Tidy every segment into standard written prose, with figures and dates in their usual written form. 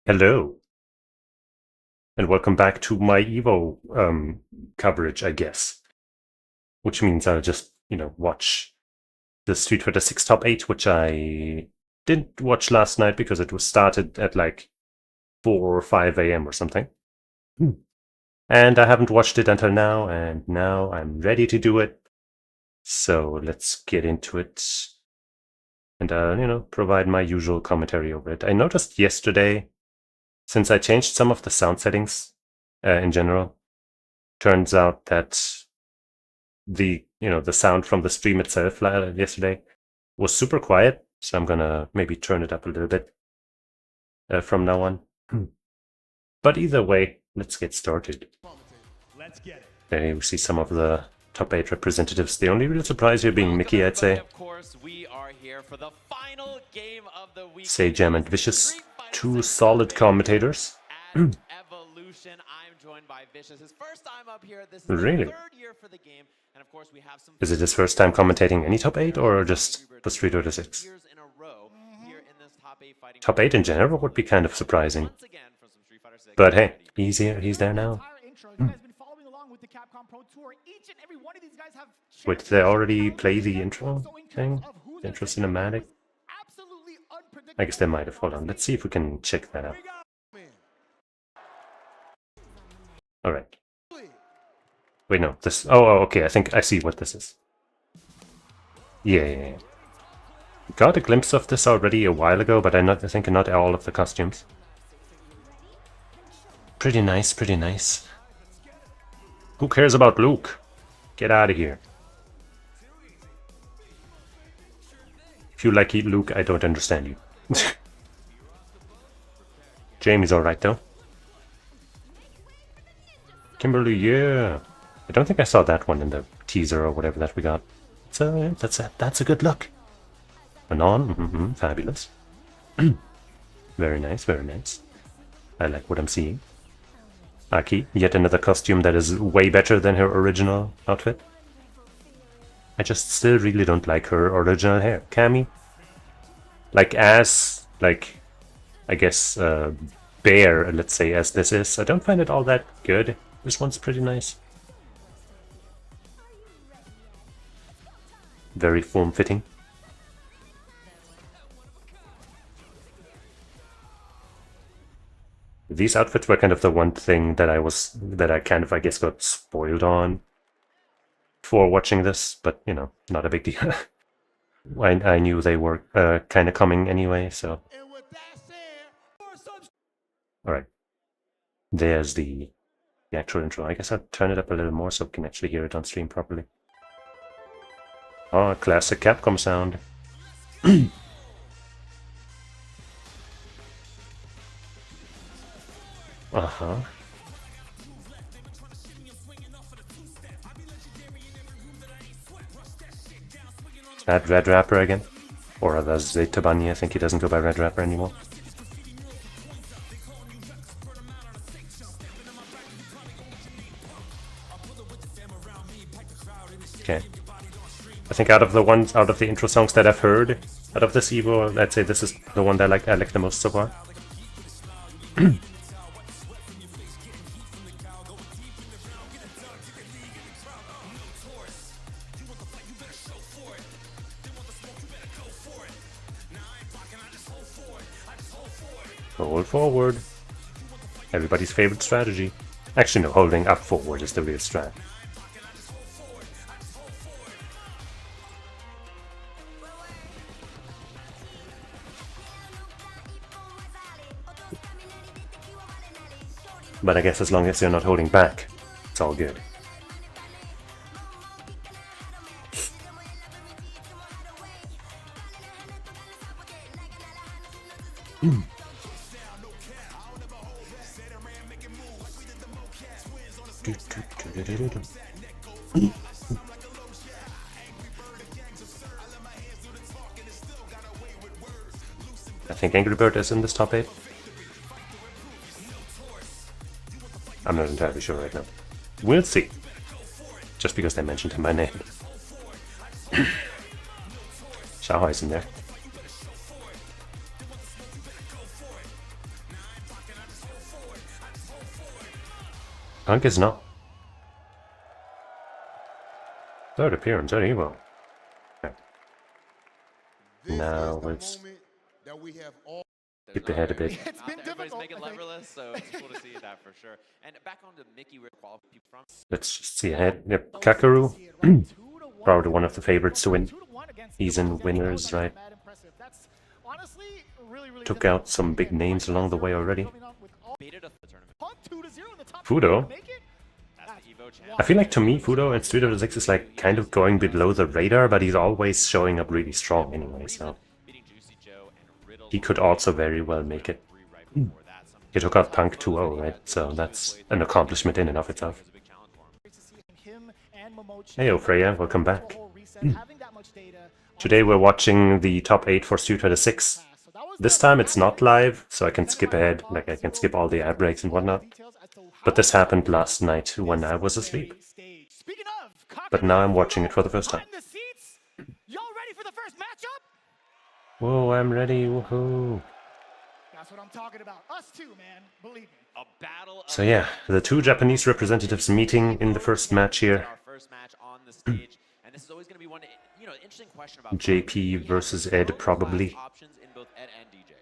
Hello, and welcome back to my EVO coverage, I guess. Which means I'll just, watch the Street Fighter 6 Top 8, which I didn't watch last night because it was started at like 4 or 5 a.m. or something. And I haven't watched it until now, and now I'm ready to do it. So let's get into it and, provide my usual commentary over it. I noticed yesterday, since I changed some of the sound settings in general, turns out that the sound from the stream itself yesterday was super quiet, so I'm gonna maybe turn it up a little bit from now on. But either way, let's get started. There we see some of the top 8 representatives. The only real surprise here being Mickey, I'd say. Of course, we are here for the final game of the week. Sajam and Vicious, two solid commentators. Evolution. I'm joined by Vicious. His first time up here. This is Really? the third year for the game, and of course we have some. Is it his first time commentating any top 8 or just the Street Fighter 6? Top 8 in general would be kind of surprising. But hey, he's here. He's there now. Wait, did they already play the intro thing? The intro cinematic? I guess they might have. Hold on, let's see if we can check that out. Alright. Wait, no, this... Oh, okay, I think I see what this is. Yeah. Got a glimpse of this already a while ago, but I think not all of the costumes. Pretty nice, pretty nice. Who cares about Luke? Get out of here. If you like Luke, I don't understand you. Jamie's alright though. Kimberly, yeah. I don't think I saw that one in the teaser or whatever that we got. So that's a good look. Anon, fabulous. Very nice, very nice. I like what I'm seeing. Aki, yet another costume that is way better than her original outfit. I just still really don't like her original hair. Cammy? I guess, bare, let's say, as this is, I don't find it all that good. This one's pretty nice. Very form-fitting. These outfits were kind of the one thing that I kind of, I guess, got spoiled on for watching this, but, not a big deal. I knew they were kind of coming anyway, so... Alright. There's the actual intro. I guess I'll turn it up a little more so we can actually hear it on stream properly. Oh, classic Capcom sound. Uh-huh. Is that Red Rapper again? Or are those Zetabani? I think he doesn't go by Red Rapper anymore. Okay. I think out of the intro songs that I've heard out of this EVO, I'd say this is the one that I like the most so far. Hold forward. Everybody's favorite strategy. Actually, no, holding up forward is the real strat. But I guess as long as you're not holding back, it's all good. I think Angry Bird is in this top 8. I'm not entirely sure right now. We'll see. Just because they mentioned my name. Xiaohuai's in there. Punk is not. Third appearance at EVO. Now let's skip ahead a bit. It's been Everybody's difficult. making I think. leverless, so it's cool to see that for sure. And back on to Mickey, where qualify people from. Let's just see ahead. Yep, Kakaru. Probably one of the favorites to win. He's in winners, right? Took out some big names along the way already. Baited up the tournament. Fudo. That's the EVO champ. I feel like to me, Fudo in Street of the Six is like kind of going below the radar, but he's always showing up really strong anyway, so Beating Juicy Joe and Riddle. he could also very well make it. He took out Punk 2-0, right? So that's an accomplishment in and of itself. Heyo Freya, welcome back. Today we're watching the top 8 for Street Fighter 6. This time it's not live, so I can skip ahead, like I can skip all the ad breaks and whatnot. But this happened last night when I was asleep. But now I'm watching it for the first time. Y'all ready for the first matchup? Whoa, I'm ready, woohoo. That's what I'm talking about. Us too, man. Believe me. A battle So yeah, the two Japanese representatives meeting in the first match here. our first match on the stage, and this is always going to be one, interesting question about JP versus Ed, probably. options in both Ed and DJ.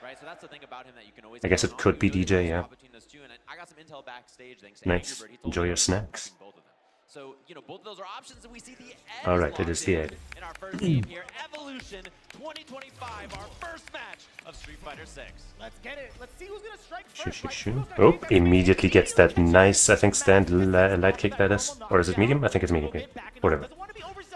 Right, so that's the thing about him that you can always. I guess it could be DJ, yeah. Between those two, and I got some intel backstage. Thanks to Nice. Angry Bird. He told Enjoy me your he's snacks. watching both of them. So both of those are options, and we see the Ed. Alright, it is the locked Ed. in our first game here, Evolution 2025, our first match of Street Fighter 6. Let's get it. Let's see who's gonna strike Shoo, first. shoo, right? shoo. Who's gonna Oh, take that immediately lead? gets that nice, I think, stand light kick that is. Or is it medium? I think it's medium. Whatever.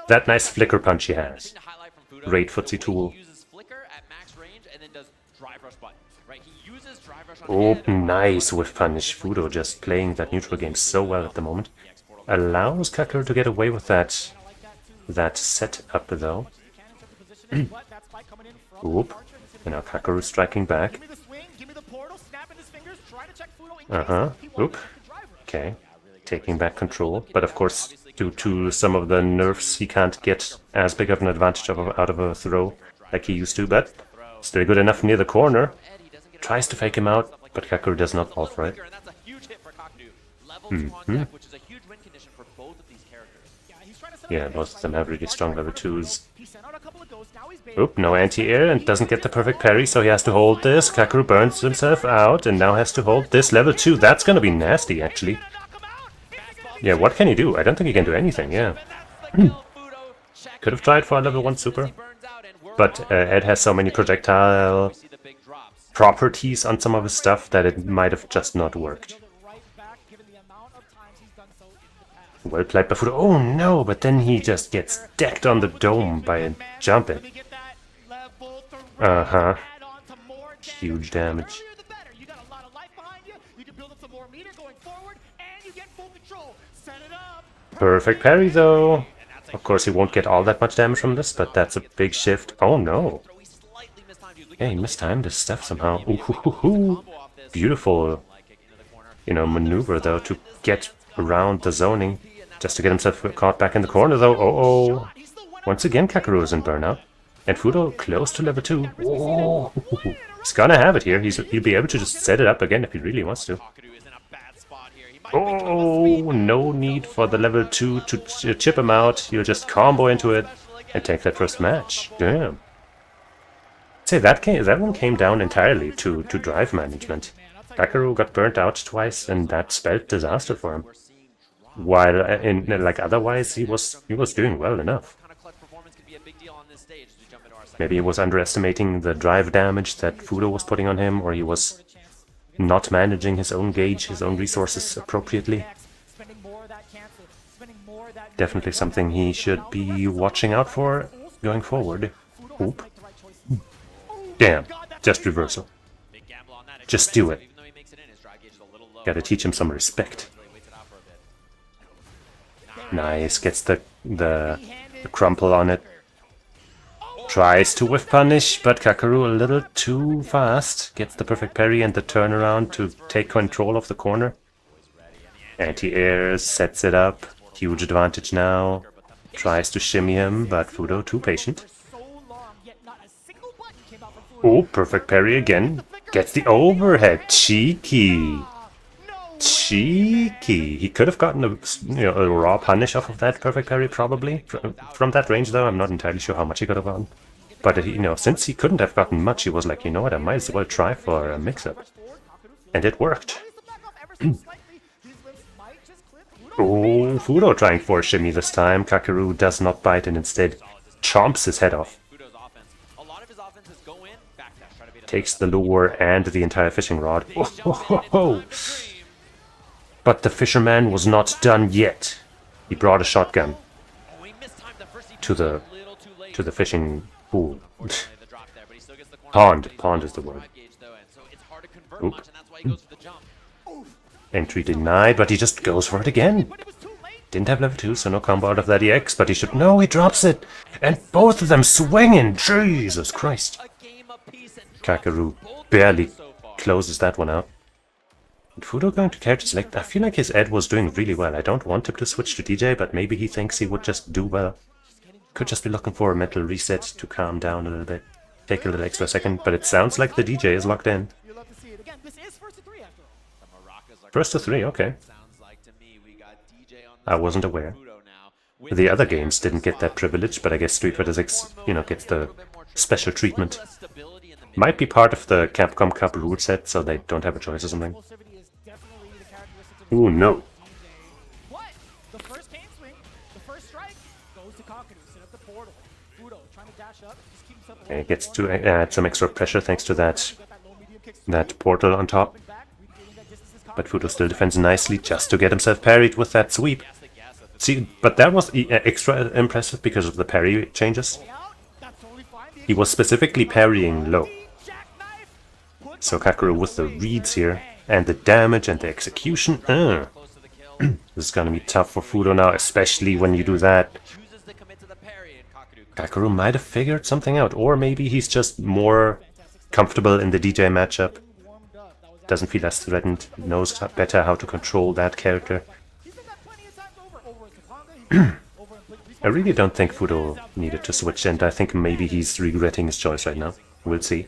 That nice flicker punch he has. To highlight from Fudo, Great the footsie way tool. He uses flicker at max range and then does drive rush button. Right, he uses drive rush on Oh, Ed, nice whiff punish. Fudo just playing that neutral game so well at the moment. Allows Kakaru to get away with that setup though. Oop. And now Kakaru striking back. Uh-huh. Oop. Okay. Taking back control. But of course, due to some of the nerfs, he can't get as big of an advantage out of a throw like he used to, but still good enough near the corner. Tries to fake him out, but Kakaru does not fall for it. And that's a huge hit for Kakaru. Level 2 on deck, which is a huge win condition for both of these characters. Yeah, both of them have really strong level 2s. Oop, no anti-air and doesn't get the perfect parry, so he has to hold this. Kakaru burns himself out and now has to hold this level 2. That's gonna be nasty, actually. Yeah, what can he do? I don't think he can do anything, yeah. Could have tried for a level 1 super. But Ed has so many projectile properties on some of his stuff that it might have just not worked. Well played by Fudo. Oh no, but then he just gets decked on the dome by jumping. Uh-huh. Huge damage. Perfect parry though. Of course he won't get all that much damage from this, but that's a big shift. Oh no. Yeah, he mistimed his stuff somehow. Ooh, beautiful, maneuver though to get around the zoning. Just to get himself caught back in the corner though. Oh. Once again Kakaru is in burnout. And Fudo close to level 2. Oh. He's gonna have it here. He'll be able to just set it up again if he really wants to. Oh, no need for the level 2 to chip him out. He'll just combo into it and take that first match. Damn. I'd say that one came down entirely to drive management. Kakaru got burnt out twice and that spelled disaster for him. While otherwise he was doing well enough. Maybe he was underestimating the drive damage that Fudo was putting on him, or he was not managing his own gauge, his own resources appropriately. Definitely something he should be watching out for going forward. Oop. Damn, just reversal. Just do it. Gotta teach him some respect. Nice, gets the crumple on it. Tries to whiff punish, but Kakaru a little too fast. Gets the perfect parry and the turnaround to take control of the corner. Anti-air, sets it up. Huge advantage now. Tries to shimmy him, but Fudo too patient. Oh, perfect parry again. Gets the overhead. Cheeky. cheeky. He could have gotten a raw punish off of that perfect parry, probably. From that range, though, I'm not entirely sure how much he could have gotten. But, since he couldn't have gotten much, he was like, you know what, I might as well try for a mix-up. And it worked. Oh, Fudo trying for a shimmy this time. Kakeru does not bite and instead chomps his head off. Takes the lure and the entire fishing rod. Oh, ho, ho, ho. But the fisherman was not done yet. He brought a shotgun to the fishing pool. Pond is the word. Oop. Entry denied, but he just goes for it again. Didn't have level 2, so no combo out of that EX, but he should... No, he drops it! And both of them swinging! Jesus Christ! Kakeru barely closes that one out. And Fudo going to character select. I feel like his Ed was doing really well. I don't want him to switch to DJ, but maybe he thinks he would just do well. Could just be looking for a mental reset to calm down a little bit. Take a little extra second, but it sounds like the DJ is locked in. First to 3, okay. I wasn't aware. The other games didn't get that privilege, but I guess Street Fighter 6, gets the special treatment. Might be part of the Capcom Cup rule set, so they don't have a choice or something. Ooh, no. Okay, gets to add some extra pressure thanks to that portal on top. But Fudo still defends nicely just to get himself parried with that sweep. See, but that was extra impressive because of the parry changes. He was specifically parrying low. So Kakeru with the reads here, and the damage and the execution. This is gonna be tough for Fudo now, especially when you do that. Kakeru might have figured something out, or maybe he's just more comfortable in the DJ matchup. Doesn't feel as threatened, knows better how to control that character. I really don't think Fudo needed to switch, and I think maybe he's regretting his choice right now. We'll see.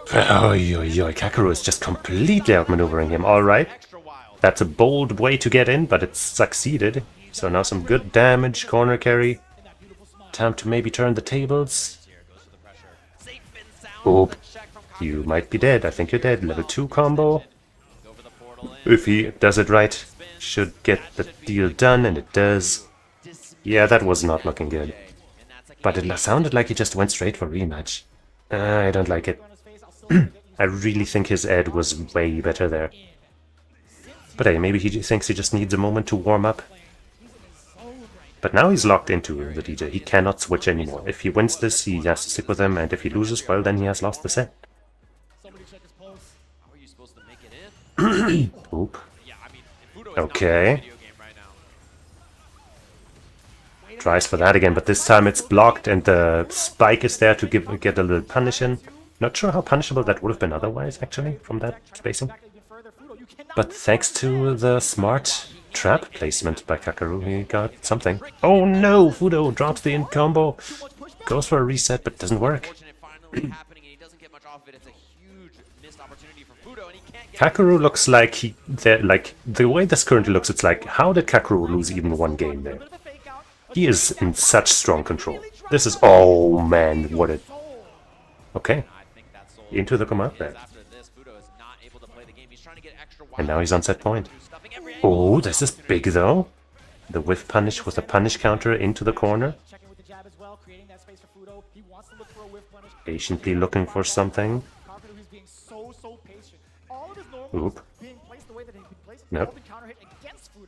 Kakeru is just completely outmaneuvering him. Alright, that's a bold way to get in, but it's succeeded. So now some good damage, corner carry. Time to maybe turn the tables. Oop. You might be dead. I think you're dead. Level 2 combo. If he does it right, should get the deal done, and it does. Yeah, that was not looking good. But it sounded like he just went straight for rematch. I don't like it. I really think his Ed was way better there. But hey, maybe he thinks he just needs a moment to warm up. But now he's locked into the DJ. He cannot switch anymore. If he wins this, he has to stick with him, and if he loses, well, then he has lost the set. Oop. Okay. Tries for that again, but this time it's blocked, and the spike is there to get a little punish in. Not sure how punishable that would have been otherwise, actually, from that spacing. But thanks to the smart trap placement by Kakeru, he got something. Oh no! Fudo drops the in combo. Goes for a reset, but doesn't work. Kakeru looks like the way this currently looks, it's like, how did Kakeru lose even one game there? He is in such strong control. This is, oh man, what a... Okay. Into the command there. And now he's on set point. Oh, this is big though. The whiff punish with a punish counter into the corner. Patiently looking for something. Oop. Nope.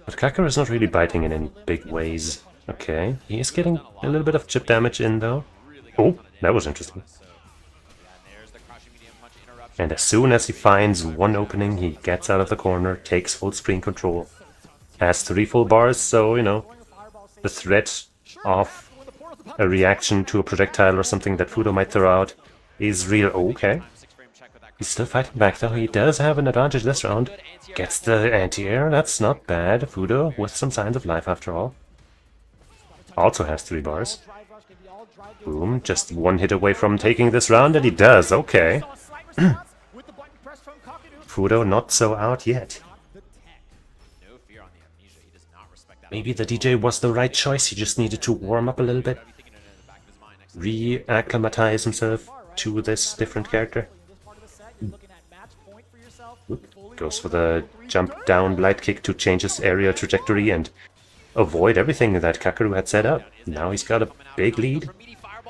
But Kakeru is not really biting in any big ways. Okay, he is getting a little bit of chip damage in though. Oh, that was interesting. And as soon as he finds one opening, he gets out of the corner, takes full screen control. Has 3 full bars, so, the threat of a reaction to a projectile or something that Fudo might throw out is real. Okay. He's still fighting back though. He does have an advantage this round. Gets the anti-air, that's not bad. Fudo with some signs of life after all. Also has 3 bars. Boom, just one hit away from taking this round, and he does. Okay. Fudo not so out yet. No fear on the amnesia. He does not respect that. Maybe the DJ was the right choice, he just needed to warm up a little bit. Re-acclimatize himself to this different character. Goes for the jump down light kick to change his area trajectory and avoid everything that Kakaru had set up. Now he's got a big lead.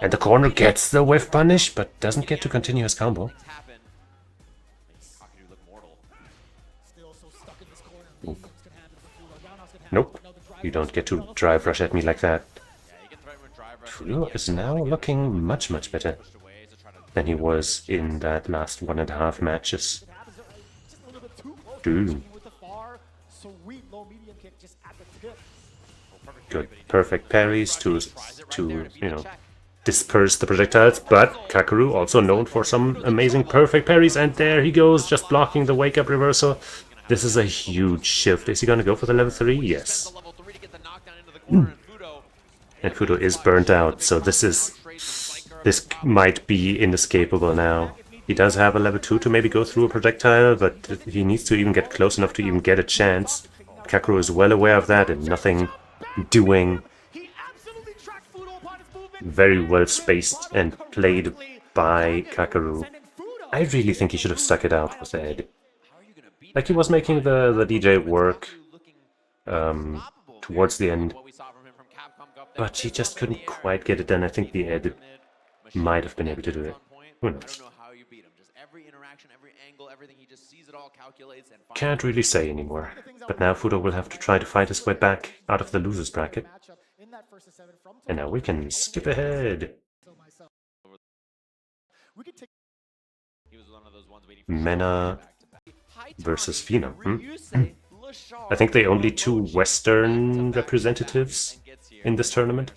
And the corner gets the whiff punish, but doesn't get to continue his combo. Ooh. Nope. You don't get to drive rush at me like that. Fudo is now looking much, much better than he was in that last 1.5 matches. Dude. Good, perfect parries to you know, disperse the projectiles, but Kakaru also known for some amazing perfect parries, and there he goes, just blocking the wake-up reversal. This is a huge shift. Is he gonna go for the level 3? Yes. And Fudo is burnt out, so this might be inescapable now. He does have a level 2 to maybe go through a projectile, but he needs to even get close enough to even get a chance. Kakaru is well aware of that and nothing doing. Very well spaced and played by Kakaru. I really think he should have stuck it out with Ed. Like, he was making the DJ work towards the end, but he just couldn't quite get it done. I think the Ed might have been able to do it. Who knows? Can't really say anymore. But now Fudo will have to try to fight his way back out of the loser's bracket. And now we can skip ahead. Mena versus Phenom. I think the only two Western representatives in this tournament.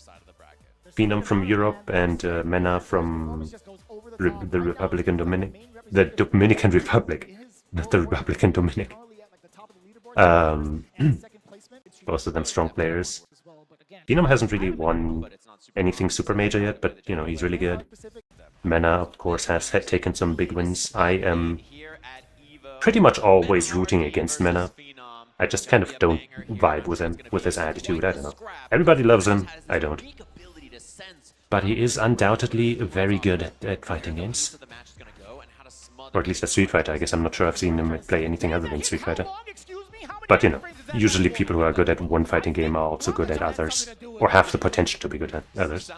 Phenom from Europe and Mena from the Dominican Republic. Not the Republican Dominic. Both of them strong players. Phenom hasn't really won anything super major yet, but you know, he's really good. Mena, of course, has taken some big wins. I am pretty much always rooting against Mena. I just kind of don't vibe with him, with his attitude, I don't know. Everybody loves him, I don't. But he is undoubtedly very good at fighting games. Or at least at Street Fighter. I guess I'm not sure I've seen him play anything other than Street Fighter. But you know, usually people who are good at one fighting game are also good at others. Or have the potential to be good at others.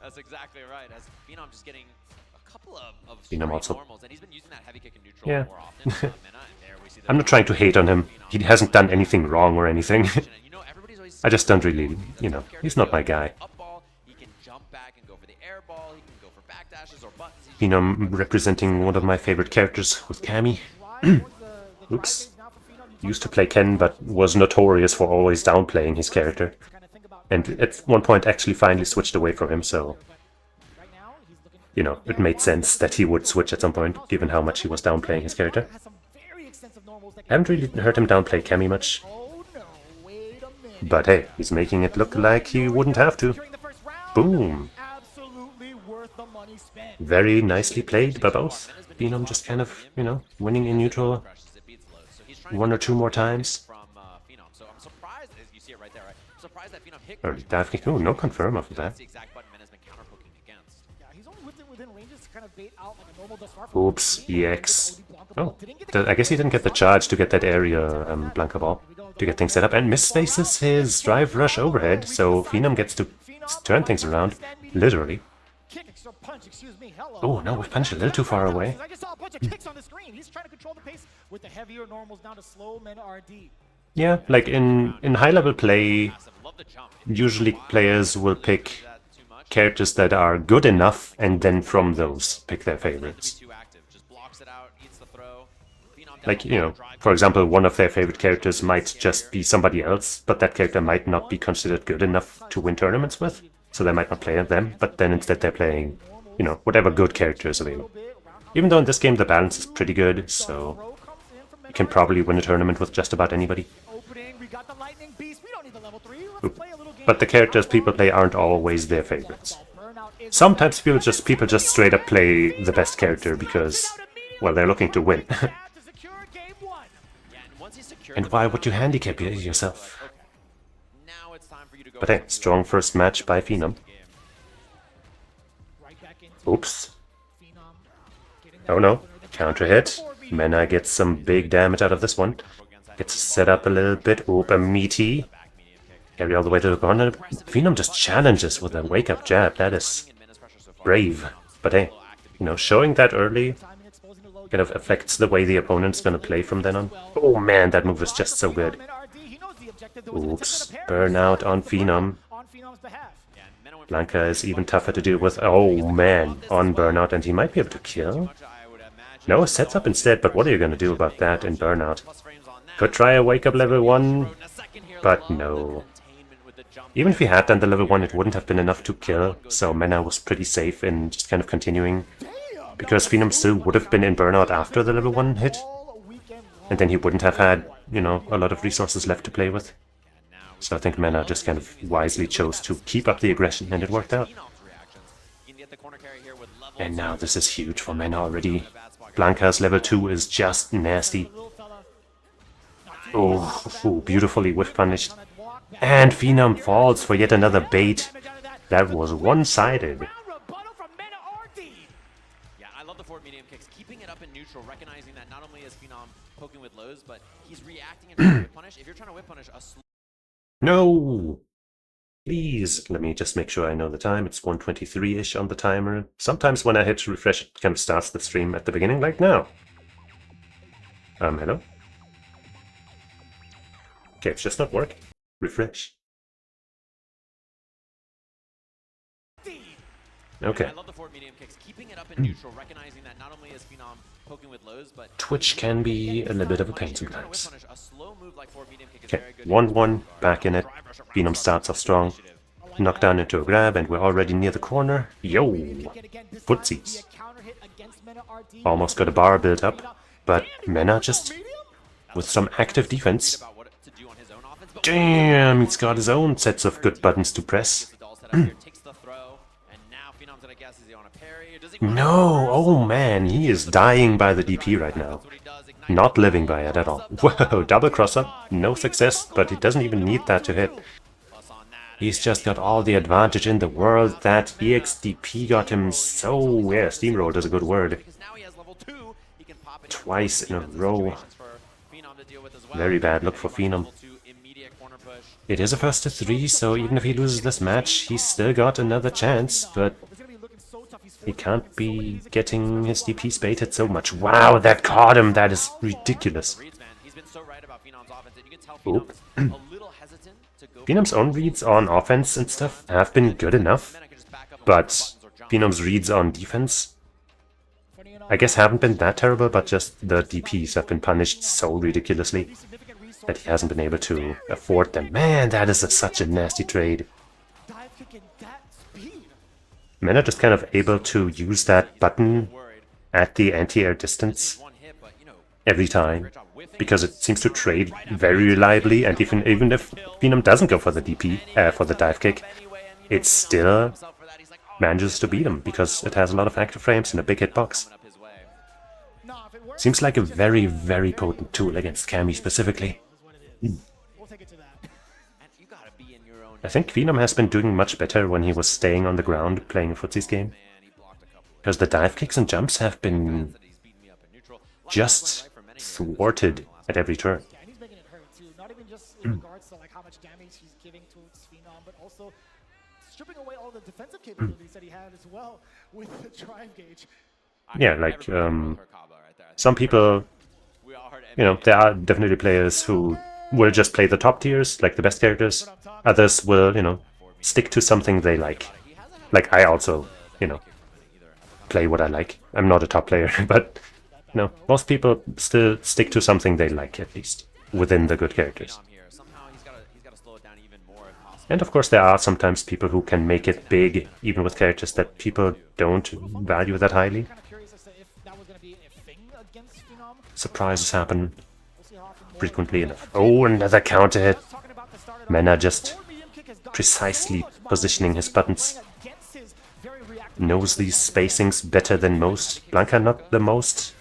That's exactly right. As Phenom just getting a couple of Phenom also. normals, and he's been using that heavy kick and neutral Yeah. more often. I'm not trying to hate on him. He hasn't done anything wrong or anything. I just don't really, you know, he's not my guy. Phenom representing one of my favorite characters with Cammy. Oops. Used to play Ken, but was notorious for always downplaying his character. And at one point actually finally switched away from him, so... You know, it made sense that he would switch at some point, given how much he was downplaying his character. I haven't really heard him downplay Cammy much. But hey, he's making it look like he wouldn't have to. Boom! Very nicely played by both. Phenom just kind of, you know, winning in neutral one or two more times. Early dive kick. Oh, no confirm after that. Oops, EX. Oh, I guess he didn't get the charge to get that area Blanca ball to get things set up, and misfaces his drive rush overhead, so Phenom gets to turn things around, literally. Oh, no, we've punched a little too far away. Yeah, like in high-level play, usually players will pick characters that are good enough, and then from those pick their favorites. Like, you know, for example, one of their favorite characters might just be somebody else, but that character might not be considered good enough to win tournaments with, so they might not play them, but then instead they're playing, you know, whatever good character is available. Even though in this game the balance is pretty good, so you can probably win a tournament with just about anybody. Oop. But the characters people play aren't always their favorites. Sometimes people just straight up play the best character because, well, they're looking to win. And why would you handicap yourself? But hey, strong first match by Phenom. Oops. Oh no, counter hit. Mena gets some big damage out of this one. Gets set up a little bit. Oop, a meaty. Carry all the way to the corner. Phenom just challenges with a wake-up jab. That is brave. But hey, you know, showing that early kind of affects the way the opponent's gonna play from then on. Oh man, that move is just so good. Oops, burnout on Phenom. Blanka is even tougher to deal with. Oh man, on burnout, and he might be able to kill. No, sets up instead, but what are you gonna do about that in burnout? Could try a wake up level 1, but no. Even if he had done the level 1, it wouldn't have been enough to kill, so Mena was pretty safe in just kind of continuing. Because Phenom still would have been in burnout after the level 1 hit, and then he wouldn't have had, you know, a lot of resources left to play with. So I think Mena just kind of wisely chose to keep up the aggression, and it worked out. And now this is huge for Mena already. Blanka's level 2 is just nasty. Oh, beautifully whiff punished. And Phenom falls for yet another bait. That was one-sided. Yeah, I love the forward medium kicks, keeping it up in neutral, recognizing that not only is Phenom poking with lows, but he's reacting and trying to whip punish. If you're trying to whip punish a No! Please, let me just make sure I know the time. It's 1:23-ish on the timer. Sometimes when I hit refresh, it kind of starts the stream at the beginning, like now. Hello? Okay, it's just not working. Refresh. Okay. I love the forward medium kicks, keeping it up in neutral, recognizing that not only is Phenom poking with lows, but Twitch can be a little bit of a pain sometimes. Okay, 1-1, back in it. Phenom starts off strong. Knockdown into a grab, and we're already near the corner. Yo! Footsies. Almost got a bar built up, but Mena just, with some active defense. Damn, he's got his own sets of good buttons to press. No, oh man, he is dying by the DP right now. Not living by it at all. Whoa, double cross-up, no success, but he doesn't even need that to hit. He's just got all the advantage in the world. That EXDP got him so... yeah, steamrolled is a good word. Twice in a row. Very bad look for Phenom. It is a first to 3, so even if he loses this match, he's still got another chance, but he can't be getting his DPs baited so much. Wow, that caught him! That is ridiculous. Oop. Phenom's own reads on offense and stuff have been good enough, but Phenom's reads on defense, I guess, haven't been that terrible, but just the DPs have been punished so ridiculously that he hasn't been able to afford them. Man, that is such a nasty trade. Mena just kind of able to use that button at the anti-air distance every time, because it seems to trade very reliably, and even if Phenom doesn't go for the DP, for the dive kick, it still manages to beat him, because it has a lot of active frames and a big hitbox. Seems like a very, very potent tool against Cammy specifically. I think Phenom has been doing much better when he was staying on the ground playing a footsies game, because the dive kicks and jumps have been just thwarted at every turn. Yeah, and he's making it hurt too. Not even just in regards to like how much damage he's giving to Phenom, but also stripping away all the defensive capabilities that he had as well with the drive gauge. Yeah, like some people, you know, there are definitely players who will just play the top tiers, like the best characters. Others will, you know, stick to something they like. Like I also, you know, play what I like. I'm not a top player, but, you know, most people still stick to something they like, at least, within the good characters. And of course there are sometimes people who can make it big, even with characters that people don't value that highly. Surprises happen frequently enough. Oh, another counter hit. Mena just precisely positioning his buttons. knows these spacings better than most. Blanka, not the most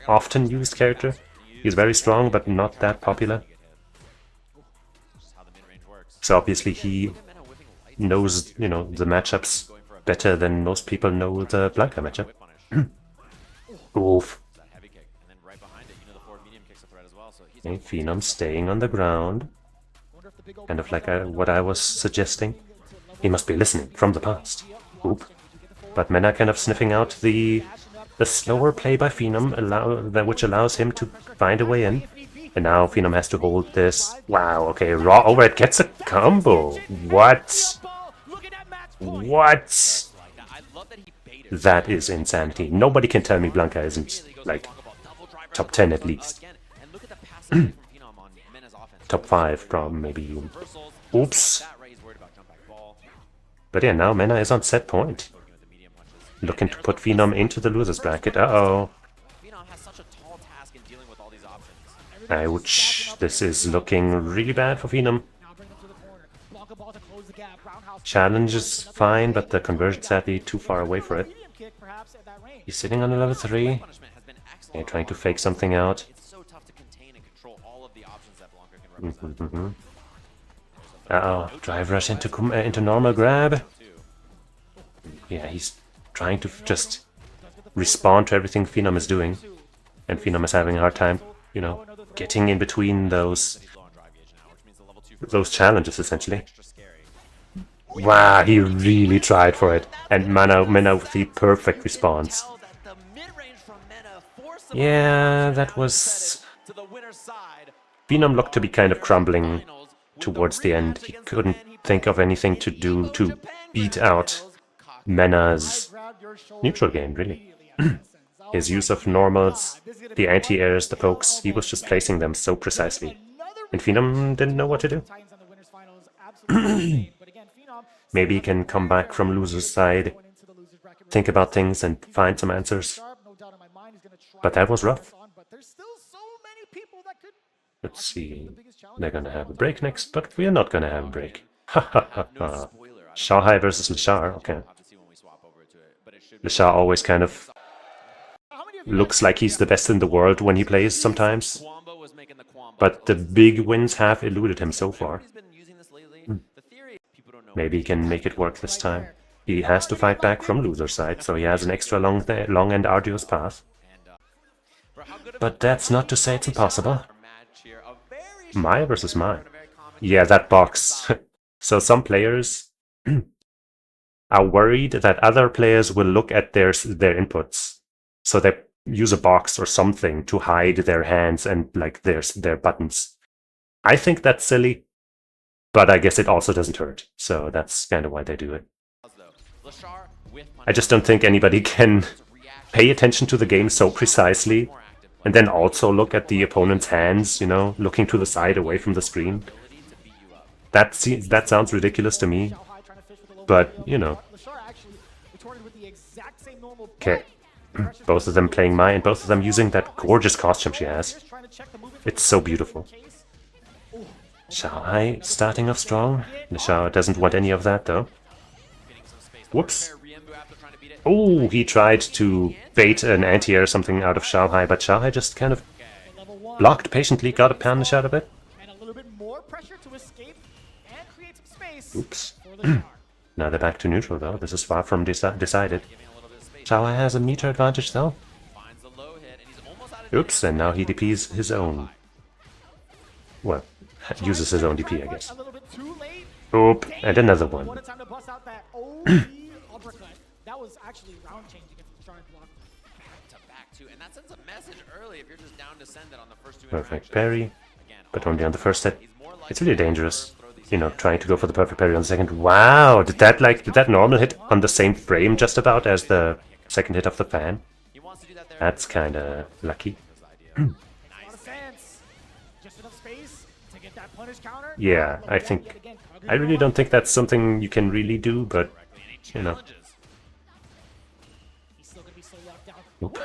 often used character. He's very strong, but not that popular. So obviously he knows, you know, the matchups better than most people know the Blanka matchup. Oof. Okay, Phenom staying on the ground. Kind of like what I was suggesting. He must be listening from the past. Oop. But Mena kind of sniffing out the slower play by Phenom, which allows him to find a way in. And now Phenom has to hold this. Wow, okay, raw overhead gets a combo. What? What? That is insanity. Nobody can tell me Blanka isn't, like, top 10 at least. Top 5 from maybe. Oops. But yeah, now Mena is on set point. Looking to put Phenom into the loser's bracket. Uh-oh. Ouch. This is looking really bad for Phenom. Challenge is fine, but the conversion sadly too far away for it. He's sitting on a level 3. Yeah, trying to fake something out. Uh-oh, drive rush into normal grab. Yeah, he's trying to just respond to everything Phenom is doing. And Phenom is having a hard time, you know, getting in between those challenges, essentially. Wow, he really tried for it. And Mena with the perfect response. Yeah, that was... Phenom looked to be kind of crumbling towards the end. He couldn't think of anything to do to beat out Mena's neutral game, really. His use of normals, the anti-airs, the pokes, he was just placing them so precisely. And Phenom didn't know what to do. Maybe he can come back from loser's side, think about things and find some answers. But that was rough. Let's see. They're gonna have a break next, but we are not gonna have a break. Ha ha ha ha. Xiaohai versus Lashar, okay. Lashar always kind of looks like he's the best in the world when he plays sometimes. But the big wins have eluded him so far. Maybe he can make it work this time. He has to fight back from loser side, so he has an extra long and arduous path. But that's not to say it's impossible. Mai versus Mai. Yeah, that box. So some players are worried that other players will look at their inputs. So they use a box or something to hide their hands and like their buttons. I think that's silly, but I guess it also doesn't hurt. So that's kind of why they do it. I just don't think anybody can pay attention to the game so precisely and then also look at the opponent's hands, you know, looking to the side away from the screen. That sounds ridiculous to me, but, you know. Okay, both of them playing Mai and both of them using that gorgeous costume she has. It's so beautiful. Xiaohai starting off strong. Lashar doesn't want any of that, though. Whoops. Oh, he tried to bait an anti-air or something out of Xiaohai, but Xiaohai just kind of blocked patiently, got a punish out of it. Oops. Now they're back to neutral, though. This is far from decided. Xiaohai has a meter advantage, though. Oops, and now he DPs his own. Well, uses his own DP, I guess. Oop, and another one. That was actually round changing if you try and block back to back too, and that sends a message early if you're just down to send it on the first two. Perfect parry, but only on the first hit. It's really dangerous, you know, trying to go for the perfect parry on the second. Wow, did that normal hit on the same frame just about as the second hit of the fan? That's kind of lucky. Yeah, I really don't think that's something you can really do, but you know. Nope.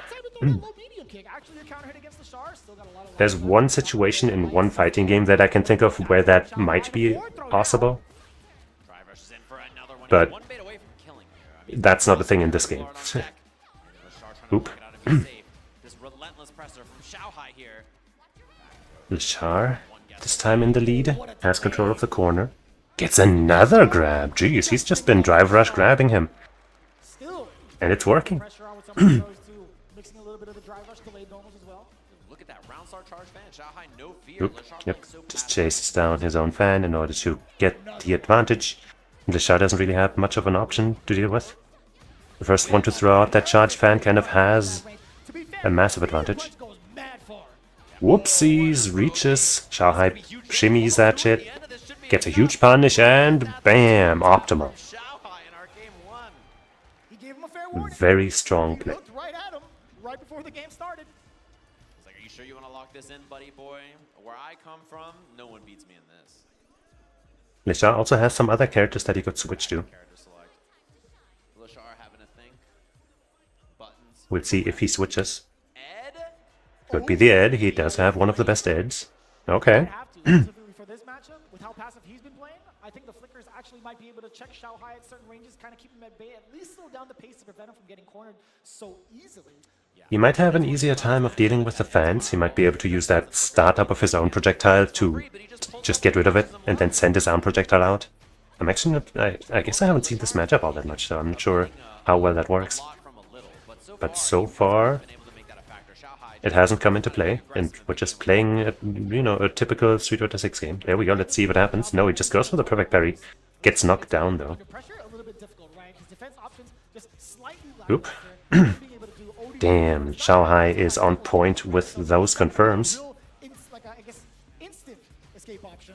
There's one situation in one fighting game that I can think of where that might be possible. But that's not a thing in this game. Oop. Lashar, this time in the lead, has control of the corner. Gets another grab. Jeez, he's just been drive rush grabbing him. Still, And it's working. pressure on with some of those too, mixing a little bit of the drive rush delayed normals as well. Look at that round star charge fan. Shanghai, no fear. Oop. Lashar Yep. playing so Just passive. chases down his own fan in order to get the advantage. Lashar doesn't really have much of an option to deal with. The first one to throw out that charged fan kind of has To be fair, a massive the advantage. punch goes mad far. Whoopsies, reaches. Shanghai shimmies that shit. Gets a huge punish and bam, optimal. Shanghai in our game 1. He gave him a fair warning. Very strong He play. looked right at him right before the game started. He's like, are you sure you want to lock this in, buddy boy? Where I come from, no one beats me in this. Lashar also has some other characters that he could switch to. Character select. Lashar having a think. Buttons. We'll see if he switches. Ed? Could be the Ed. He does have one of the best Eds. Okay. Have to, specifically for this matchup, with how passive he's been playing, I think the Flickers actually might be able to check Shanghai at certain ranges, kind of keep him at bay, at least slow down the pace to prevent him from getting cornered so easily. He might have an easier time of dealing with the fans. He might be able to use that startup of his own projectile to just get rid of it and then send his own projectile out. I'm actually not... I guess I haven't seen this matchup all that much, so I'm not sure how well that works. But so far, it hasn't come into play, and we're just playing, a typical Street Fighter 6 game. There we go, let's see what happens. No, he just goes for the perfect parry. Gets knocked down, though. Under pressure, a little bit difficult, right? His defense options just slightly Oop. lackluster. Being able to do OD Damn, Shanghai is on point with those confirms. real like a, I guess, instant escape option.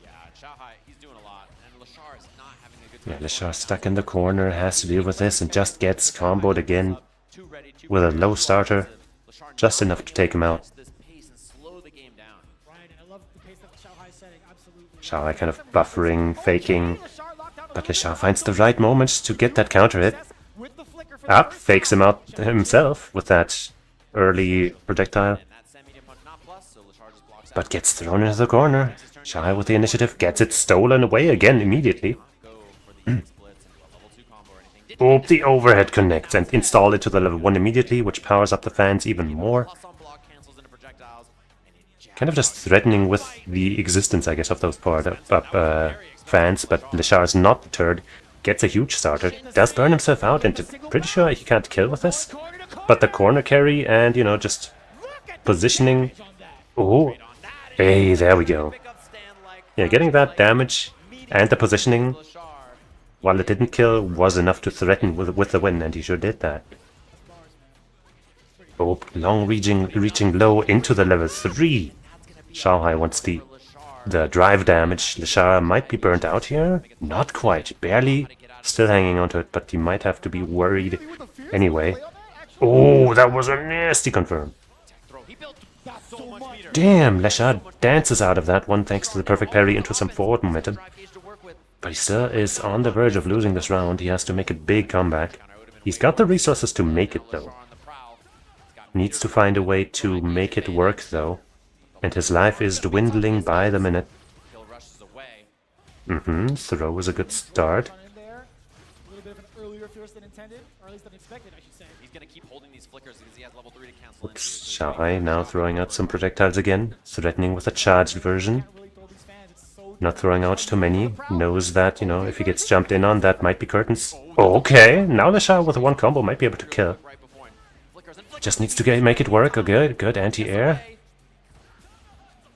Yeah, Shanghai, he's doing a lot. And Lashar is not having a good Yeah, time. Lashar stuck in the corner, has to deal with this, and just gets comboed again Too ready, too with a ready, low too starter. aggressive. Lashar Just not enough to able take him out. match this pace and slow the game down. Right, and I love the pace that Shanghai's setting, absolutely. Shanghai kind of buffering, faking, Lashar locked out a but little Lashar bit. finds the right moment to get that counter hit. With the flicker for the Up, first fakes him time. out himself with that early projectile, And that semi-medium punch not plus, so Lashar just blocks out. but gets thrown into the corner. Shanghai with the initiative, gets it stolen away again immediately. Go for the easy splits and a level 2 combo or anything. Didn't Oop, the overhead connects and install it to the level 1 immediately, which powers up the fans even more. plus on block cancels into projectiles. And it jabs Kind of just threatening with the existence, I guess, of those fans, but Lashar is not deterred. Gets a huge starter, does burn himself out, and pretty sure he can't kill with this. But the corner carry and, just positioning. Oh, hey, there we go. Yeah, getting that damage and the positioning, while it didn't kill, was enough to threaten with the win, and he sure did that. Oh, long reaching low into the level 3. Shanghai wants the drive damage. Lashar might be burnt out here. Not quite. Barely. Still hanging onto it, but he might have to be worried anyway. Oh, that was a nasty confirm. He built so much meter. Damn, Lashar dances out of that one thanks to the perfect parry into some forward momentum. Drive gauge to work with. But he still is on the verge of losing this round. He has to make a big comeback. He's got the resources to make it, though. On the prowl. He's got Needs to find a way to make it work, though. And his life is dwindling by the minute. kill rushes away. Throw was a good start. Run in there. A little bit of an earlier fierce than intended, or at least than expected, I should say. He's gonna keep holding these flickers because he has level 3 to cancel into. So he's Shanghai now throwing out some projectiles again, threatening with a charged version. Can't really throw these fans. It's so Not throwing out too many. Knows that, if he gets jumped in on, that might be curtains. Okay, now Lashar with one combo might be able to kill. right before him. Flickers and flickers. Just needs to make it work. Oh, good anti-air.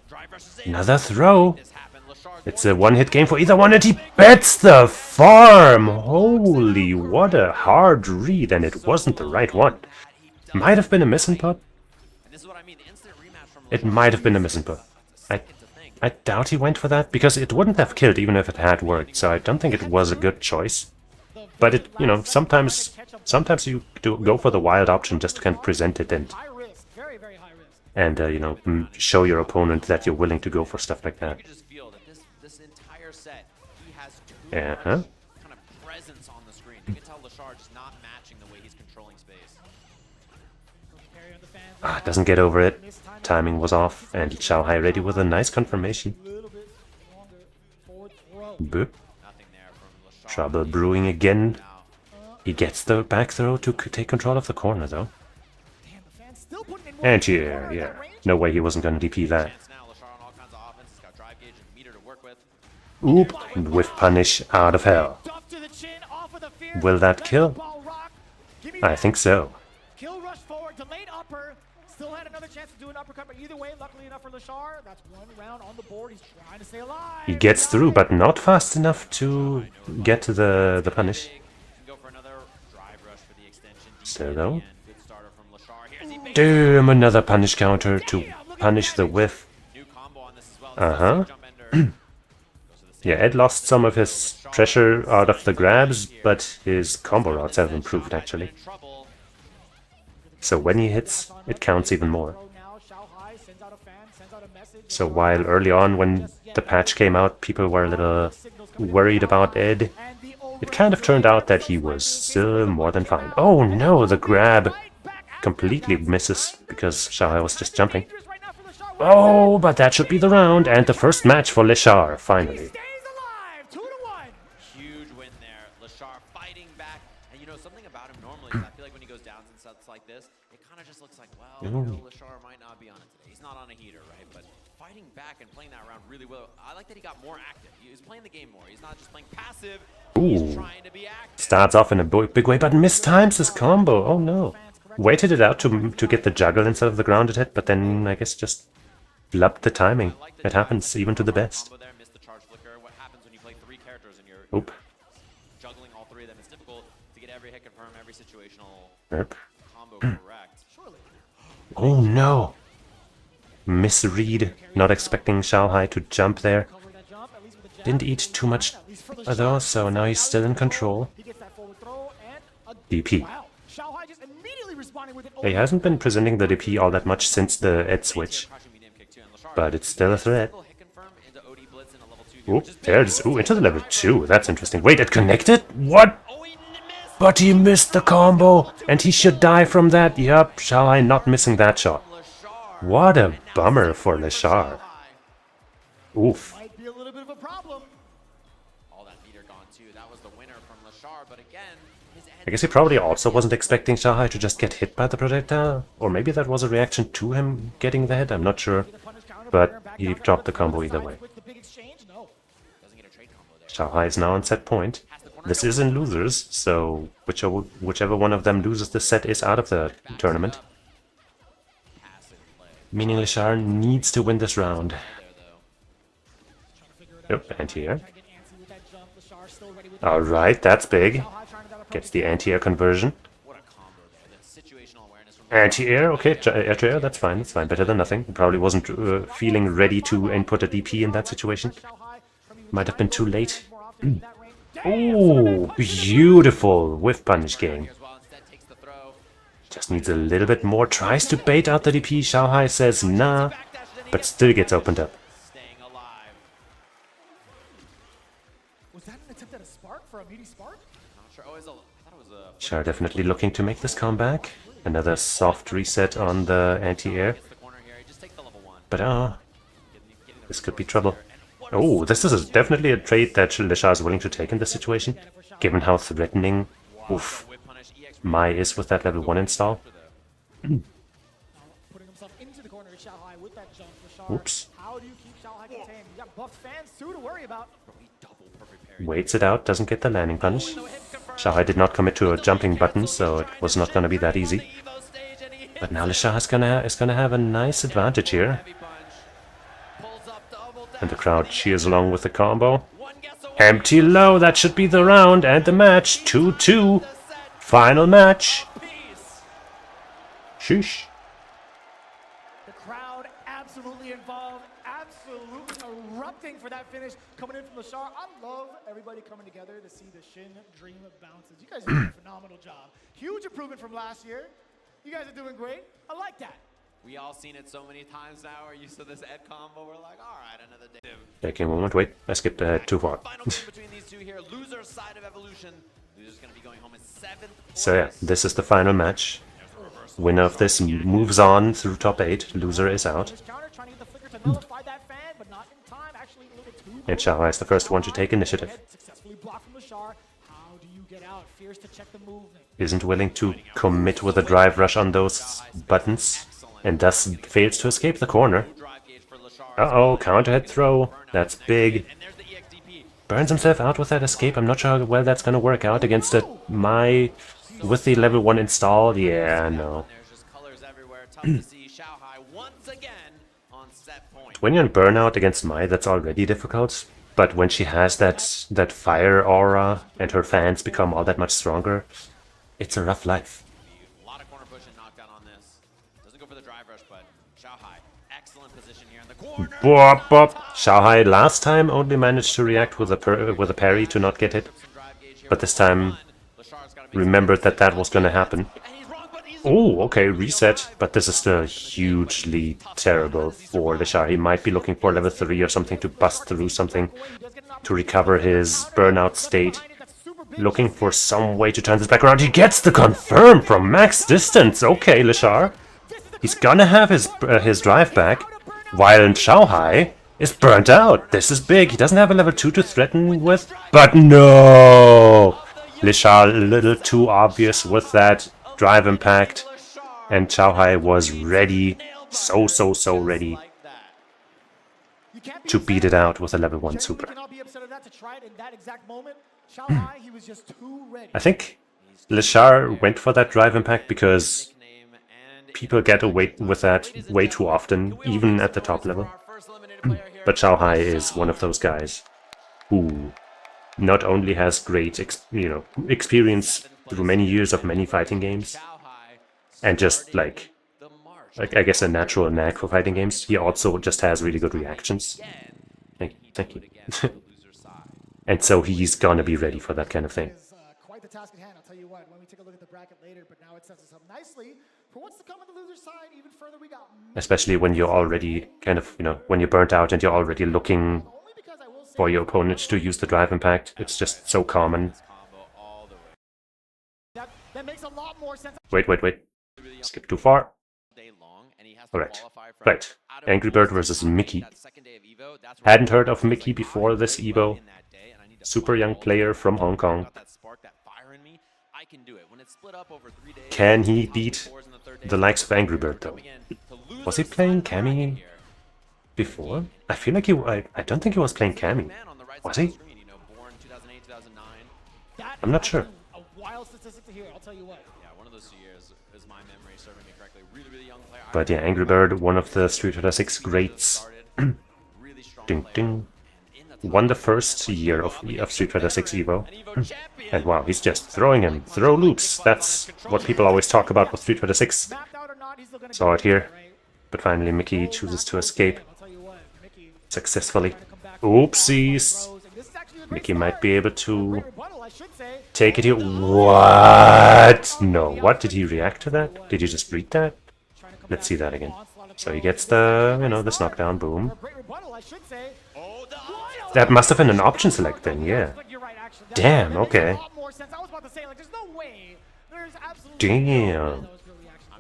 Drive rushes in. Another throw. This happened. Lashar It's a one-hit game for either one, and he bets the farm! Holy, what a hard read, and it wasn't the right one. Might have been a misinput. And this is what I mean. The instant rematch from It Lashar. might have been a misinput. I doubt he went for that, because it wouldn't have killed even if it had worked, so I don't think it was a good choice. But it, sometimes you do go for the wild option just to kind of present it and, high risk, very, very high risk. show your opponent that you're willing to go for stuff like that. You just feel that this entire set, he has too Uh-huh. much kind of presence on the screen. You can tell Lashar just not matching the way he's controlling space. Carry on the fans. Ah, doesn't get over it. Timing was off, and Shanghai ready with a nice confirmation. A little bit longer. Forward throw. Boop. Nothing there from Lashar. Trouble brewing again. Now, He gets the back throw to take control of the corner, though. Damn, the fan's still putting in work. Anti-air, yeah. No way he wasn't going to DP that. Chance now. Lashar on all kinds of offense. He's got drive gauge and meter to work with. Oop, with punish out of hell. Duff to the chin, off of the fear. Will that Let kill? the ball rock. Give me I that. think so. Kill rush forward, delayed upper. Still had another chance to do an uppercut, but either way, luckily enough for Lashar, that's one round on the board. He's trying to stay alive. He gets through, but not fast enough to get to the punish. Big. Can go for another drive rush for the extension. So though. Good starter from Lashar. Here's he big Damn, another punish counter to punish the whiff. new combo on this as well. Uh-huh. Jump ender. Goes to the same Yeah, Ed lost some of his pressure out of the grabs, but his combo routes have improved actually. in trouble. So when he hits, it counts even more. Now, Xiaohai sends out a fan, sends out a message. So while early on when the patch came out, people were a little worried about Ed, it kind of turned out that he was still more than fine. Oh no, the grab completely misses because Xiaohai was just jumping. Oh, but that should be the round and the first match for Leshar, finally. Stays alive, 2-1. Huge win there. Lashar fighting back. And you know, something about him normally is I feel like when he goes down and sets like this, it kind of just looks like, well, you know, Lashar might not be on it today. He's not on a heater, right? But fighting back and playing that round really well. I like that he got more active. He was playing the game more. He's not just playing passive. He's Ooh. trying to be active. Starts off in a big way, but mistimes his combo. Oh no. Waited it out to get the juggle instead of the grounded hit, but then I guess just flubbed the timing. It happens even to the best. Combo there, missed the charge flicker. What happens when you play 3 characters and you're Oop. juggling all 3 of them? It's difficult to get every hit confirm, every situational Yep. combo correct. Surely. Oh no. Misread. Not expecting Xiaohai to jump there. Cover that jump, at least with the jab. Didn't eat too much At least for the though, shot. so now he's still in control. He gets that forward throw and a DP. wow. Xiaohai just immediately responding with an He hasn't been presenting the DP all that much since the Ed switch, but it's still a threat. Ooh, there's into the level 2. That's interesting. Wait, it connected? What? But he missed the combo, and he should die from that. Yup, Xiaohai not missing that shot. What a bummer for Leshar. Oof. might be a little bit of a problem. All that meter gone too. That was the winner from Lashar, but again, his I guess he probably also wasn't expecting Xiaohai to just get hit by the projectile, or maybe that was a reaction to him getting the hit, I'm not sure. But he dropped the combo either way. The big exchange? No. doesn't get a trade combo there. Xiaohai is now on set point. This is in losers, so whichever one of them loses the set is out of the tournament. Passive play Meaning Leshar needs to win this round. there though. Yep, anti-air. Trying to get antsy with that jump. Lashar still ready with Alright, that's big. Xiaohai trying to that approach. Gets the anti-air conversion. What a combo there. The situational awareness from Anti-air, okay, air to air, that's fine, better than nothing. He probably wasn't feeling ready to input a DP in that situation. Xiaohai from even Might have been too late. more often in that range. Ooh, beautiful whiff punish game. as well. Instead takes the throw. Just needs a little bit more, tries to bait out the DP, Xiaohai says nah, but still gets opened up. Staying alive. Was that an attempt at a spark for a meaty spark? Not sure. Oh, I thought it was a Shar definitely looking to make this comeback. Another soft reset on the anti-air, the corner here. Just take the level 1. but Getting the this could be trouble. Oh, this is definitely a trade that Leshar is willing to take in this situation, given how threatening oof, whip punish EX Mai is with that level 1 install. Putting himself into the corner of Xiaohai with that jump. Lashar, Oops. how do you keep Xiaohai contained? You got buffed fans too to worry about. double perfect parry. Waits it out, doesn't get the landing punish. Xiaohai did not commit to a jumping button, so it was not going to be that easy. EVO stage and he hits But now Leshar is gonna have a nice advantage here, heavy punch. Pulls up double and the dash. crowd cheers along with the combo. One guess away. Empty low, that should be the round and the match. 2-2. The set Final match. piece. Sheesh. The crowd absolutely involved, absolutely erupting for that finish coming in from Lashar. I love everybody coming together to see the Shin Dream bounces. You guys are doing a phenomenal job. Huge improvement from last year. You guys are doing great. I like that. We all seen it so many times now. We're used to this Ed combo. We're like, all right, another day. Taking a moment, wait, I skipped ahead too far. Final game between these two here. Loser side of Evolution. Loser's going to be going home in 7th So yeah, place. this is the final match. Winner of this moves on through top 8. Loser is out. This counter trying to get the flicker to nullify that fan, but not in time. Actually, a little too And Xiaohai is the first one to take initiative. Successfully blocked from Lashar. How do you get out. Fears to check the movement. Isn't willing to commit with a drive rush on those buttons, and thus fails to escape the corner. Uh-oh, counter hit throw. That's big. Burns himself out with that escape. I'm not sure how well that's gonna work out against a Mai with the level 1 installed. Yeah, no. When you're in burnout against Mai, that's already difficult. But when she has that fire aura and her fans become all that much stronger, it's a rough life. A lot of corner push and knockdown on this. Doesn't go for the drive rush, but Xiaohai, excellent position here in the corner. Bop, bop. Xiaohai last time only managed to react with a parry to not get hit, but this time remembered that that was gonna happen. Oh, okay, reset, but this is still hugely terrible for Leshar. He might be looking for level 3 or something to bust through something to recover his burnout state. Looking for some way to turn this back around. He gets the confirm from max distance. Okay, Leshar. He's gonna have his drive back, while Xiaohai is burnt out. This is big. He doesn't have a level 2 to threaten with, but no! Leshar a little too obvious with that drive impact, and Xiaohai was ready, so ready to beat it out with a level 1 super. I think Leshar went for that drive impact because people get away with that way too often, even at the top level. But Xiaohai is one of those guys who not only has great experience through many years of many fighting games, and just like I guess a natural knack for fighting games, he also just has really good reactions. Thank you. And so he's gonna be ready for that kind of thing. Quite the task at hand, I'll tell you what, when we take a look at the bracket later, but now it sets us up nicely for what's to come on the loser side. Even further, we got especially when you're already kind of, when you're burnt out and you're already looking for your opponent to use the drive impact. It's just so common. that makes a lot more sense. Wait. Skip too far. Alright. Right. Angry Bird versus Mickey. Hadn't heard of Mickey before this EVO. Super young player from Hong Kong. Can he beat the likes of Angry Bird though? Was he playing Cammy before? I feel like I don't think he was playing Cammy. Was he? I'm not sure. But yeah, Angry Bird, one of the Street Fighter 6 greats. Ding ding. Won the first year of Street Fighter 6 EVO. And wow, he's just throwing him. Throw loops. That's what people always talk about with Street Fighter 6. Saw it here. But finally Mickey chooses to escape. Successfully. Oopsies. Mickey might be able to take it here. What? No. What? Did he react to that? Did he just read that? Let's see that again. So he gets the, this knockdown. Boom. That must have been an option select then, yeah. Damn, okay. Damn.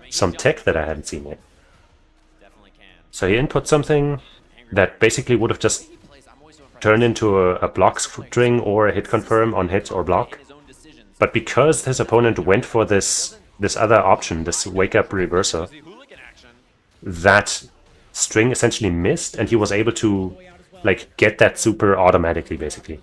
Some tech that I hadn't seen yet. So he input something that basically would have just turned into a block string or a hit confirm on hit or block. But because his opponent went for this other option, this wake up reverser, that string essentially missed and he was able to get that super automatically, basically.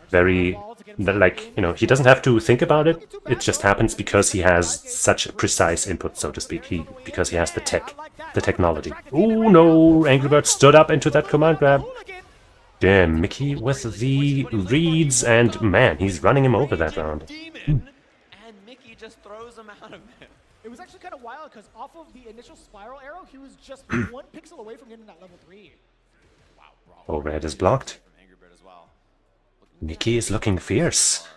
Very, he doesn't have to think about it. It just happens because he has such precise input, so to speak. Because he has the technology. Oh no! Angry Bird stood up into that command grab. Damn, Mickey with the reads, and man, he's running him over that round. And Mickey just throws him out of it. It was actually kind of wild because off of the initial spiral arrow, he was just 1 pixel away from getting that level 3. Overhead is blocked. Mickey is looking fierce.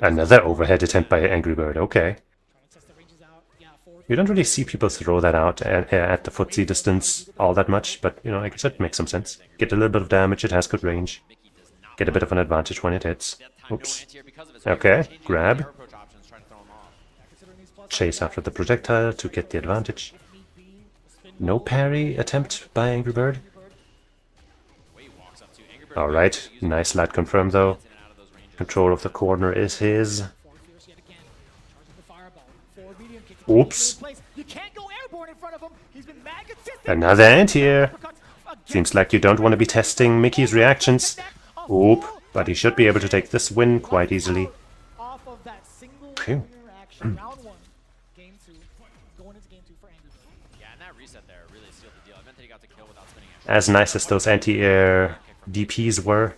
Another overhead attempt by Angry Bird, okay. You don't really see people throw that out at the footsie distance all that much, but, I guess it makes some sense. Get a little bit of damage, it has good range. Get a bit of an advantage when it hits. Oops. Okay, grab. Chase after the projectile to get the advantage. No parry attempt by Angry Bird. Alright, nice light confirm though. Control of the corner is his. Forward fierce yet again. Charging the fireball. Forward medium kick to keep him Oops. in place. You can't go airborne in front of him. He's been mad consistent. Another anti-air. Uppercuts again. Seems like you don't want to be testing Mickey's reactions. Oop, but he should be able to take this win quite easily. Off of that single Phew. interaction. Round 1, game 2. Going into game 2 for Angry Bird. Yeah, and that reset there really sealed the deal. I meant that he got the kill without spinning extra. As nice as those anti-air DPs were,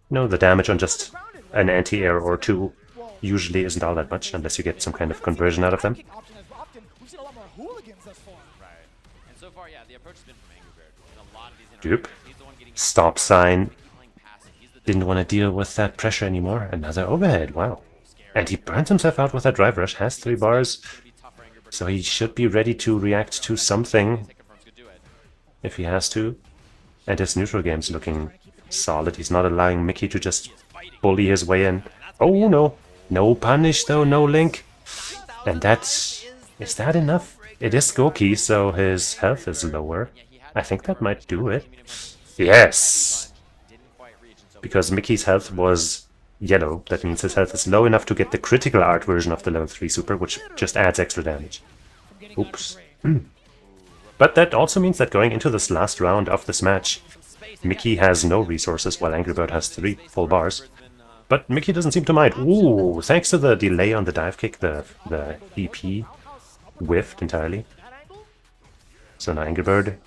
no, the damage on just an anti-air or two usually isn't all that much unless you get some kind of conversion out of them. Option as often. We've seen a lot more hooligans thus far. Right. And so far, yeah, the approach has been from Angry Bird. In a lot of these Yep. interactions, he's the one getting Stop sign. Mickey playing passive. He's the Didn't want to deal with that pressure anymore. Another overhead, wow. And he burns himself out with that drive rush, has 3 bars, gonna be tough for Angry Bird. so he should be ready to react to something It confirms could do it. if he has to. And his neutral game's looking solid. He's not allowing Mickey to just bully his way in. Oh no, no punish though, no link. And that's... is that enough? It is Goki, so his health is lower. I think that might do it. Yes! Didn't quite reach, and so Because Mickey's health was yellow, that means his health is low enough to get the critical art version of the level 3 super, which just adds extra damage. From getting out of Oops. the grave. But that also means that going into this last round of this match, Mickey has no resources while Angry Bird has 3 full bars. But Mickey doesn't seem to mind. Ooh, thanks to the delay on the dive kick, the EP whiffed entirely. That angle? So now Angry Bird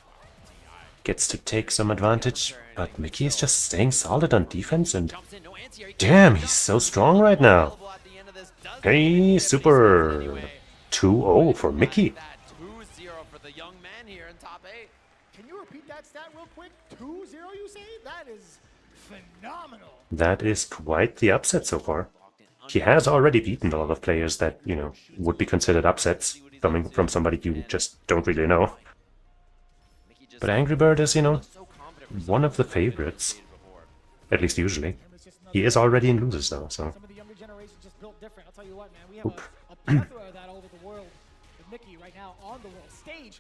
gets to take some advantage, but Mickey is just staying solid on defense, and jumps in, no anti-air. damn, he's so strong right now. Available at the end of this. Does Hey, super 2-0 for Mickey. that 2-0 for the young man here in top 8. Can you repeat that stat real quick? 2-0 you say? That is phenomenal. That is quite the upset so far. He has already beaten a lot of players that, you know, would be considered upsets, coming from somebody you just don't really know. Mickey just But Angry Bird is, you know, so confident for one of the favorites, before. at least usually. He is already in losers though, so... Some of the younger generation just built different. I'll tell you what, man. We have a plethora of that all over the world. With Mickey right now on the world stage,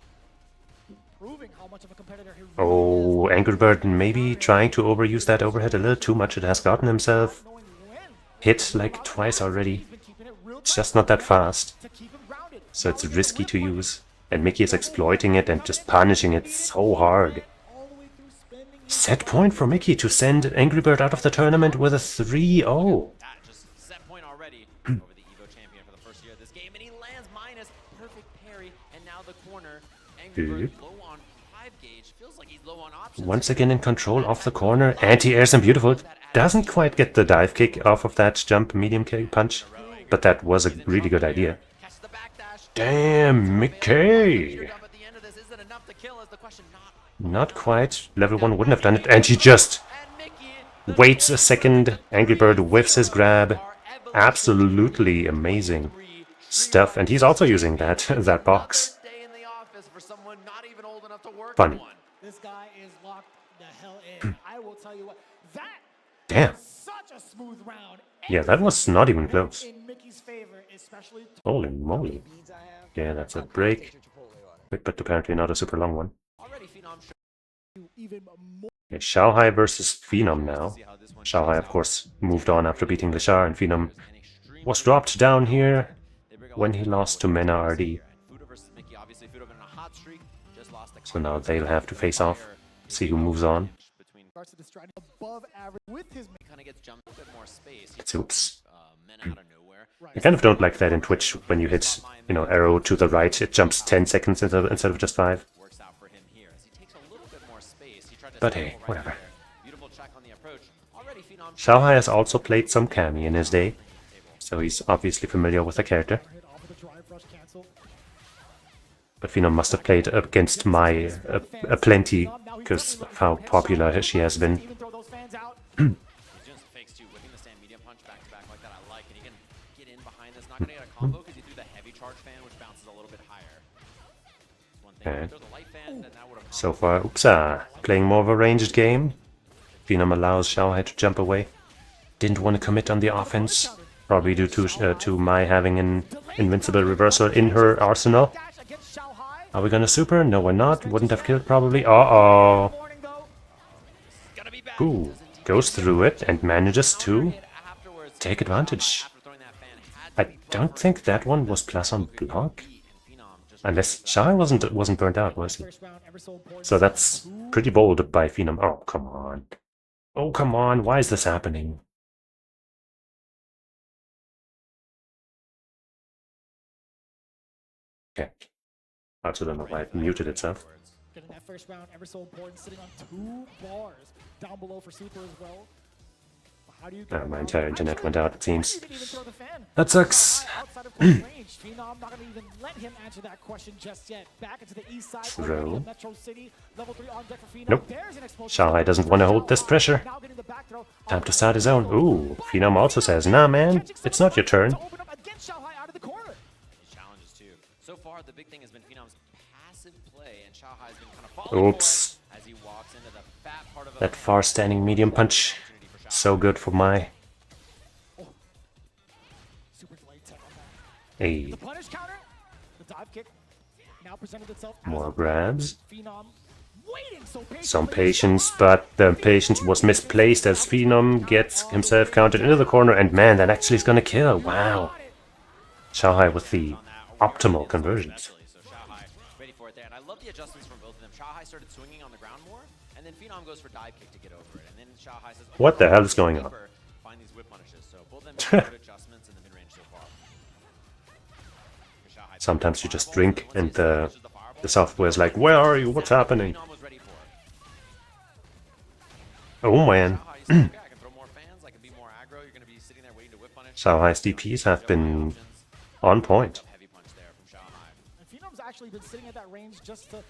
proving how much of a competitor he really Oh, Angry Bird maybe trying to overuse that overhead a little too much. It has gotten himself is. Knowing when. hit like twice already. He's been keeping it real It's just not that fast, to keep him grounded. so it's risky to use. And Mickey is exploiting it and just punishing it so hard. All the way through spending his Set point for Mickey to send Angry Bird out of the tournament with a 3-0. That just set point already over the EVO champion for the first year of this game, and he lands minus perfect parry, and now the corner. Angry Bird low on 5 gauge, feels like he's low on options. Once again in control off the corner. Anti-airs and beautiful. Doesn't quite get the dive kick off of that jump medium kick punch, but that was a really good idea. Catch the backdash. Damn, Mickey! Jump at the end of this, is it enough to kill? Is the question. Not quite. Level 1 wouldn't have done it, and he just And Mickey, waits a second. Angry Bird whiffs his grab. Absolutely amazing stuff, and he's also using that that box. day in the office for someone not even old enough to work Funny. in one. This guy is locked the hell in. I will tell you what. That Damn. was such a smooth round. Yeah, that was not even close. In Mickey's favor, especially Holy moly. Yeah, that's a break. But apparently not a super long one. Already Phenom to even more. Okay, Xiaohai versus Phenom now. see how this one Xiaohai, of course, moved on after beating Lashar, and Phenom was dropped down here when he lost to Mena RD. Fuda versus Mickey. Obviously, Fuda been on a hot streak. Just lost the So now they'll have to face off, see who moves on. between Starts to stride above average with his. kind of gets jumped a bit more space. He Oops. Mena out of nowhere. I kind of don't like that in Twitch when you hit, you know, arrow to the right, it jumps 10 seconds instead of just 5. Works out for him here as he takes a little bit more space. He tried to But step hey, right whatever. there. Beautiful check on the approach. Already Phenom Xiaohai has also played some Kami in his day, so he's obviously familiar with the character. Hit off of the drive rush cancel. But Phenom must have played against Mai a plenty, because of how popular she has been. Even throw those fans out. He's doing some fakes too, whipping the stand medium punch back to back like that. I like, and he can get in behind this. Not gonna get a combo because he threw the heavy charge fan, which bounces a little bit higher. One thing, Okay. throw the light fan, then that would have. So far, playing more of a ranged game. Phenom allows Xiaohai to jump away. Didn't want to commit on the offense, probably due to Mai having an invincible reversal in her arsenal. Dash against Xiaohai. Are we gonna super? No, we're not. Wouldn't have killed probably. Uh-oh. Warning though. Gonna be back. Ooh, goes through it and manages to take advantage. After throwing that fan, had to I be don't buffering. think that one was plus on block. Beat, and Phenom just Unless Shy wasn't burnt out, was he? First round, ever so important. So that's pretty bold by Phenom. Oh, come on. Oh, come on. Why is this happening? Okay. I also don't know why it muted itself. Getting that first round, ever so important, sitting on 2 bars down below for Super as well. How do you get My around- entire internet went out, it seems. Why did he even throw the fan? That sucks. Outside of close range. Phenom not going to even let him answer that question just yet. Back into the east side. Throw. already in Metro City. Level 3 on deck for Phenom. Nope. There's an explosive Shanghai doesn't want to hold this pressure. Now getting the back throw. Time to start his own. Ooh, Phenom also says, nah, man, it's not your turn. To open up against Shanghai out of the corner. His challenges too. So far, the big thing has been Phenom's passive play, and Shanghai has been kind of falling for Oops. it as he walks into the fat part of a That fan. far standing medium punch. Opportunity for Shanghai. So good for my... Super delayed tech on that. Hey, The punish counter. The dive kick now presented itself. as more a grabs. Phenom waiting so patiently. Some patience, but the patience was misplaced as Phenom gets himself counted into the corner, and man, that actually is gonna kill. Wow. Shanghai with the optimal conversions. Especially, so Shanghai ready for it there. And I love the adjustments from both of them. Shanghai started swinging on the ground more, and then Phenom goes for dive kick to get over it. And then Shanghai says, "Oh, What the hell is going on?" deeper, find these whip punishes. So both of them make good adjustments in the mid-range so far. Shanghai Sometimes you just drink and pushes the fireball. software is like, where are you? What's happening? Phenom was ready for it. Oh man. Shanghai, you said, okay, I can throw more fans, I can be more aggro. You're going to be sitting there waiting to whip punish. Shanghai's DPs have been on point. Heavy punch there from Shanghai. And Phenom's actually been sitting at that range just to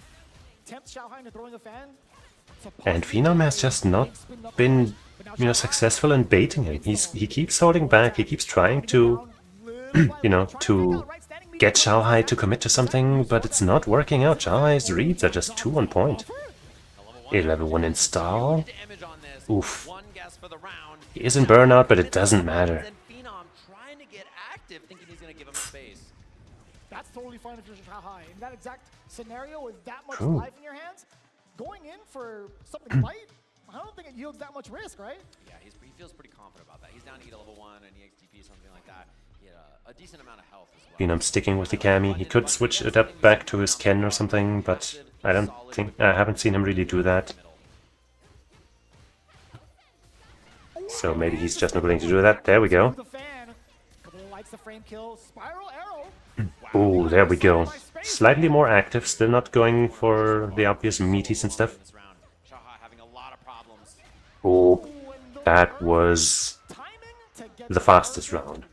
tempt Shanghai into throwing a fan. And Phenom has just not been, successful in baiting him. He keeps holding back. He keeps trying to, to get Shanghai to commit to something, but it's not working out. Shanghai's reads are just too on point. A level 1 install. Damage on this. Oof. One guess for the round. He is in burnout, but it doesn't matter. Then Phenom trying to get active, thinking he's going to give him space. That's totally fine if you're Shanghai. In that exact scenario with that much Cool. life in your hands, going in for something light, I don't think it yields that much risk, right? Yeah, he feels pretty confident about that. He's down to either level 1 and EXTP, something like that. He had a decent amount of health as well. Phenom sticking with the Kami. He could switch it up back to his Ken or something, but I haven't seen him really do that. So maybe he's just not willing to do that. There we go. The fan, couple of likes the frame kill, spiral arrow. Ooh, there we go. Slightly more active, still not going for the obvious meaties and stuff. This round, Shanghai having a lot of problems. Oh, that was Timing to get the fastest round.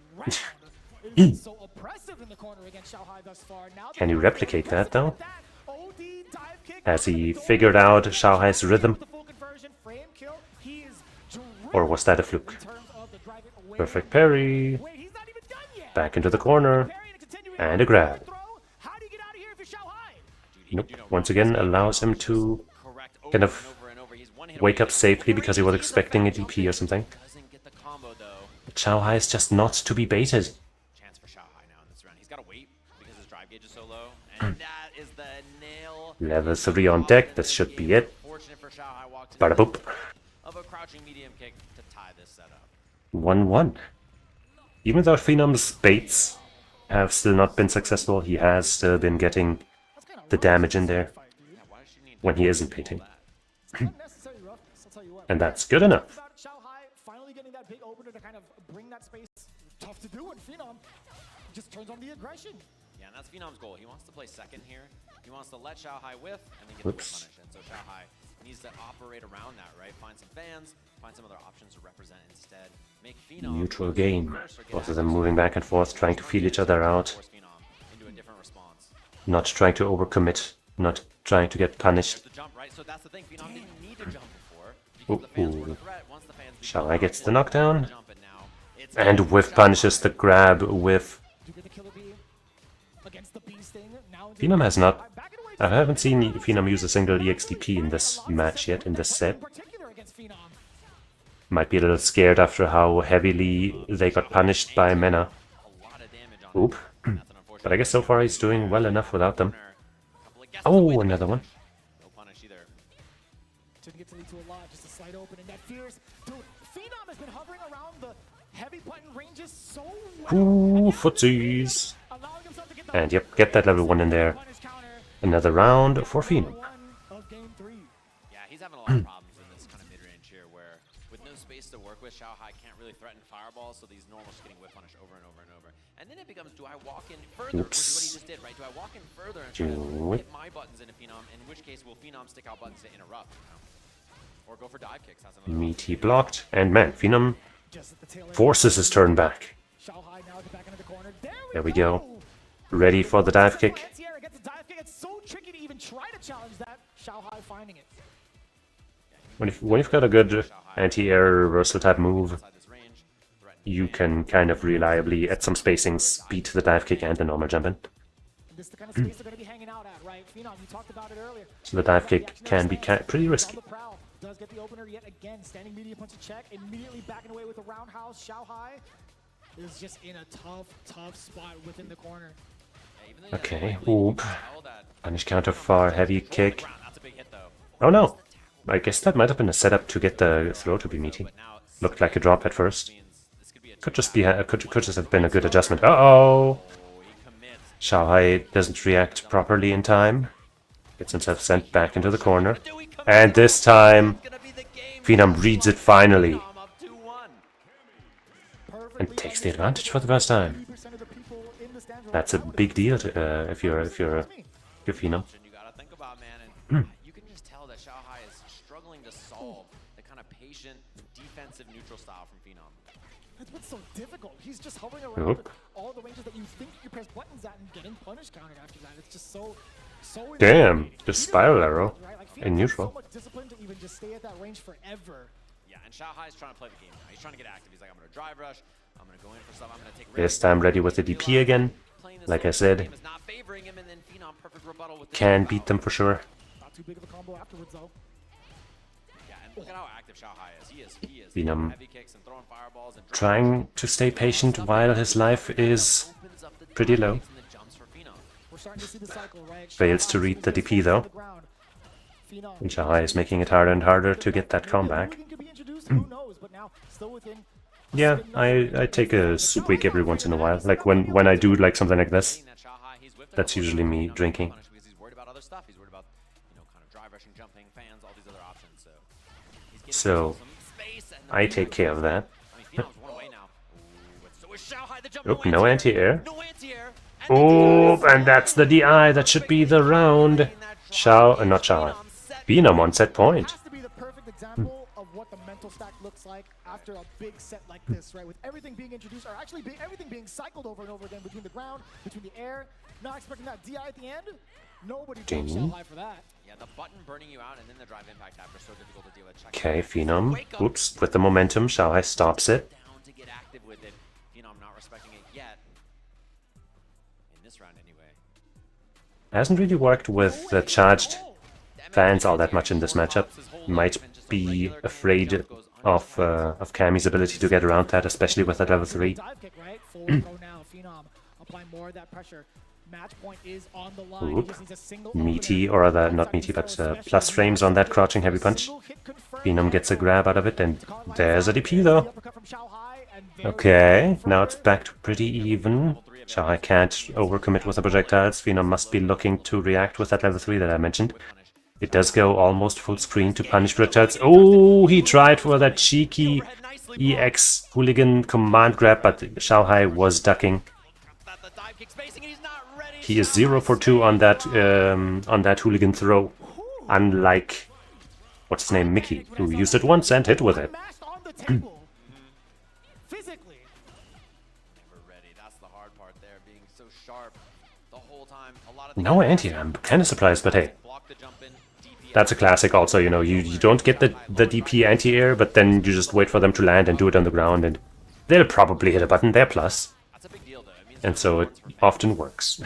It is so oppressive in the corner against Shanghai thus far. Now Can you replicate that though? that OD dive kick Has he figured out Shanghai's rhythm? the full conversion, frame kill. He is Or was that a fluke? in terms of the drive it away. Perfect parry. Wait, he's not even done yet. Back into the corner. Parry and continuing And a grab. throw. How do you get out of here if you're Shanghai? Nope. Once again allows him to Correct. kind of Over and over. He's one hit wake away up safely because he was expecting a DP or something. Doesn't get the combo though. But Shanghai is just not to be baited. Chance for Shanghai now in this round. He's got to wait because his drive gauge is so low. And that is the nail. Level 3 on deck, this should be it. Fortunate for Shanghai walks Bada boop. of a crouching medium kick to tie this setup. 1-1. Even though Phenom's baits have still not been successful, he has still been getting the damage in there Yeah, why does she need when he isn't baiting. Unnecessary roughness, I'll tell you what. And that's good enough. About Shanghai finally getting that big opener to kind of bring that space. Tough to do, and Phenom just turns on the aggression. Yeah, and that's Phenom's goal. He wants to play second here. He wants to let Shanghai whiff and then get the whip Whoops. punish. And so Shanghai needs to operate around that, right? Find some fans, find some other options to represent instead. Make Phenom Neutral game. first or get Both of active them moving back and forth, trying to feel each other out. force Phenom into a different response. Not trying to overcommit. Not trying to get punished. There's the jump, right? So that's the thing. Phenom didn't need to jump before because the fans were a threat. Once the fans become Shanghai gets the powerful, knockdown. jump it now. It's And whiff punishes the grab with... Do you get the killer bee against the bee sting? Now Phenom has not... I haven't seen Phenom use a single EXTP in this match yet, in this set. in particular against Phenom. Might be a little scared after how heavily they got punished by Mena. a lot of damage on Oop. it. That's an unfortunate But I guess so far he's doing well enough without them. couple of guesses Oh, away to another one. no punish either. Didn't get to lead to a lot, just a slight open, and that fierce. Dude, Phenom has been hovering around the heavy button just so Ooh, footsies. allowing himself to get the And yep, get that level 1 in there. punish counter. Another round for Phenom. One of game 3. Yeah, he's having a lot of problems in this kind of mid-range here, where with no space to work with, Xiao Hai can't really threaten fireballs, so these normals just getting whip punished over and over and over. And then it becomes, do I walk in further, which is what he just did, right? Do I walk in further and try to hit my buttons into Phenom, in which case will Phenom stick out buttons to interrupt, you know? Or go for dive kicks. That's another Meaty blocked, and man, Phenom Just at the tail end. forces his turn back. Xiao Hai now at the back end of the corner. There we go. Ready for the dive kick. Anti-air gets a dive kick. It's so tricky to even try to challenge that. Xiao Hai finding it. When you've got a good anti-air reversal type move, outside this range. you can kind of reliably, at some spacings, beat the dive kick and the normal jump in. And this is the kind of space they're going to be hanging out at, right? Phenom, you talked about it earlier. So the dive kick can be pretty risky. On the prowl. Does get the opener yet again. Standing medium punch to check. Immediately backing away with a roundhouse. Xiao Hai is just in a tough spot within the corner. Okay, oop. Punish counter for heavy kick. That's a big hit, though. Oh no! I guess that might have been a setup to get the throw to be meaty. Looked like a drop at first. Could just be could just have been a good adjustment. Uh-oh! Xiao Hai doesn't react properly in time. Gets himself sent back into the corner. And this time, Phenom reads it finally. And takes the advantage for the first time. That's a big deal to, if you're Phenom. You gotta think about, man, and you can just tell that Xiao Hai is struggling to solve the kind of patient, defensive, neutral style from Phenom. That's what's so difficult. He's just hovering around Oop. all the ranges that you think you press buttons at and getting punish countered after that. It's just so Damn, insane. the spiral arrow Right? Like, in Phenom has neutral. so much discipline to even just stay at that range forever. Yeah, and Xiao Hai is trying to play the game now. He's trying to get active. He's like, I'm gonna drive rush. I'm gonna go in for stuff. I'm gonna take This time ready with the DP again. Like I said, can beat them for sure. Not too big of a combo afterwards though. Yeah, and look at how active Xiao Hai is. He is Phenom heavy kicks and throwing fireballs and trying to stay patient while his life is opens up the pretty low. and the jumps for Phenom. We're starting to see the cycle, right? Fails to read the DP though. And Xiao Hai is making it harder and harder to get that comeback. Who knows, but now still within Yeah, I take a soup week every once in a while. Like when I do like something like this, That Xiao Hai, he's whipped that's usually me drinking. because he's worried about other stuff. He's worried about, kind of drive rushing, jumping, fans, all these other options. So he's getting So some space. And I take care of that. I mean, Phenom's one away now. Ooh, but so is Xiao Hai. The jump. Oop, no anti-air. No anti-air. Oh, and that's the DI. That should be the round. Not Xiao Hai. Phenom on set point. has to be the perfect example of what the mental stack looks like after a big set like this, right? With everything being introduced, or actually everything being cycled over and over again between the ground, between the air. Not expecting that DI at the end. Nobody blames Xiao Hai for that. Yeah, the button burning you out and then the drive impact after so difficult to deal with. Check Okay, Phenom. Oops, with the momentum, Xiao Hai stops it. down to get active with it. Phenom not respecting it yet. In this round, anyway. Hasn't really worked with the charged fans all that much in this matchup. Might be afraid of Cammy's ability to get around that, especially with that level 3. Dive kick, right? Full throw now. Phenom applying more of that pressure. Match point is on the line. He Oop. just needs a single Meaty, opener. or rather, not meaty, but plus frames on that crouching heavy punch. Single hit confirmed. Phenom gets a grab out of it, and there's a DP though. Uppercut from Xiao Hai, and very Okay, now it's back to pretty even. Xiao Hai can't overcommit with the projectiles. Phenom must be looking to react with that level 3 that I mentioned. It does go almost full screen to punish projectiles. Oh, he tried for that cheeky EX hooligan command grab, but Xiao Hai was ducking. The dive kick spacing and he's not ready. He is 0 for 2 on that hooligan throw, unlike what's his name, Mickey, who used it once and hit with it. mashed on the table. Physically. Never ready. That's the hard part there, being so sharp the whole time. A lot of No anti, I'm kind of surprised, but hey, block the jump in. DP that's a classic also, you don't get the DP anti-air, but then you just wait for them to land and do it on the ground, and they'll probably hit a button, they're plus. That's a big deal, though. It means And so it often works.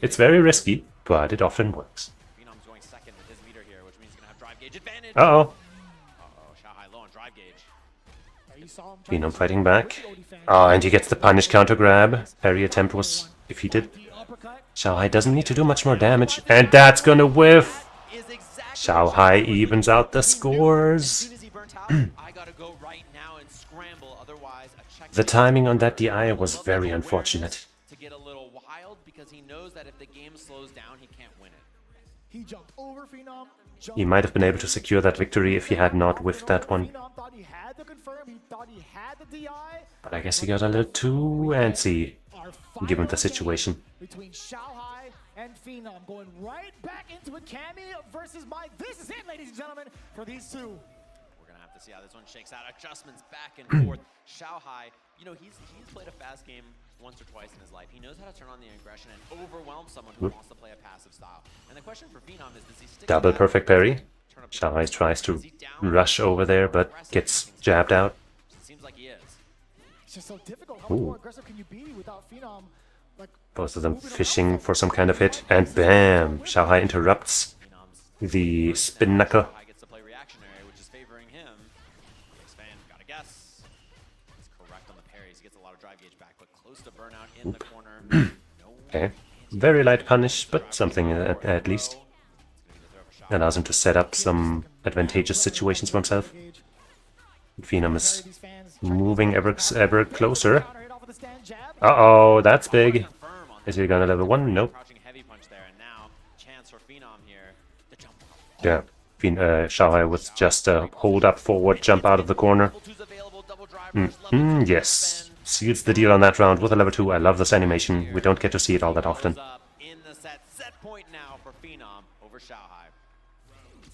It's very risky, but it often works. Phenom's going second with his meter here, which means he's gonna have drive gauge advantage. Uh-oh, Xiao Hai low on drive gauge. You saw him trying Phenom to fighting back. Oh, and he gets the punish counter grab. Parry attempt was defeated. the uppercut. Xiao Hai doesn't need to do much more damage, and that's gonna whiff! Is exactly Xiao Hai evens out the As scores. soon as he burnt out, I gotta go right now and scramble. Otherwise, a check The timing on that DI was very unfortunate. To get a little wild because he knows that if the game slows down, he can't win it. He jumped over Phenom. He might have been able to secure that victory if he had not whiffed that one. Phenom thought he had the confirm. He thought he had the DI. But I guess he got a little too antsy, given the situation. Between Xiaohai and Phenom going right back into a Cammy versus Mike. This is it, ladies and gentlemen, for these two. We're gonna have to see how this one shakes out. Adjustments back and forth. Xiaohai, you know, he's played a fast game once or twice in his life. He knows how to turn on the aggression and overwhelm someone who wants to play a passive style. And the question for Phenom is, does he stick Double to that perfect or parry. turn up- Xiaohai tries to Is he down? rush over there, but gets jabbed out. It seems like he is. It's just so difficult. How much more aggressive can you be without Phenom? Like, Both of them fishing for some kind of hit, and bam! Xiaohai interrupts the spin knuckle. Xiaohai gets to play reactionary, which is favoring him. Expand, gotta guess. He's correct on the parries. He gets a lot of drive gauge back, but close to burnout in the corner. No Okay. Very light punish, but something at least. Allows him to set up some advantageous situations for himself. Phenom is these fans moving ever closer. counter hit off with the stand jab. Uh-oh, that's big. firm on Is he gonna level 1? Nope. crouching heavy punch there, and now chance for Phenom here. The jump up. Yeah. Xiaohai with just a hold up forward jump out of the corner. Level 2's available, double drive rush, level 2 Yes. Seals the deal on that round with a level 2. I love this animation. We don't get to see it all that often. goes up in the set point now for Phenom over Xiaohai.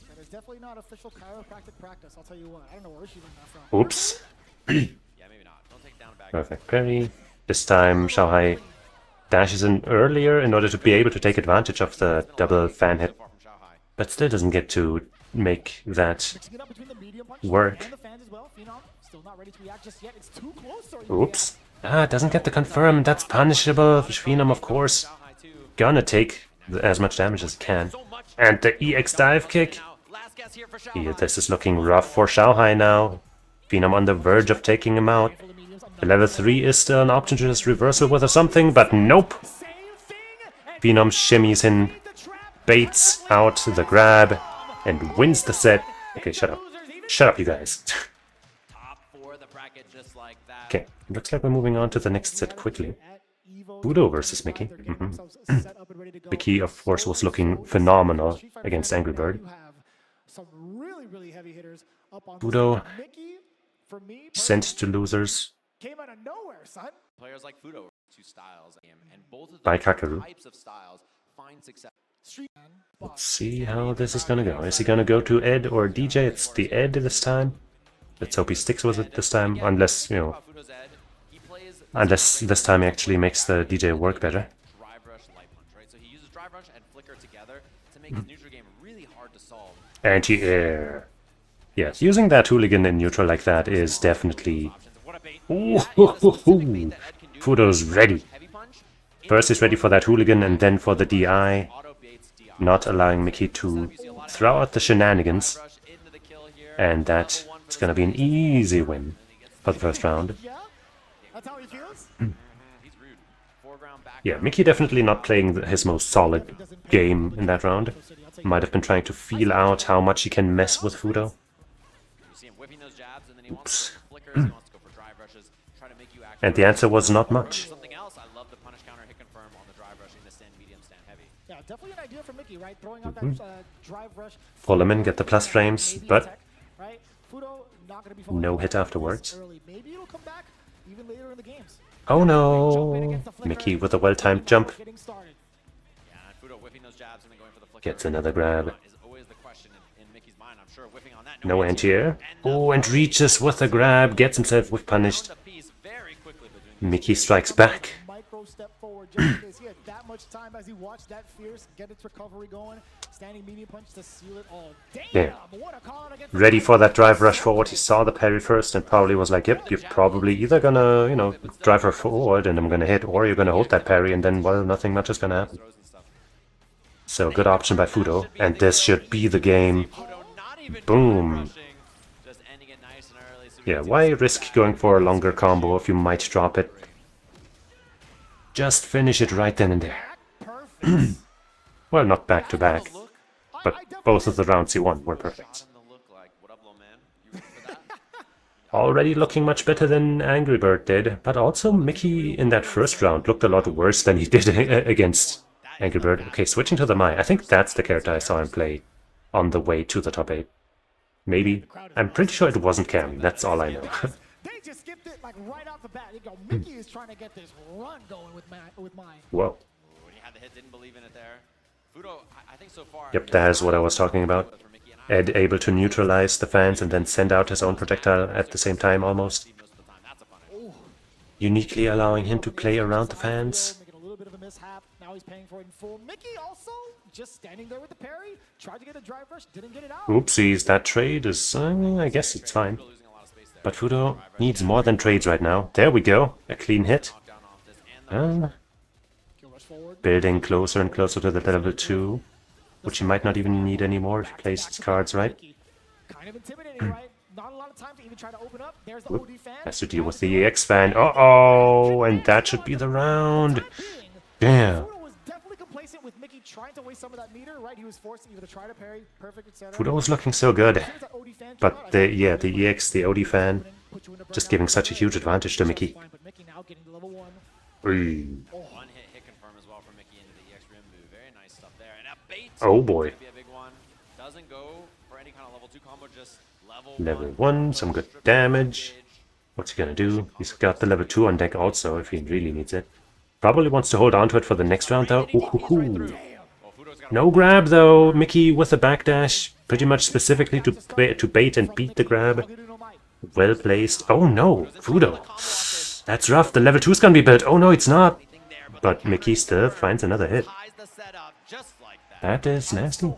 That is definitely not official chiropractic practice, I'll tell you what. I don't know where she learned that from. Oops. Yeah, maybe not. Don't take down a bag. Perfect parry. This time Xiaohai dashes in earlier in order to be able to take advantage of the double fan hit, Far from Xiaohai. but still doesn't get to make that Mixing it up between the medium punch work. and the fans as well. Phenom still not ready to react just yet. It's too close. So Oops. Ah, doesn't get the confirm. That's punishable. Phenom, of course, Xiaohai too. gonna take as much damage as he can. And the EX dive kick. Now, last guess here for Yeah, Xiaohai. this is looking rough for Xiaohai now. Phenom on the verge of taking him out. The level 3 is still an option to just reversal with or something, but nope. Same thing. And Phenom shimmies in, the trap. baits out the grab, and wins the set. Okay, shut up. Shut up, you guys. Top 4 of the bracket just like that. Okay, looks like we're moving on to the next set quickly. At EVO, Fudo versus Mickey. they're getting themselves set up and ready to go. Mickey, of course, was looking phenomenal Street Fighter against fans, Angry now Bird. you have some really heavy hitters up on Fudo this. Mickey, for me, sent personally, to losers came out of nowhere, son. Players like Fudo, 2 styles, and both of by those Kakaru. types of styles find success. Street man, Let's see how this is gonna go. Is he gonna go to Ed or DJ? It's the Ed this time. Let's hope he sticks with it this time, unless, you know, About Fudo's Ed, he plays unless this time he actually makes the DJ work better. drive rush, light punch, right? So he uses drive rush and flicker together to make his neutral game really hard to solve. Anti-air. Yes, using that hooligan in neutral like that is definitely... Options. What a bait. Ooh, That is a specific bait that Ed can do. Fudo's ready. Heavy punch. First he's ready for that hooligan and then for the DI, Auto baits DI. not allowing Mickey to throw out the shenanigans, Rush into the kill here. and that is gonna be an easy win for the first round. Yeah, that's how he feels. He's rude. Foreground, back. Yeah, Mickey definitely not playing his most solid game in that round. Might have been trying to feel out how much he can mess with Fudo. You see him whipping those jabs, and then he wants to go for flickers, he wants to go for drive rushes, try to make you act. And the answer was not much. Something else, I love the punish counter hit confirm on the drive rushing the stand medium, stand heavy. Yeah, definitely an idea for Mickey, right? Throwing out that drive rush. Pull him in, get the plus frames, Maybe but attack, right? Fudo not gonna be falling no back hit this afterwards. Early. Maybe it'll come back even later in the games. oh no! Mickey with a well-timed jump Getting started. Yeah, and Fudo whipping those jabs and then going for the flicker. gets another grab. Is always the question in Mickey's mind, I'm sure, whipping on that. No anti-air. Oh, and reaches with a grab, gets himself whiff punished. Found a piece very quickly between Mickey strikes back. Micro step forward just in case he had that much time as he watched that fierce get its recovery going. Standing medium punch to seal it all. Damn! Yeah. What a call against Ready for that drive rush forward. He saw the parry first and probably was like, yep, you're probably either gonna, you know, drive her forward and I'm gonna hit, or you're gonna hold that parry and then, well, nothing much is gonna happen. throws and stuff. So, good option by Fudo. And this should be the game. Fudo not even Boom. rushing, just ending it nice and early. So Yeah, why risk going for a longer combo if you might drop it? Just finish it right then and there. perfect. Well, not back to back, look, but both of the rounds he won were perfect. shot him the look like, what up, little man? You ready for that? Already looking much better than Angry Bird did, but also Mickey in that first round looked a lot worse than he did against Angry Bird. Okay, switching to the Mai. I think that's the character I saw him play on the way to the top 8. Maybe. I'm pretty sure it wasn't Cam, that's all I know. They just skipped it like right off the bat. You go, Mickey is trying to get this run going with mine. Whoa. When he had the hit, didn't believe in it there. Fudo, I think so far. Yep, that is what I was talking about. Ed able to neutralize the fans and then send out his own projectile at the same time almost. Uniquely allowing him to play around the fans. Making a little bit of a mishap. Now he's paying for it in full. Mickey also just standing there with the parry. Tried to get a drive rush, didn't get it out. Oopsies, that trade is... I guess it's fine. But Fudo needs more than trades right now. There we go. A clean hit. Building closer and closer to the level 2. Which he might not even need anymore if he plays his cards right. Kind of intimidating, right? Not a lot of time to even try to open up. There's the OD fan. Has to deal with the EX fan. Uh-oh! And that should be the round. Damn. Fudo was definitely complacent with Mickey trying to waste some of that meter, right? He was forced to either try to parry, perfect, etc. Fudo was looking so good. But the EX, the OD fan, just giving such a huge advantage to Mickey. But Mickey now getting to level 1. One hit confirm as well for Mickey into the EX rim move. Very nice stuff there. And a bait. Oh boy. Be a big one. Doesn't go for any kind of level 2 combo, just Level 1, some good damage. What's he gonna do? He's got the level 2 on deck also, if he really needs it. Probably wants to hold on to it for the next round though. Ooh. No grab though. Mickey with a backdash, pretty much specifically to bait and beat the grab. Well placed. Oh no, Fudo. That's rough. The level 2 is gonna be built. Oh no, it's not. But Mickey still finds another hit. That is nasty.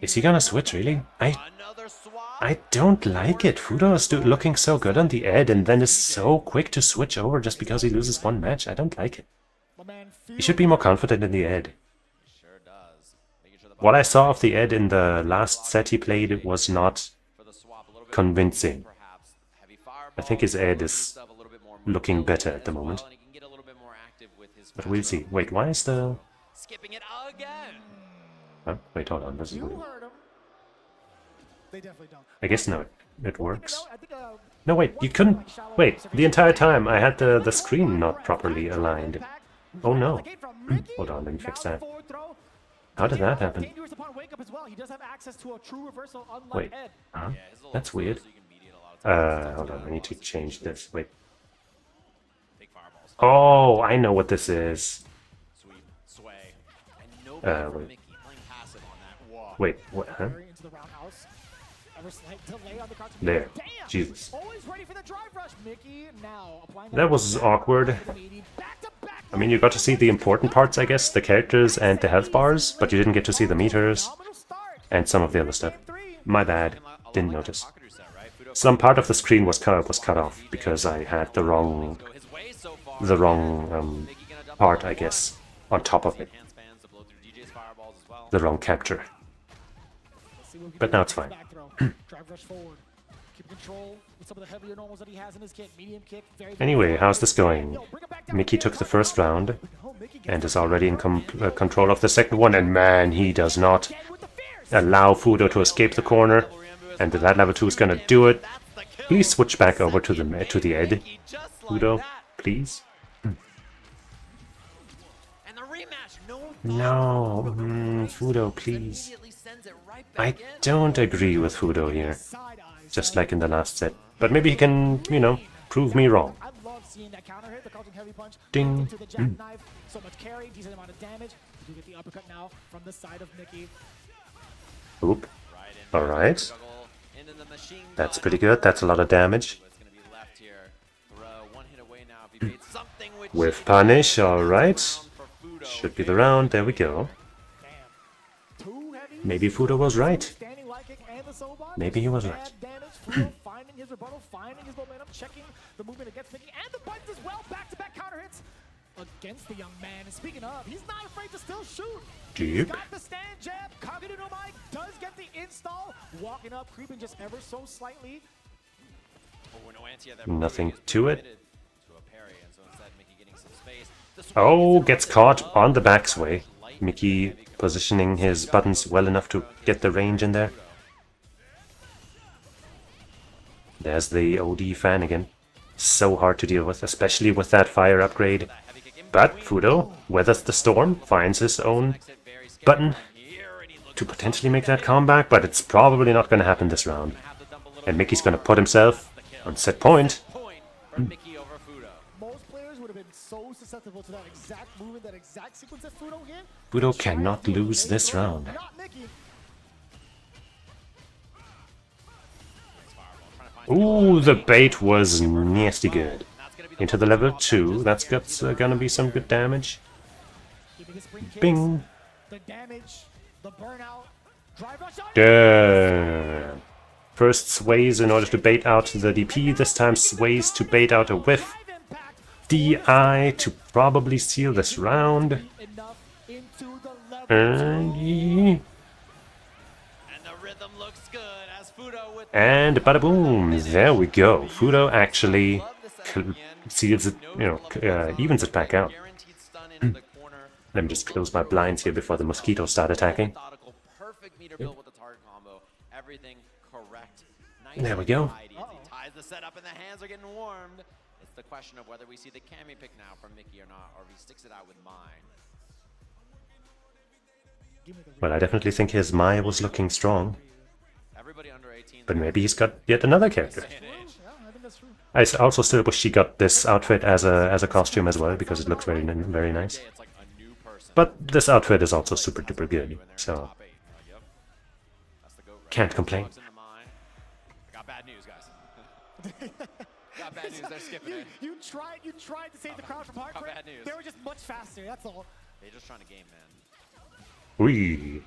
Is he gonna switch, really? I don't like it. Fudo is looking so good on the Ed and then is so quick to switch over just because he loses one match. I don't like it. He should be more confident in the Ed. What I saw of the Ed in the last set he played was not convincing. I think his Ed is looking better at the moment. But we'll see. Wait, why is the... Skipping it again. Oh, wait, hold on. This is weird. They definitely don't. I guess no, it works. No, wait, you couldn't... Wait, the entire time I had the screen not properly aligned. Oh no. Hold on, let me fix that. How did that happen? Wait, huh? That's weird. Hold on, I need to change this. Wait. Oh, I know what this is. Wait. Wait, what, huh? There. Jesus. That was awkward. I mean, you got to see the important parts, I guess, the characters and the health bars, but you didn't get to see the meters and some of the other stuff. My bad. Didn't notice. Some part of the screen was cut off because I had the wrong part, I guess, on top of it. The wrong capture. But now it's fine. Anyway, how's this going? Mickey took the first round and is already in control of the second one, and man, he does not allow Fudo to escape the corner, and that level 2 is gonna do it. Please switch back over to the Ed, Fudo, please. No, Fudo, please. I don't agree with Fudo here, just like in the last set. But maybe he can, you know, prove me wrong. Ding. Oop. Alright. That's pretty good. That's a lot of damage. With punish, alright. Should be the round. There we go. Maybe Fudo was right. Maybe he was right. Finding his rebuttal, finding his momentum, checking the movement against Mickey and the buttons as well. Back-to-back counter hits against the young man. And speaking of, he's not afraid to still shoot. He's got the stand jab. Kagadu no Mai does get the install. Walking up, creeping just ever so slightly. Nothing to it. Oh, gets caught on the backsway. Mickey positioning his buttons well enough to get the range in there. There's the OD fan again. So hard to deal with, especially with that fire upgrade. But Fudo weathers the storm, finds his own button to potentially make that comeback, but it's probably not going to happen this round. And Mickey's going to put himself on set point. Most players would have been so susceptible to that exact movement, that exact sequence that Fudo hit. Fudo cannot lose this round. Not Mickey. Ooh, the bait was nasty good. Into the level 2, that's gonna be some good damage. Bing! The damage, the burnout, drive rush on. Damn. First sways in order to bait out the DP, this time sways to bait out a whiff. DI to probably seal this round. Enough into the level And the rhythm looks good as Fudo with bada boom, there we go. Fudo actually seals it, evens it back out. guaranteed stun into the corner. Let me just close my blinds here before the mosquitoes start attacking. Methodical, perfect meter build with the target combo. Everything correct. Nice There we go. and tidy as he ties the setup and the hands are getting warmed. It's the question of whether we see the Cammy pick now from Mickey or not, or if he sticks it out with mine. Well, I definitely think his Mai was looking strong, Everybody under 18. but maybe he's got yet another character. Yeah, I think that's true. I also still wish he got this outfit as a costume as well, because it looks very nice. It's like a new person. But this outfit is also super duper good, so Top 8. Yep. That's the goat right can't there. complain. Dogs in the mine. I got bad news, guys. Got bad news. They're skipping it. You tried to save the crowd from hard Got crit. bad news. They were just much faster, that's all. They're just trying to game, man. Whee!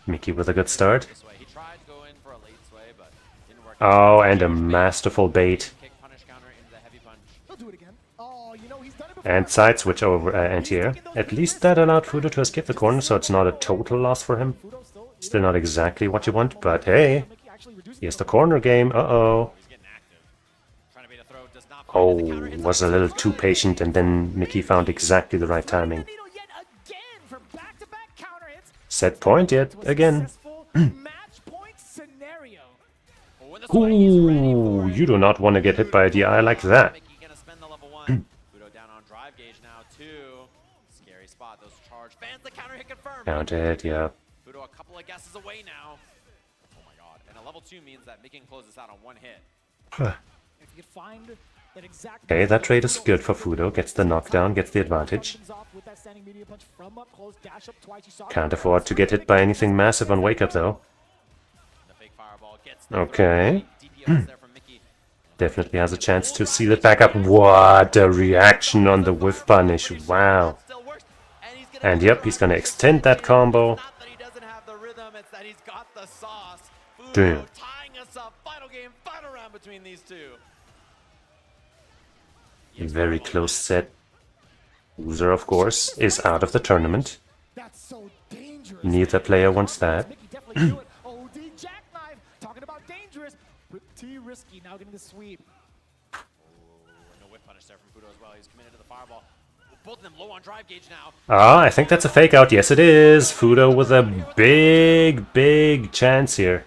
Mickey with a good start. This way. He tried to go in for a late sway, but didn't work. Oh, and a masterful bait. Kick punish counter into the heavy punch. He'll do it again. Oh, you know, he's done it before. And side switch over anti-air. At least that allowed Fudo to escape the corner, so it's not a total loss for him. Fudo Still not exactly what you want, but hey, Mickey actually reduced here's the corner game. Uh-oh. He's getting active. Trying to bait a throw. Does not find Oh, it. The counter hits was on a the little too patient, and then Mickey found exactly the right timing. the needle yet again for back-to-back counter hits. Set point yet again. Successful match point scenario. Oh, and the sway, he's ready Ooh, for it. you do not want to get hit by a DI like that. Mickey gonna spend the level 1. Fudo down on drive gauge now, 2. Scary spot. Those charge fans. The counter hit confirmed. Counted, yeah. Fudo a couple of guesses away now. Oh my god. And a level 2 means that Mickey can close this out on one hit. If you could find that exact Okay, that trade is good for Fudo. Gets the knockdown, gets the advantage. with that standing media punch from up close, dash up twice. You saw Can't afford to get hit by anything massive on wake up though. The fake fireball gets the Okay. DPS there from Mickey. Definitely has a chance to seal it back up. What a reaction on the whiff punish. Wow. Still works. And he's gonna And yep, he's gonna extend that combo. Not that he doesn't have the rhythm, it's that he's got the sauce. Fudo Damn. tying us up. Final game, final round between these two. Very close set. Loser, of course, is out of the tournament. That's so dangerous. Neither player wants that. Mickey definitely do it. OD jackknife. Talking about dangerous. Pretty risky. Now getting the sweep. And no whip punish there from Fudo as well. He's committed to the fireball. Both of them low on drive gauge now. Ah, I think that's a fake out. Yes, it is. Fudo with a big chance here.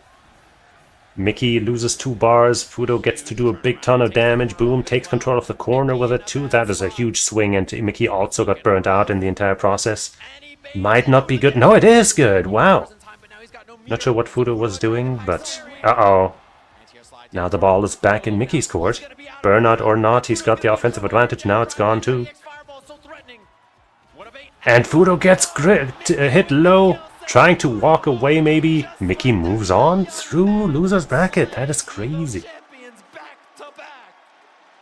Mickey loses 2 bars. Fudo gets to do a big ton of damage. Boom, takes control of the corner with it too. That is a huge swing, and Mickey also got burnt out in the entire process. And he baits Might not be good. No, it is good. Wow. in time, but now he's got no Not sure what Fudo was doing, but uh-oh. anti-air slide Now the ball is back in Mickey's court. Burnout or not, he's got the offensive advantage. Now it's gone too. Next fireball so threatening. What a bait. And Fudo gets hit low, trying to walk away maybe. Mickey moves on through loser's bracket. That is crazy. Champions back to back.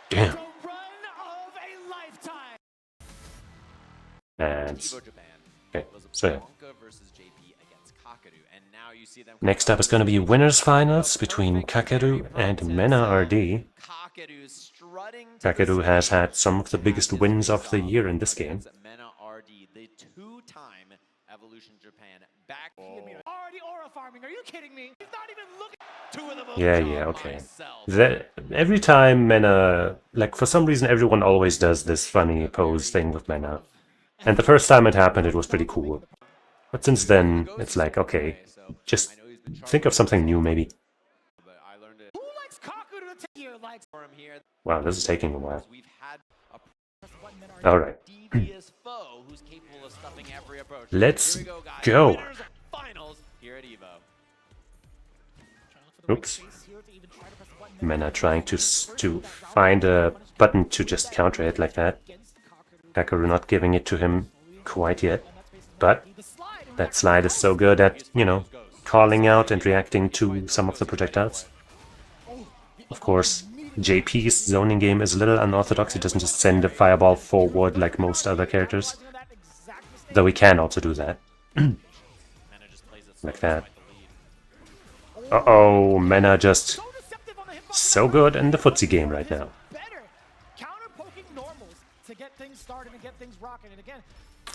Damn. The run of a lifetime. And EVO Japan okay, was so Blanca versus JP against Kakadu, and now you see them. next up is going to be winners finals between Kakadu and Mena RD. Kakadu's strutting. to the Kakadu has had some of the biggest wins of the year in this game. Mena RD, the 2-time Evolution Japan back. Already aura farming. Are you kidding me? He's not even looking. Two of them. Yeah, okay. Every time Mena, like for some reason everyone always does this funny pose thing with Mena. And the first time it happened it was pretty cool. But since then, it's like, okay, just think of something new maybe. But I learned it. Who likes spikes. for him here. Wow, this is taking a while. We've had a Press the button, men are Alright, devious foe who's capable of stuffing every approach. let's Here we go, guys. go. Winners finals here at EVO. trying to look for the right Oops. space here to even try to press the button. Mena trying to find a button to just counter it like that. Against Kakaru. Kakaru not giving it to him quite yet. And that space is But the slide. And that slide is so good at, you know, calling out and reacting to some of the projectiles. Of course, JP's zoning game is a little unorthodox. He doesn't just send a fireball forward like most other characters. that exact mistake. Though he can also do that. Mena just plays it Like slow that. despite the lead. Uh-oh, Mena just So deceptive on the hitbox. so good in the footsie game right now. Better counter poking normals to get things started and get things rocking. And again,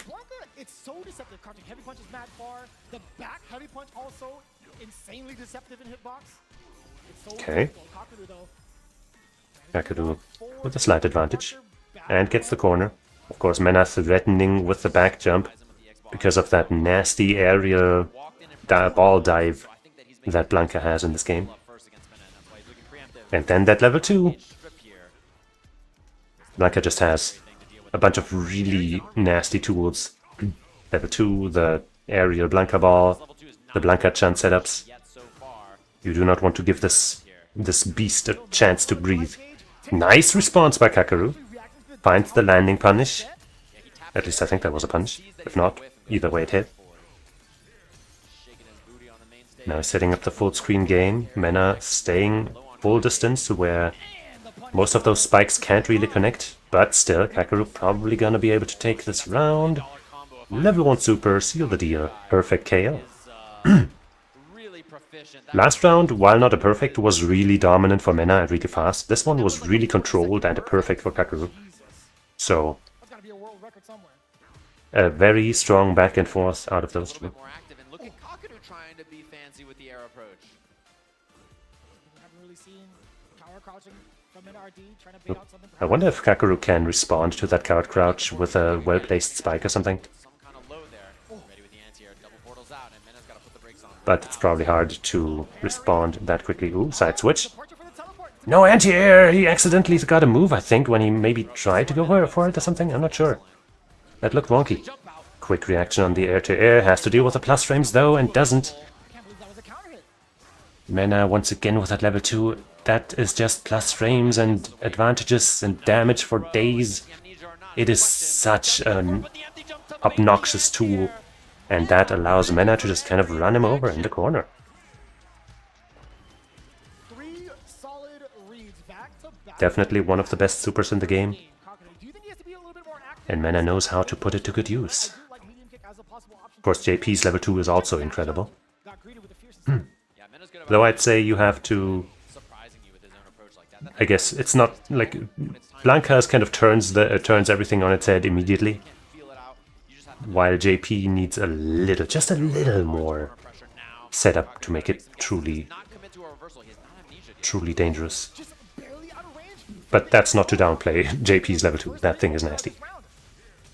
Blanca, it's so deceptive. Crouching heavy punch is mad far. The back heavy punch also insanely deceptive in hitbox. It's so Okay. difficult. Kakaru, though, Kakaru with a slight advantage. And gets the corner. Of course, Mena threatening with the back jump because of that nasty aerial ball dive I think that he's making that Blanca has in this game. love first against Mena, and that's why he's looking preemptive. And then that level 2. Strip here. Blanca just has a bunch of really nasty tools. Level 2, the aerial Blanca ball, Level 2 is not the Blanca chant setups. yet so far. You do not want to give this beast a chance to breathe. Nice response by Kakaru. Finds the landing punish. At least I think that was a punish. If not, either way it hit. Shaking his booty on the main stage. Now he's setting up the full screen game. Mena staying full distance to where most of those spikes can't really connect. But still, Kakaru probably gonna be able to take this round. Level 1 super, seal the deal. Perfect KO. Really proficient. Last round, while not a perfect, was really dominant for Mena and really fast. This one was really controlled and a perfect for Kakaru. So, That's gotta be a world record somewhere. a very strong back and forth out of those A two. bit more active, and look at Kakaru trying to be fancy with the air approach. We haven't really seen tower crouching from an RD trying to bait out something. I wonder if Kakaru can respond to that coward crouch with a well-placed spike or something. Some kind of low there. Ready with the anti-air. Double portals out, and Mena's got to put the brakes on. But it's probably hard to respond that quickly. Ooh, side switch. Departure for the teleport. No anti-air! He accidentally got a move, I think, when he maybe tried to go for it or something. I'm not sure. That looked wonky. Jump out. Quick reaction on the air-to-air. Has to deal with the plus frames, though, and doesn't. I can't believe that was a counter hit. Mena once again with that level 2. That is just plus frames and advantages and damage for days. Amnesia or not. It is such an But the empty jump to obnoxious tool, and that allows Mena to just kind of run him over in the corner. 3 solid reads back to back. Definitely one of the best supers in the game, Kakaru, do you think he has to be a little bit more active? and Mena knows how to put it to good I use. do like medium kick as a possible option. Of course, JP's level 2 is also incredible, Got greeted with the fiercest. Yeah, Mena's good about though I'd say you have to... surprising you with his own approach like that. I guess it's not like... Blanca's kind of turns everything on its head immediately, Feel it out. You just have to while JP needs a little, just a little more pressure now. setup to make it truly, Not commit to a reversal. He has not amnesia yet. truly dangerous. Just barely out of range. But that's not to downplay JP's level 2. That thing is nasty. Round.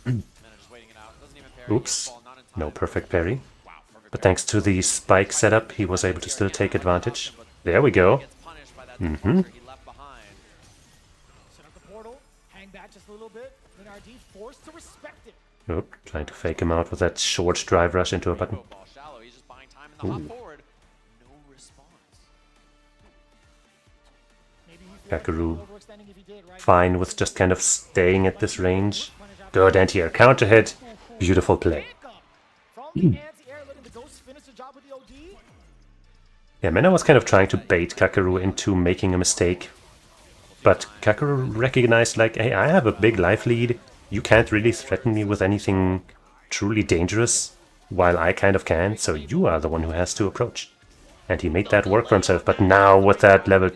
Mena just waiting it out. Doesn't even parry. Oops. Ball not in time. No perfect parry. Wow, perfect. But thanks to the spike setup, he was able to still take advantage. There we go. Gets punished by that departure he left behind. Set up the portal. Hang back just a little bit. Then RD forced to respect it. Oop, trying to fake him out with that short drive rush into a button. Ball shallow. He's just buying time in the hop forward. No response. Maybe he feels Kakaru overextending if he did, right? fine with just kind of staying at this range. Good anti-air counter hit. Beautiful play. Pickup from the anti-air, letting the ghost finish the job with the OD. Yeah, Mena was kind of trying to bait Kakaru into making a mistake. But Kakaru recognized like, hey, I have a big life lead. You can't really threaten me with anything truly dangerous, while I kind of can, so you are the one who has to approach. And he made that work for himself, but now with that level,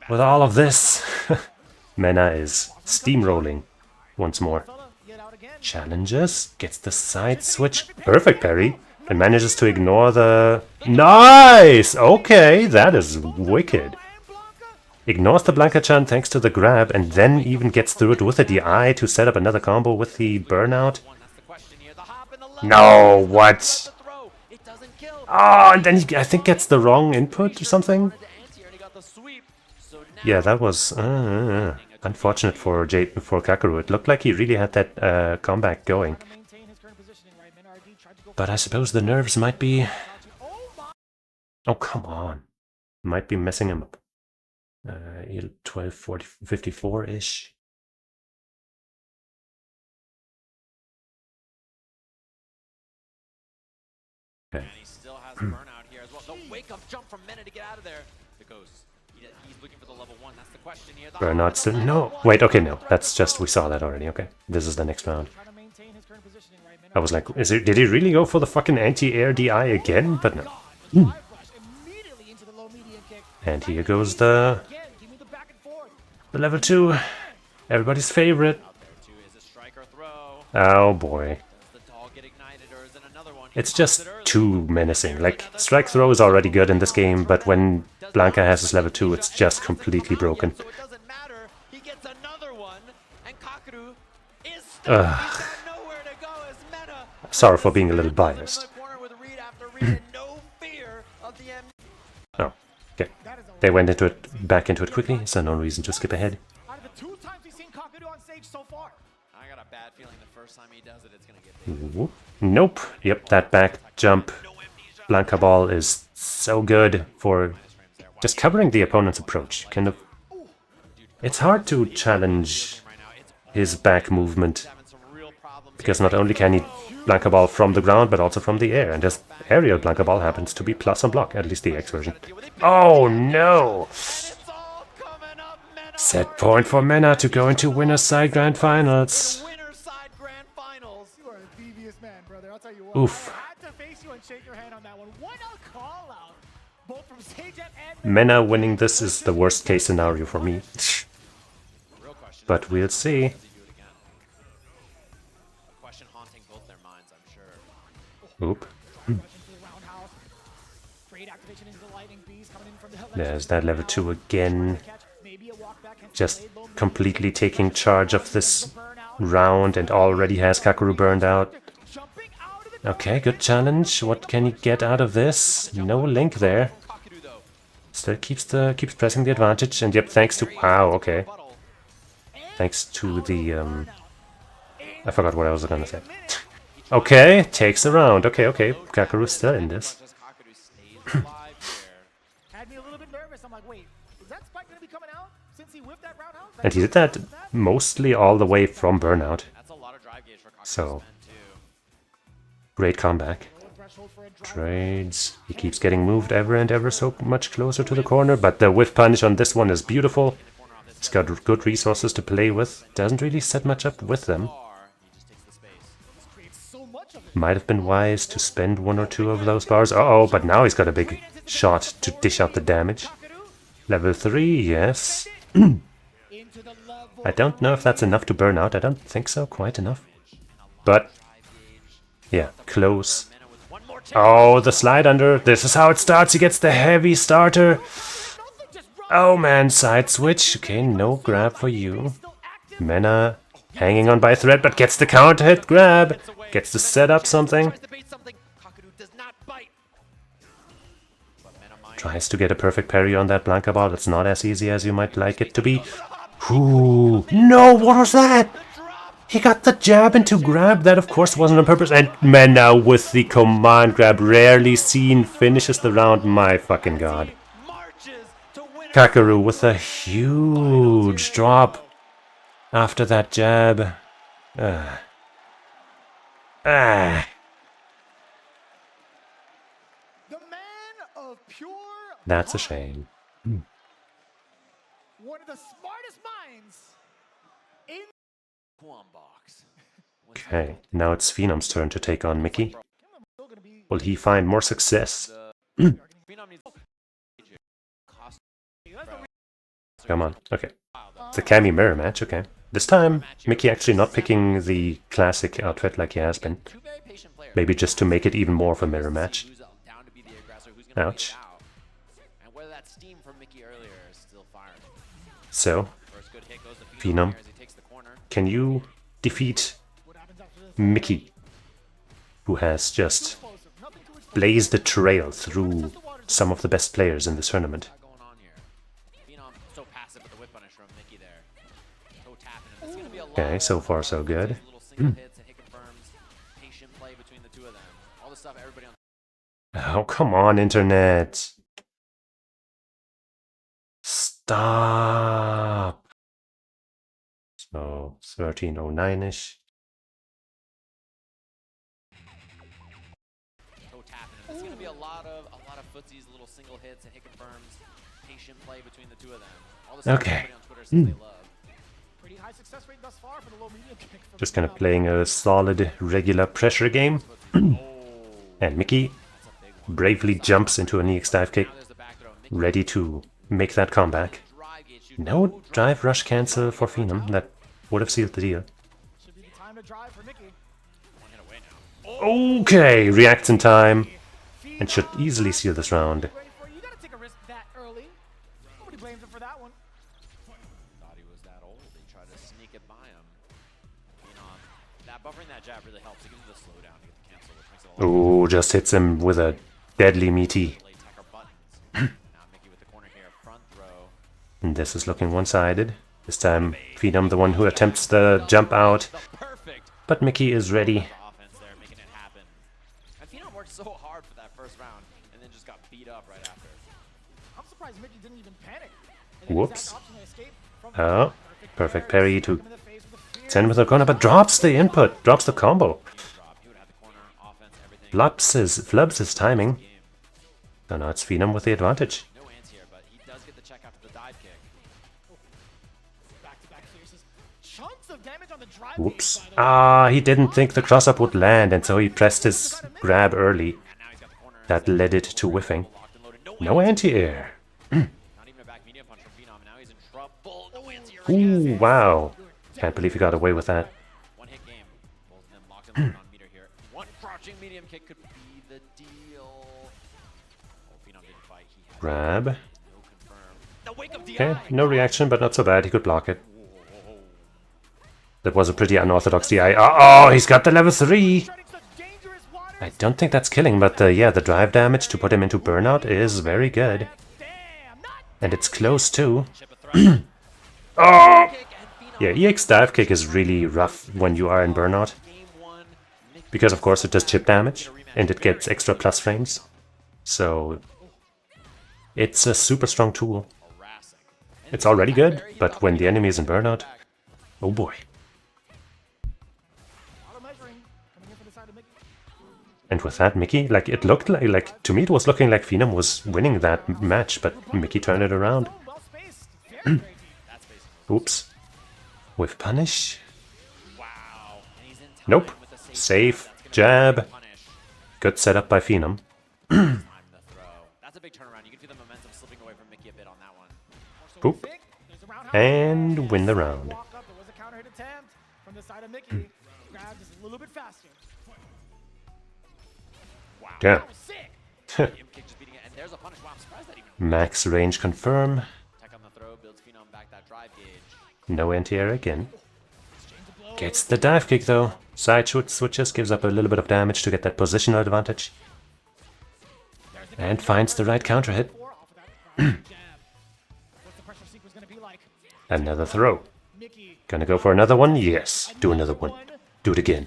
with all of this, Mena is steamrolling once more. Fella, get out again. Challenges, gets the side switch, perfect parry, and manages to ignore the... Nice! Okay, that is wicked. And Blanca. Ignores the Blanca Chan thanks to the grab, and then even gets through it with a DI to set up another combo with the burnout. That's the question here. The hop and the level. No, what? The throw. It doesn't kill. Oh, and then he, I think, gets the wrong input or something. To anti-air, and he got the sweep. Yeah, that was unfortunate for Kakaru. It looked like he really had that comeback going. But I suppose the nerves might be... Oh, come on. Might be messing him up. 12, 40, 54-ish. Okay. And he still has burnout here as well. The wake-up jump from Mena to get out of there. The Ghost. He's looking for the level 1. That's the question here. Burnout still... No! Wait, okay, no. That's just... We saw that already, okay. This is the next round. I was like, did he really go for the fucking anti-air DI again? But no. And here goes the level 2. Everybody's favorite. Oh boy. It's just too menacing. Like, strike throw is already good in this game, but when Blanca has his level 2, it's just completely broken. Ugh. Sorry for being a little biased. Oh, okay. They went into it, back into it quickly, so no reason to skip ahead. Out of the 2 times we've seen Kakaru on stage so far. I got a bad feeling the first time he does it, it's gonna get big. Nope. Yep, that back jump Blanca ball is so good for just covering the opponent's approach. Kind of. It's hard to challenge his back movement because not only can he Blanca ball from the ground, but also from the air, and his aerial Blanca ball happens to be plus on block, at least the X version. Oh no! Set point for Mena to go into winner's side grand finals. You are a devious man, brother. I'll tell you what. Oof. I had to face you and shake your hand on that one. What a call out, both from Sajep and Mena winning this is the worst case scenario for me. But we'll see. Oop. There's that level 2 again. Just completely taking charge of this round and already has Kakaru burned out. Okay, good challenge. What can he get out of this? No link there. Still keeps pressing the advantage, and yep, thanks to... Wow, okay. Thanks to the... I forgot what I was gonna say. Okay, takes the round. Okay, okay. Kakaru's still in this. had me a little bit nervous. I'm like, wait, is that spike gonna be coming out since he whipped that roundhouse? And he did that mostly all the way from burnout. So, great comeback. Trades. He keeps getting moved ever and ever so much closer to the corner, but the whiff punish on this one is beautiful. He's got good resources to play with. Doesn't really set much up with them. Might have been wise to spend 1 or 2 of those bars. Uh-oh, but now he's got a big shot to dish out the damage. Level 3, yes. I don't know if that's enough to burn out. I don't think so, quite enough. But, yeah, close. Oh, the slide under. This is how it starts. He gets the heavy starter. Oh man, side switch. Okay, no grab for you. Mena hanging on by a thread, but gets the counter hit grab. Gets to set up something. Tries to get a perfect parry on that Blanca ball. It's not as easy as you might like it to be. Ooh. No, what was that? He got the jab into grab. That, of course, wasn't on purpose. And Mena with the command grab. Rarely seen. Finishes the round. My fucking god. Kakaru with a huge drop after that jab. That's a shame. One of the smartest minds in Okay, now it's Phenom's turn to take on Mickey. Will he find more success? Come on, okay. The Cammy mirror match, okay. This time, Mickey actually not picking the classic outfit like he has been. Maybe just to make it even more of a mirror match. Ouch. So, Phenom, can you defeat Mickey, who has just blazed a trail through some of the best players in this tournament? aggressive with the whip punish from Mickey there. Toe tapping him. This is gonna be a lot Okay, so far so good. little single hits and hit confirms. Patient play between the two of them. All the stuff everybody on. Oh, come on, internet. Stop. So 1309-ish. Toe tapping him. This is gonna be a lot of footsies, little single hits and hit confirms. Patient play between the two of them. All the stuff Okay. everybody on Twitter says they love. Pretty high success rate thus far for the low medium kick. From Just kind of Phenom. playing a solid, regular pressure game. And Mickey bravely jumps into an EX dive kick, Now there's the back throw. Mickey ready to make that comeback. drive gauge shoot. No drive rush cancel for Phenom. That would have sealed the deal. Should be the time to drive for Mickey. One hit away now. Okay, reacts in time and should easily seal this round. Ready for it. You gotta take a risk that early. Nobody blames him for that one. Thought he was that old. They tried to sneak it by him. That buffering that jab really helps. It gives him the slowdown to get the cancel, which makes it a lot Ooh, just hits him with a deadly meaty. late tacker buttons. Now Mickey with the corner here, front throw. And this is looking one-sided. This time, Phenom the one who attempts the jump out. The perfect But Mickey is ready. offense there, making it happen. And Phenom worked so hard for that first round, and then just got beat up right after. I'm surprised Mickey didn't even panic. And the Whoops. exact option to escape from Oh, perfect parry to him in the face with a fear. send with the corner, but drops the input, drops the combo. Drop. He would have the corner, offense, everything. Flubs his timing. So now it's Phenom with the advantage. No anti here, but he does get the check after the dive kick. Back-to-back Cheesus. Chunks of damage on the drive Whoops. gauge, by the way. He didn't think the cross-up would land, and so he pressed his grab early. And now he's got the corner. That led it to whiffing. Locked and loaded. No anti-air. Not even a back medium punch from Phenom, and now he's in trouble. No anti here. Ooh, wow. Can't believe he got away with that. One hit game. Both of them locked and loaded on meter here. One crouching medium kick could be the deal. Oh, Phenom didn't fight. He had Grab. no confirm. The wake of Okay, DI. no reaction, but not so bad. He could block it. That was a pretty unorthodox DI. Oh, he's got the level 3! Treading such dangerous waters. I don't think that's killing, but yeah, the drive damage to put him into burnout is very good. Damn, not And it's close too. Chip a throw. Oh! Kick and Phenom. Yeah, EX dive kick is really rough when you are in burnout. Game one. Mickey Because of course it does chip damage, and it gets extra plus frames. So it's a super strong tool. harassing. It's already good, but when the enemy is in burnout, oh boy. auto measuring. Coming in for the side of Mickey. And with that, Mickey, like it looked like to me it was looking like Phenom was winning that match, but Mickey turned it around. Oh, well spaced. Very great. That's basically. Oops. With punish? Wow. And he's in time Nope. with the safe Safe. grab. That's gonna Jab. be punish. Good setup by Phenom. Time the throw. That's a big turnaround. You can feel the momentum slipping away from Mickey a bit on that one. So Boop. we think there's a roundhouse. And win the round. Walk up. There was a counter hit attempt from the side of Mickey. Grab just a little bit faster. Wow. Yeah. That was sick. Medium kick just beating it. And there's a punish. Wow, I'm surprised that even Max range confirm. tech on the throw builds Phenom back that drive gauge. No anti-air again. Exchange of blows. Gets the dive kick though. Side switches, gives up a little bit of damage to get that positional advantage. There's the And finds the right counter hit. four off of that jab. What's the pressure sequence gonna be like? Another throw. Mickey. Gonna go for another one? Yes. Do another one. Do it again.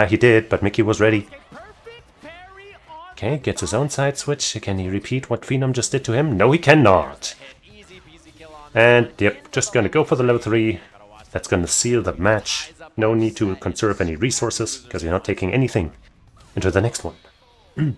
He did, but Mickey was ready. Okay, perfect parry on Okay, gets his own side switch. Can he repeat what Phenom just did to him? No, he cannot. Hit. Easy peasy kill on And, yep, just gonna go for the level 3. That's gonna seal the match. No need to conserve any resources, because you're not taking anything into the next one. It's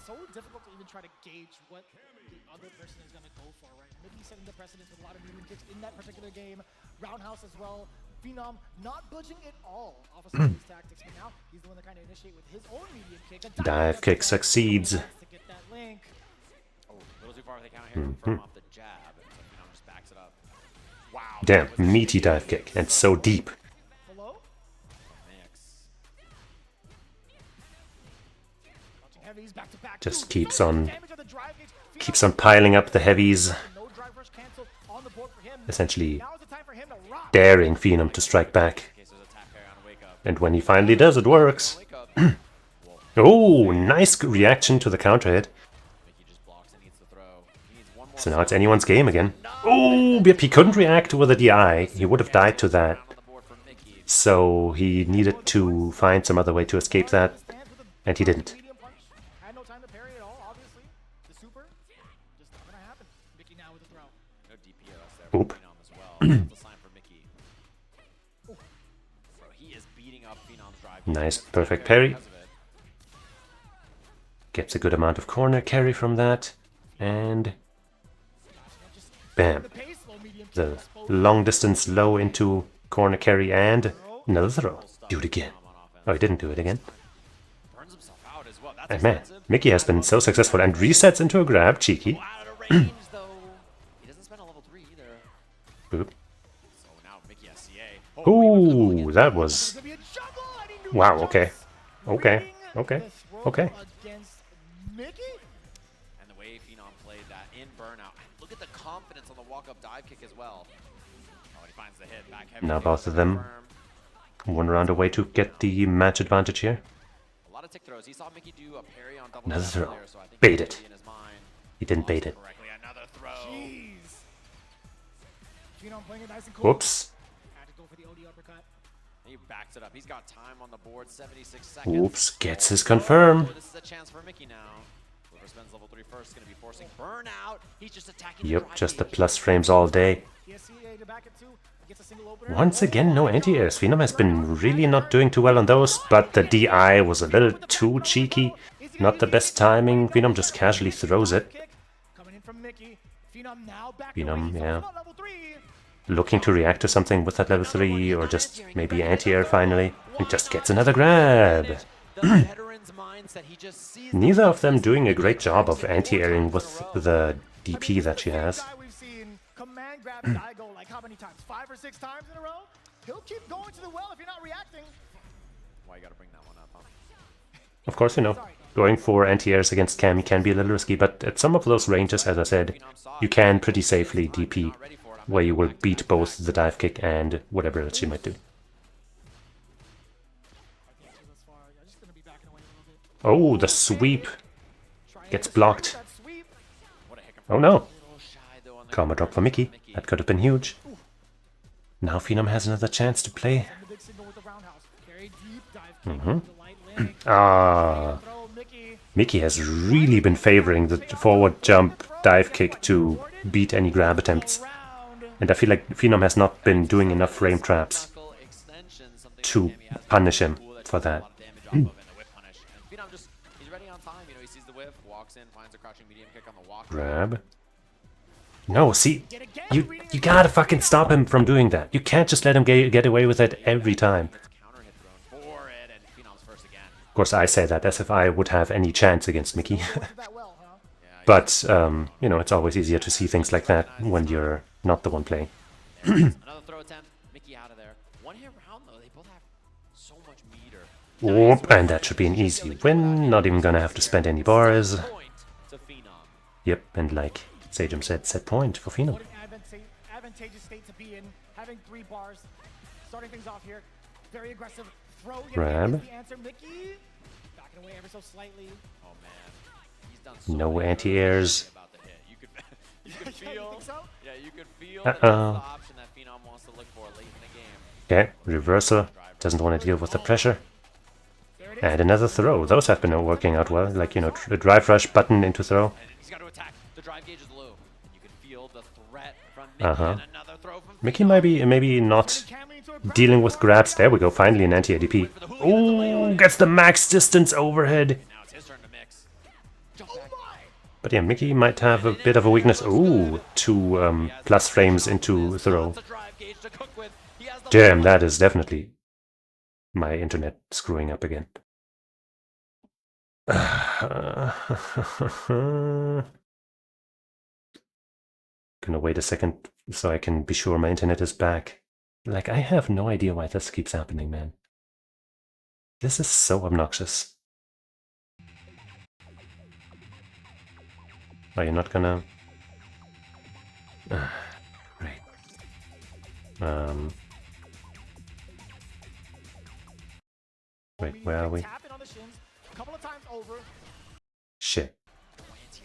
so difficult to even try to gauge what the other person is going to go for, right? Mickey setting the precedence with a lot of medium kicks in that particular game. Roundhouse as well. Phenom not budging at all off of some of these tactics, but now he's the one to kind of initiate with his own medium kick. A Dive kick succeeds. To get that link. Oh, a little too far with the counter here from off the jab. And so Phenom just backs it up. Wow. Damn, meaty dive kick, and so deep. Hello? Mix. Launching heavies back to back. Just Dude, keeps so much on- damage the drive gauge. Phenom Keeps on piling up the heavies, no drive rush cancel on the board for him. essentially Now is the time for him to rock. daring Phenom to strike back. In case there's a tap parry on a wake up. And when he finally does, it works. Wake up. Oh, nice reaction to the counter hit. Mickey just blocks and needs to throw. He needs one more So now it's anyone's game again. Oh, yep, he couldn't react with a DI. He would have died to that. So he needed to find some other way to escape that, and he didn't. Medium punch. Had no time to parry at all, obviously. The super, just not gonna happen. Mickey now with a throw. No DPS there. Oop. Phenom as well. That's a sign for Mickey. Bro, he is beating up Phenom's drive. Nice, perfect parry. Gets a good amount of corner carry from that. And bam. The long distance low into corner carry and another throw. Do it again. Oh, he didn't do it again. Burns himself out as well. That's And man, expensive. Mickey has been so successful and resets into a grab. Cheeky. Out of range though. He doesn't spend a level 3 either. Boop. So now Mickey has CA. Ooh, that was... Gonna be a juggle, and he knew Wow, the okay. jumps. Okay, Reading okay, the throw okay. against Mickey. And the way Phenom played that in burnout. Look at the confidence on the walk-up dive kick as well. Oh, and he finds the hit back heavy. Now both of them one round away to get the match advantage here. A lot of tick throws. He saw Mickey do a parry on double Another dash throw. earlier, so I think Bait he's it. really in his mind. He didn't bait it. Correctly, another throw. Jeez. Phenom playing it nice and cool. Whoops. Had to go for the OD uppercut. He backs it up. He's got time on the board, 76 seconds. Oops, gets his confirm. Oh, this is a chance for Mickey now. Whoever spends level 3 first is going to be forcing burnout. He's just attacking the Yep, drive just the gauge. plus frames all day. He has CA to back it too. Gets a single opener. Once again, no anti-airs. Phenom has been really not doing too well on those, but the DI was a little too cheeky. Not the best timing. Phenom just casually throws it. Coming in from Mickey. Phenom now back Phenom, away. He's yeah. on level 3. Looking to react to something with that level 3, or just maybe anti-air finally. And just gets another grab. The veteran's mindset, he just sees Neither of them doing a great job of anti-airing with the DP that she has. Guy we've seen command grab Daigo like how many times? 5 or 6 times in a row? He'll keep going to the well if you're not reacting. Why you gotta bring that one up, huh? Of course, you know, going for anti-airs against Cammy can be a little risky, but at some of those ranges, as I said, you can pretty safely DP, where you will beat both the dive kick and whatever else she might do. Oh, the sweep gets blocked. Oh no. Karma drop for Mickey. That could have been huge. Now Phenom has another chance to play. Ah, Mickey has really been favoring the forward jump dive kick to beat any grab attempts. And I feel like Phenom has not been doing enough frame traps to punish him for that. Grab. No, see, you gotta fucking stop him from doing that. You can't just let him get away with it every time. Of course, I say that as if I would have any chance against Mickey. But, you know, it's always easier to see things like that when you're not the one playing. Another throw attempt. Mickey out of there. One hit round though. They both have so much meter. Whoop, and that should be an easy win. Not even gonna have to spend any bars. Point to Phenom. Yep, and like Sajum said, set point for Phenom. What an advantageous state to be in, having 3 bars. Starting things off here. Very aggressive throw. Grab. The answer, Mickey. Backing away ever so slightly. Oh man. He's done so No much anti-airs. about the hit. You could Yeah, you feel think so? Yeah, you could feel that that's the option that Phenom wants to look for late in the game. Okay, reversal. Doesn't want to deal with the pressure. And another throw. Those have been working out well. Like, you know, a drive rush button into throw. And he's got to attack. The drive gauge is low. And you can feel the threat from Mickey and another throw from Mickey maybe not dealing with grabs. There we go, finally an anti-ADP. Ooh, gets the max distance overhead. Now it's his turn to mix. But yeah, Mickey might have a bit of a weakness. Ooh, 2 plus frames into throw. The drive gauge to cook with. He has the Damn, that is definitely my internet screwing up again. Gonna wait a second so I can be sure my internet is back. Like, I have no idea why this keeps happening, man. This is so obnoxious. Are you not gonna... Right. Wait, where are we? Tap it on the shins, a couple of times over. Shit.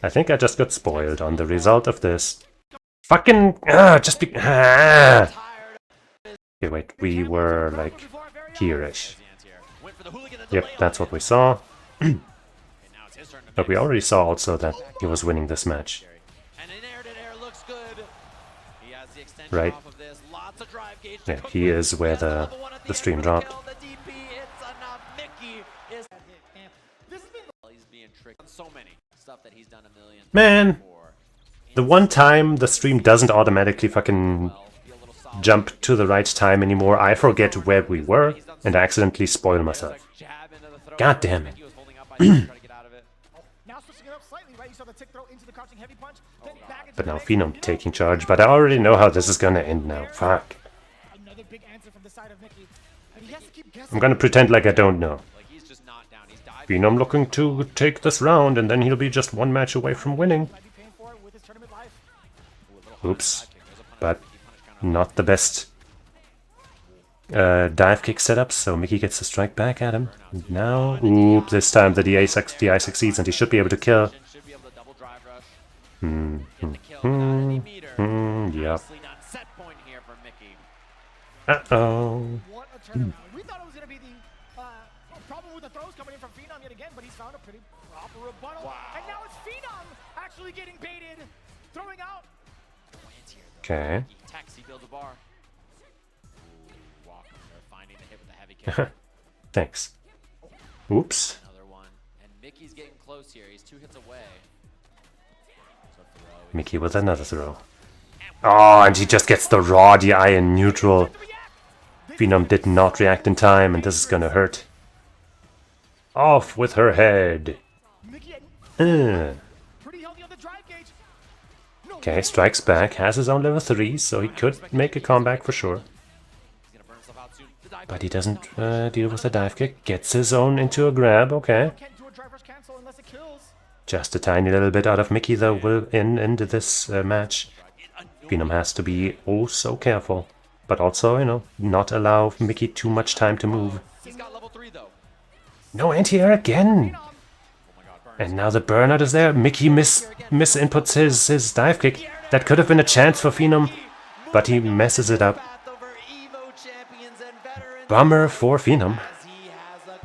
I think I just got spoiled on the result of this. Fucking just be Okay, wait, we were like here-ish. Yep, that's what we saw. But we already saw also that he was winning this match. Right. Yeah, he is where the stream dropped. Man, the one time the stream doesn't automatically fucking jump to the right time anymore, I forget where we were and I accidentally spoil myself. God damn it. But now Phenom taking charge, but I already know how this is gonna end now. Fuck. I'm gonna pretend like I don't know. Phenom looking to take this round, and then he'll be just one match away from winning. Oops. But not the best dive kick setup, so Mickey gets a strike back at him. And now, oop, this time the DI succeeds, and he should be able to kill. Yep. Uh-oh. We thought it was going to be the problem with the throws coming in from Phenom yet again, but he's found a pretty proper rebuttal. Wow. And now it's Phenom actually getting baited, throwing out. Okay. Thanks. Oops. Another one. And Mickey's getting close here. He's 2 hits away. Mickey with another throw. Oh, and he just gets the raw DI in neutral. Phenom did not react in time, and this is gonna hurt. Off with her head. Okay, strikes back, has his own level 3, so he could make a comeback for sure. But he doesn't deal with the dive kick, gets his own into a grab, okay. Just a tiny little bit out of Mickey though will end this match. Phenom has to be oh so careful, but also, you know, not allow Mickey too much time to move. No anti-air again! And now the burnout is there. Mickey misinputs his dive kick. That could have been a chance for Phenom, but he messes it up. Bummer for Phenom.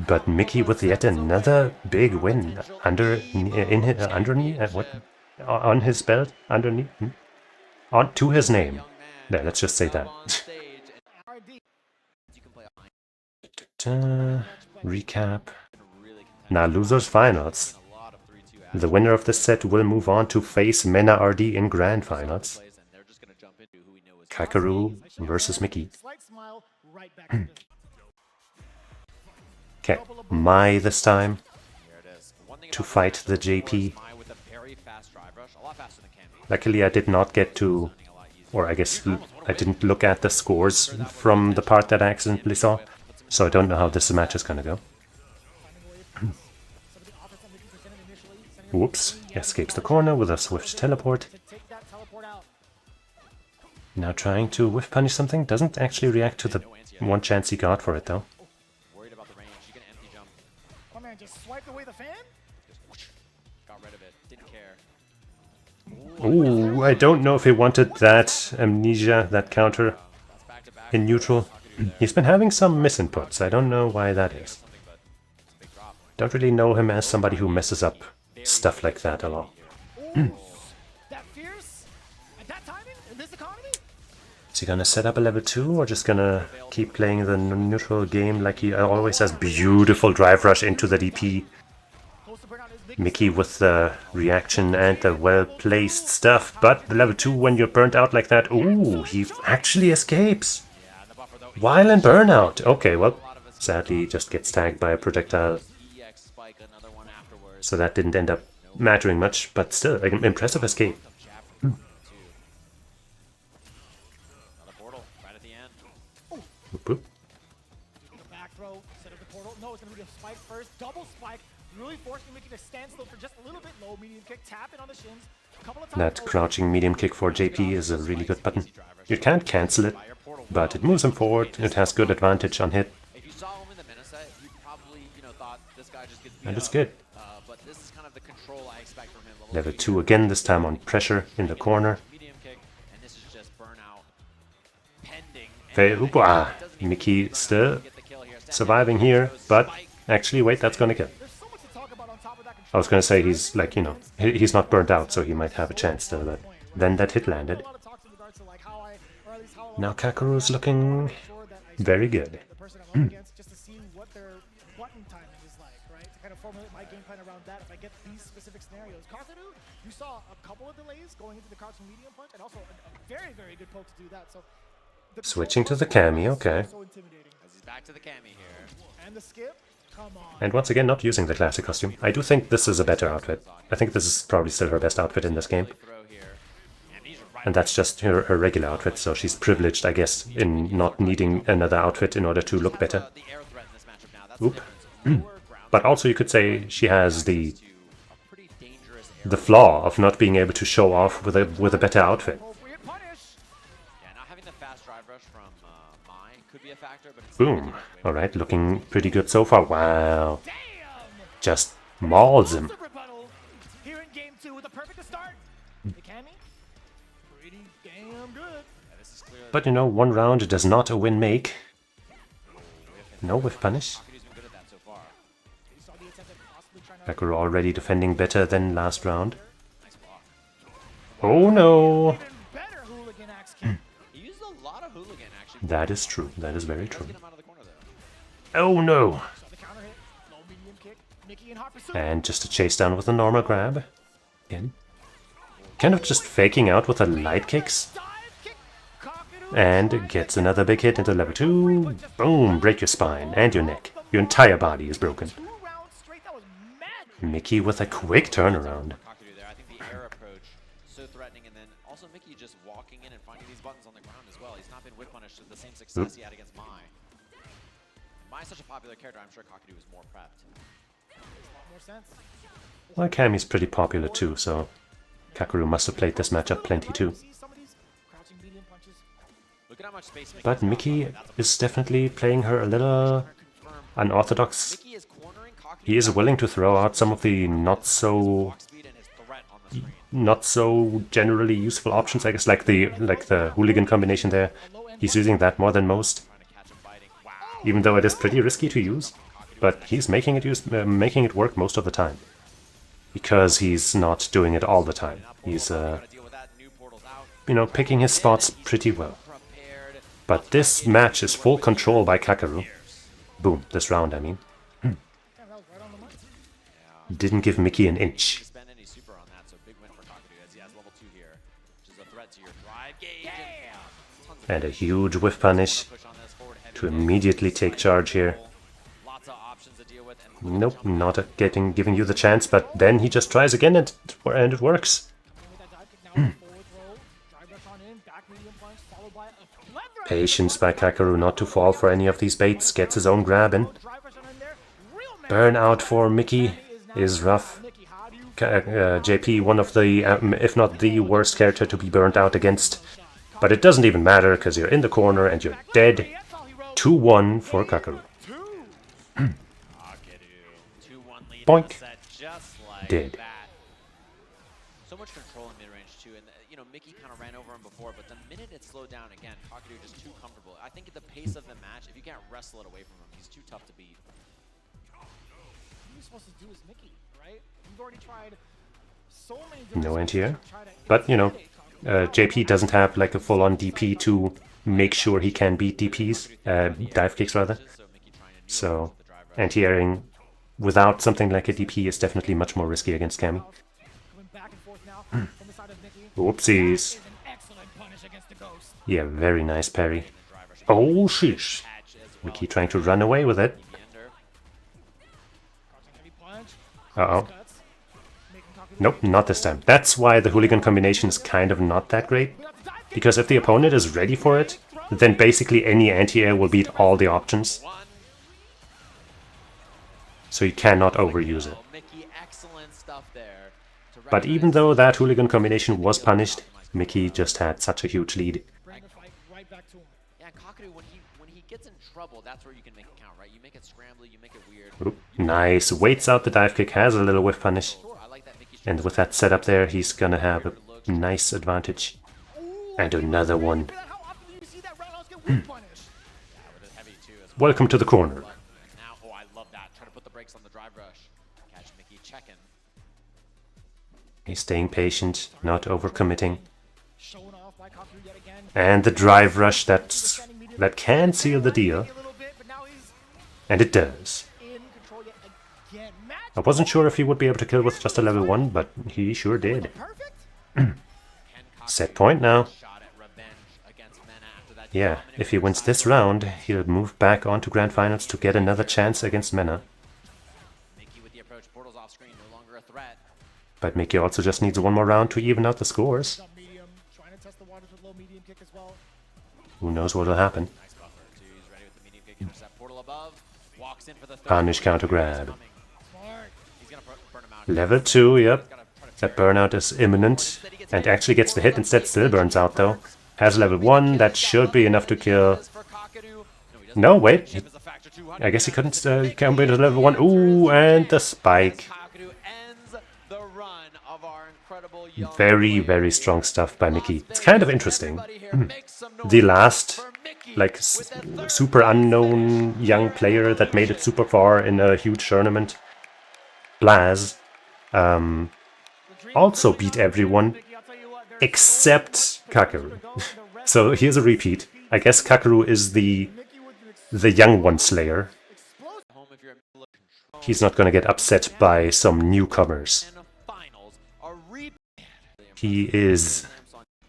But Mickey with yet another big win underneath what on his belt underneath on to his name. There, let's just say that. Recap. Now losers finals. The winner of this set will move on to face Mena RD in grand finals. Kakaru versus Mickey. Okay, Mai this time to fight the JP. Luckily I did not get to, or I guess I didn't look at the scores from the part that I accidentally saw, so I don't know how this match is gonna go. Whoops, escapes the corner with a swift teleport. Now trying to whiff punish something, doesn't actually react to the one chance he got for it though. Ooh, I don't know if he wanted that amnesia, that counter in neutral. He's been having some misinputs, I don't know why that is. Don't really know him as somebody who messes up stuff like that a lot. Is he gonna set up a level 2 or just gonna keep playing the neutral game like he always does? Beautiful drive rush into the DP. Mickey with the reaction and the well-placed stuff, but the level 2 when you're burnt out like that, ooh, he actually escapes. While in burnout. Okay, well, sadly he just gets tagged by a projectile. So that didn't end up mattering much, but still, like, an impressive escape. Boop, boop. That crouching medium kick for JP is a really good button. You can't cancel it, but it moves him forward, it has good advantage on hit. And it's good. But this is kind of the control I expect from him. Level 2 again, this time on pressure in the corner. Medium kick, and this is just burnout pending. Mickey still surviving here, but actually, wait, that's gonna kill. I was gonna say he's like, you know, he's not burnt out, so he might have a chance still, but then that hit landed. Now Kakeru's looking very good. Just to see what their button timing is like, right? To kind of formulate my game plan around that if I get these specific scenarios. Kakaru, you saw a couple of delays going into the crouching medium punch, and also a very, very good poke to do that. So Switching to the Kami, okay. so intimidating. He's back to the Kami here. And the skip, come on. And once again, not using the classic costume. I do think this is a better outfit. I think this is probably still her best outfit in this game. Throw here. And these are right And that's just her regular outfit, so she's privileged, I guess, in not needing another outfit in order to look better. the air threat in this matchup now. That's Oop. the difference. Lower ground But also you could say she has the to a pretty dangerous air. the flaw of not being able to show off with a better outfit. Appropriate punish. Yeah, not having the fast drive rush from Mai could be a factor, but it's Boom. Alright, looking pretty good so far. Wow. Just mauls him. Rebuttal here in game 2 with a perfect start. The Kami, pretty damn good. this is clearly But you know, one round does not a win make. No whiff punish. Kakuru's been good at that so far. You saw the attempt at possibly trying to Kakeru already defending better than last round. Nice block. Oh no! even better hooligan axe kick. He used a lot of hooligan actually. That is true. That is very true. Get him out of the corner though. Oh no! Saw the counter hit, low medium kick. Mickey in hot pursuit. And just a chase down with a normal grab. Again. Kind of just faking out with the light kicks. Dive kick. Kakaru And gets another big hit into level 2. Boom! Break your spine and your neck. Your entire body is broken. 2 rounds straight. That was mad. Mickey with a quick turnaround. Kakaru there. I think the air approach so threatening, and then also Mickey just walking in and finding these buttons on the ground as well. He's not been whip punished to the same success he had against Mai. Mai's such a popular character. I'm sure Kakaru was more prepped. Makes a lot more sense. Well, Kami's pretty popular too, so Kakeru must have played this matchup plenty too. See some of these crouching medium punches. Look at how much space Mickey's But got. Mickey That's a is definitely playing her a little confirmed. unorthodox. Mickey is cornering Kakaru. He is willing to throw out some of the not so Speed and his threat on the screen. generally useful options, I guess, like the hooligan combination there. He's using that more than most, Trying to catch him biting. Wow. even though it is pretty risky to use. But he's making it work most of the time, because he's not doing it all the time. He's Gotta deal with that. New portal's out. you know, picking his spots pretty well. Prepared. But this match is full control by Kakeru. Boom, this round I mean. Damn, that was right on the money. Didn't give Mickey an inch. Spend any super on that, so big win for Kakaru as he has level 2 here, which is a threat to your drive gauge. Tons of And a huge whiff punish push on this forward heavy to kick. immediately take charge here. Lots of options to deal with. And Nope, not giving you the chance, but then he just tries again and it works. With that dive kick now, forward throw, drive rush on in, back medium punch, followed by a plethora. Patience by Kakeru not to fall for any of these baits, gets his own grab in. Drive rush on in there. Real man. Burnout for Mickey is rough. Mickey, how do you JP, one of the, if not the worst character to be burnt out against. But it doesn't even matter, because you're in the corner and you're dead. That's all he wrote. 2-1 for Kakeru. Two. Kakaru, 2-1 lead Boink. in the set, just like Dead. that. So much control in mid-range too, and you know Mickey kind of ran over him before, but the minute it slowed down again, Kakaru just too comfortable. I think at the pace of the match, if you can't wrestle it away from him, he's too tough to beat. What are you supposed to do as Mickey, right? You've already tried so many different No strategies anti-air. to try to But, you know, intimidate Kakaru. JP doesn't have like a full-on DP to make sure he can beat DPs, dive kicks rather. So Mickey trying to So the drive rush. anti-airing without something like a DP is definitely much more risky against Kami. Coming back and forth now from the side of Mickey. Whoopsies. Is an excellent punish against the Ghost. Yeah, very nice parry. Drive rush Oh, sheesh. catch as well. Mickey trying to run away with it. The ender. Crouching heavy punch. Uh-oh. Cuts. Making Kakaru Nope, not this time. That's why the hooligan combination is kind of not that great. without the dive kick. Because if the opponent is ready for it, then basically any anti-air will beat all the options. One. So you cannot overuse it. Oh, Mickey, excellent stuff there. To But even recognize though that hooligan combination was punished, Mickey just had such a huge lead. Bring the fight right back to him. Yeah, Kakaru, when he gets in trouble, that's where you can make it count, right? You make it scrambly, you make it weird. Oop, nice. Waits out the dive kick, has a little whiff punish. Sure, I like that Mickey's And with that setup there, he's gonna have a nice advantage. And another one. How often do you see that roundhouse get whip punished? With a heavy too as well. Welcome to the corner. Now, oh, I love that. Try to put the brakes on the drive rush. Catch Mickey checking. He's staying patient, not overcommitting. Shown off by Kaku yet again. And the drive rush that can seal the deal. A little bit, but now he's And it does. in control yet again. Match I wasn't sure if he would be able to kill with just a level 1, but he sure did. perfect. Set point now. Shot at revenge against Mena after that. Yeah, if he wins this round, he'll move back onto Grand Finals to get another chance against Mena. Mickey with the approach. Portal's off screen. No longer a threat. But Mickey also just needs one more round to even out the scores. Some medium, trying to test the waters with low medium kick as well. Who knows what'll happen. Nice buffer too. He's ready with the medium kick intercept. Portal above. Walks in for the third. Punish counter grab. Smart. He's gonna burn him out. Level 2, yep. Gotta try to That burnout is imminent. And actually gets the hit, instead still burns out though. Has level 1, that should be enough to kill. for Kakadu. No, he doesn't. No, wait. Chip is a factor 200. I guess he couldn't combo into level 1. Ooh, and the spike. Kakadu ends the run of our incredible young Very, player. very strong stuff by Mickey. It's kind of interesting. Everybody here make some noise The last, for Mickey like, with that third super unknown young player that made it super far in a huge tournament, Blaz, also beat everyone except Kakaru. So here's a repeat. I guess Kakaru is the young one slayer. home if you're in middle of control. He's not gonna get upset by some newcomers. And the finals are He is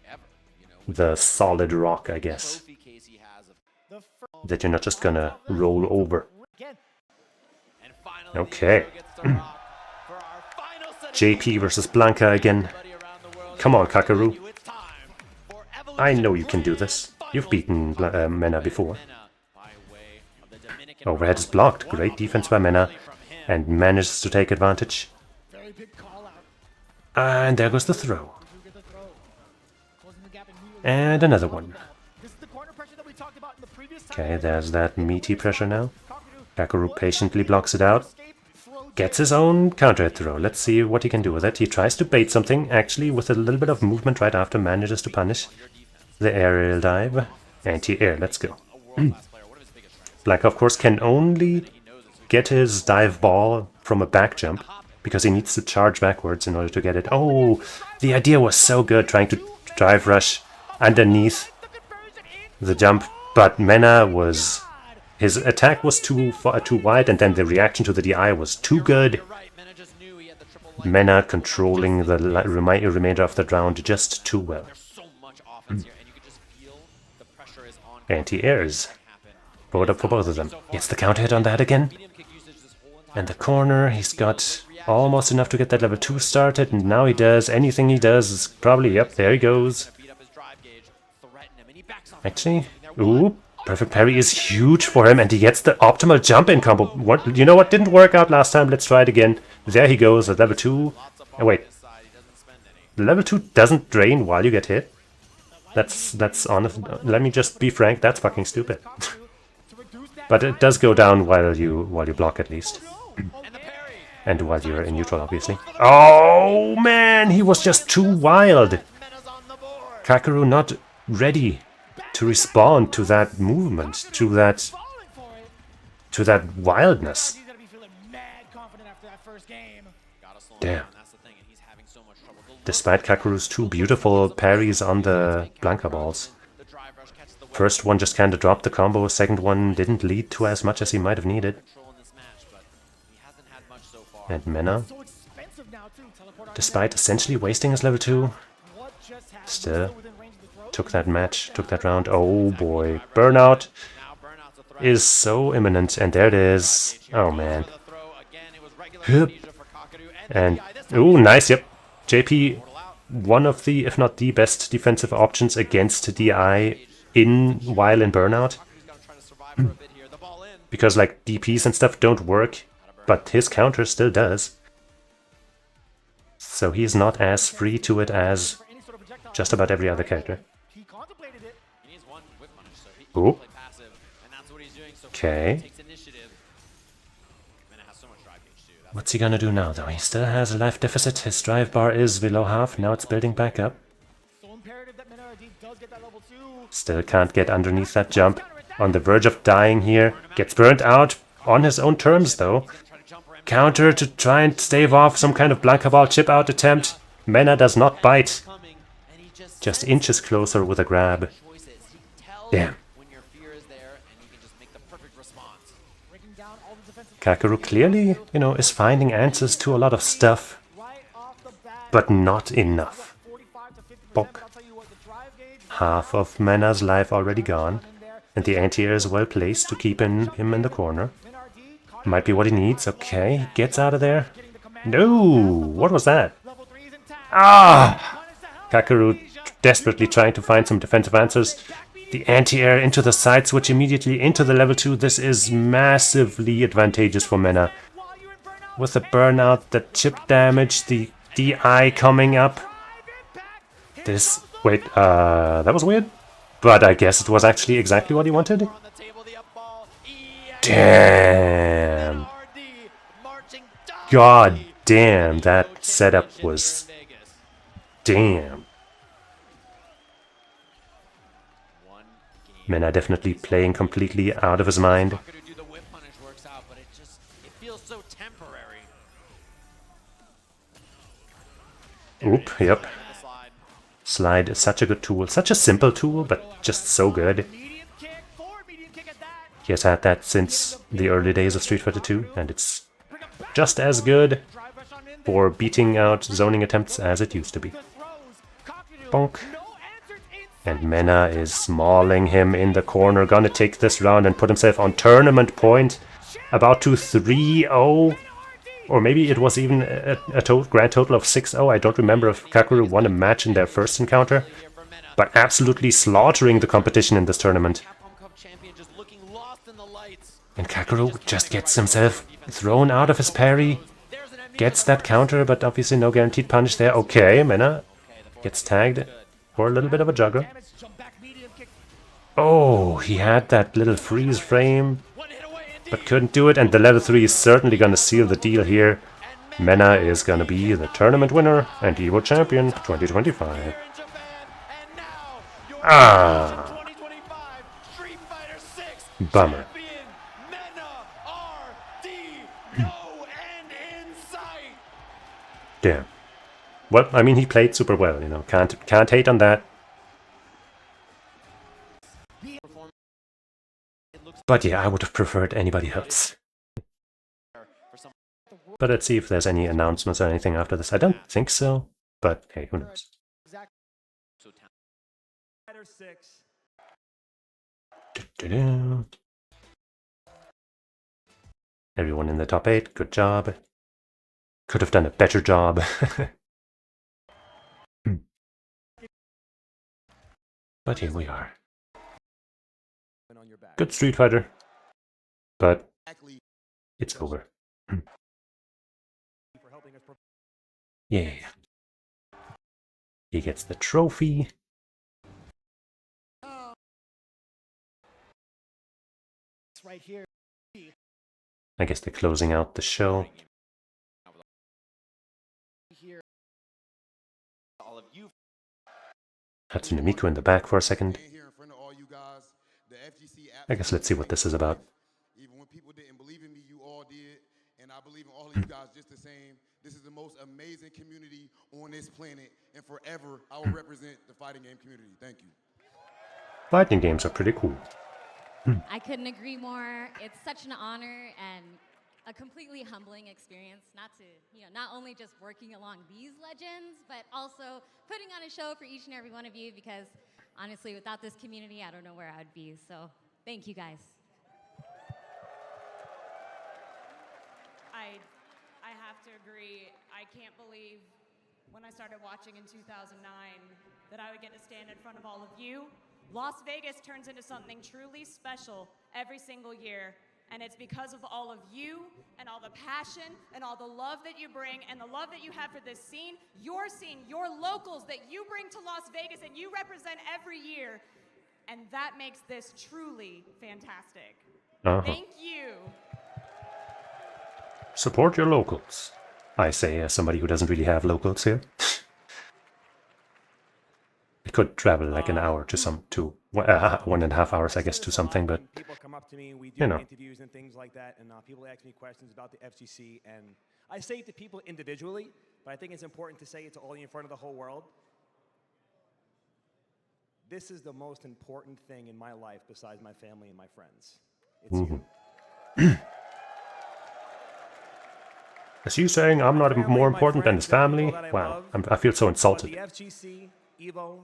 ever, you know, the solid rock, I guess, trophy case he has of that you're not just gonna roll over. Again, and finally Okay. the hero gets to rock for our final set of JP versus Blanca again. everybody around the world. Come on, Kakaru. It's time for I Evolution know you can do this. You've beaten Mena before. Mena by way of the Dominican Overhead is Republic. blocked. One Great defense by Mena. from him. And manages to take advantage. very big call out. And there goes the throw. You get the throw. Closing the gap immediately. And another one. This is the corner pressure that we talked about in the previous time. Okay, there's that meaty pressure now. Kaku Kakaru patiently blocks it out. escape, throw Gets his own counter throw. Let's see what he can do with it. He tries to bait something, actually, with a little bit of movement right after, manages to punish the aerial dive. Anti-air, let's go. World-class player. One of his biggest strengths. Blanca, of course, can only get his dive ball from a back jump, because he needs to charge backwards in order to get it. Oh, the idea was so good, trying to drive rush underneath the conversion in. the jump, but Mena was... His attack was too wide, and then the reaction to the DI was too good. You're right. Mena just knew he had the triple leg. Mena controlling the remainder of the round just too well. There's so much offense here, and you can just feel the pressure is on. Anti-airs. Happen. Blow it up for both of them. Gets the counter hit on that again. Medium kick usage this whole entire And the corner, he's got almost enough to get that level 2 started, and now he does. Anything he does is probably, yep, there he goes. beat up his drive gauge, threaten him, and he backs off. Actually, ooh, perfect parry is huge for him, and he gets the optimal jump-in combo. What, you know what didn't work out last time? Let's try it again. There he goes at level 2. Oh, wait, His side, he doesn't spend any. level 2 doesn't drain while you get hit. That's honest. Let me just be frank, that's fucking stupid. To reduce that But it does go down while you block at least. And the parry. And while you're in neutral, obviously. Oh man, he was just too wild. Mena's on the board. Kakaru not ready to respond to that movement, to that falling for it. wildness. He's gonna be feeling mad confident after that first game. Gotta slow him Damn. down, that's the thing, and he's having so much trouble. The look Despite Kakaru's two beautiful parries on the Blanca balls. the drive rush catches the First one just kinda dropped the combo, second one didn't lead to as much as he might have needed. control in this match, but he hasn't had much so far. And Mena, So expensive now too. Teleport on despite essentially wasting his level 2, what just happened? still Still within range of the throw? took that match, took that round. Oh boy, burnout Now burnout's a threat. is so imminent, and there it is. Oh man. The throw again, it was regular Hup. amnesia for Kakadu And, the DI. This time ooh, nice, yep. JP, portal out. one of the, if not the best defensive options against DI while in burnout. Kakadu's gotta try to survive for a bit here. The ball in. Because like DPs and stuff don't work, but his counter still does. So he's not as free to it as For any sort of projectile. just about every other character. He contemplated it. He needs one whip punish, so he Ooh. can play passive, and that's what he's doing. So Okay. takes initiative. Mena so much drive gauge too. What's he gonna do now, though? He still has a life deficit. His drive bar is below half. Now it's building back up. So imperative that Minardi does get that level 2. Still can't get underneath that jump. On the verge of dying here. Gets burnt out on his own terms, though. Counter to try and stave off some kind of Blanca Ball chip out attempt. Mena does not bite. Just inches closer with a grab. Damn. Kakeru clearly, is finding answers to a lot of stuff, but not enough. Bonk. Half of Mena's life already gone, and the anti-air is well placed to keep him in the corner. Might be what he needs. Okay, he gets out of there. No! What was that? Ah! Kakeru desperately trying to find some defensive answers. The anti-air into the side switch immediately into the level 2. This is massively advantageous for Mena. With the burnout, the chip damage, the DI coming up. This... Wait, that was weird. But I guess it was actually exactly what he wanted. Damn. God damn, that setup was... Damn. Mena definitely playing completely out of his mind. Oop, yep. Slide is such a good tool. Such a simple tool, but just so good. He has had that since the early days of Street Fighter 2, and it's just as good for beating out zoning attempts as it used to be. Bonk. And Mena is mauling him in the corner, gonna take this round and put himself on tournament point. About to 3-0. Or maybe it was even a grand total of 6-0. I don't remember if Kakeru won a match in their first encounter. But absolutely slaughtering the competition in this tournament. And Kakeru just gets himself thrown out of his parry. Gets that counter, but obviously no guaranteed punish there. Okay, Mena gets tagged for a little bit of a juggler. Oh, he had that little freeze frame, but couldn't do it. And the level 3 is certainly going to seal the deal here. Mena is going to be the tournament winner and EVO champion 2025. Ah. Bummer. Damn. Well, I mean, he played super well, Can't hate on that. But yeah, I would have preferred anybody else. But let's see if there's any announcements or anything after this. I don't think so, but hey, who knows? Everyone in the top 8, good job. Could have done a better job. But here we are. Good Street Fighter, but it's over. Yeah. He gets the trophy. Right here. I guess they're closing out the show. Hatsune Miku in the back for a second. I guess let's see what this is about. Even when people didn't believe in me, you all did, and I believe in all of you guys just the same. This is the most amazing community on this planet, and forever I will represent the fighting game community. Thank you. Fighting games are pretty cool. I couldn't agree more. It's such an honor and a completely humbling experience, not only just working along these legends, but also putting on a show for each and every one of you, because honestly, without this community, I don't know where I'd be. So thank you guys. I have to agree. I can't believe when I started watching in 2009 that I would get to stand in front of all of you. Las Vegas turns into something truly special every single year. And it's because of all of you and all the passion and all the love that you bring and the love that you have for this scene, your locals that you bring to Las Vegas and you represent every year. And that makes this truly fantastic. Thank you. Support your locals. I say as somebody who doesn't really have locals here. It could travel like an hour to 1.5 hours, I guess, to something, but people come up to me and we do you know. interviews and things like that, and people ask me questions about the FGC, and I say it to people individually, but I think it's important to say it to all in front of the whole world. This is the most important thing in my life besides my family and my friends. It's you. Is you saying I'm not more important than his family? Wow, I feel so insulted. The FGC, EVO,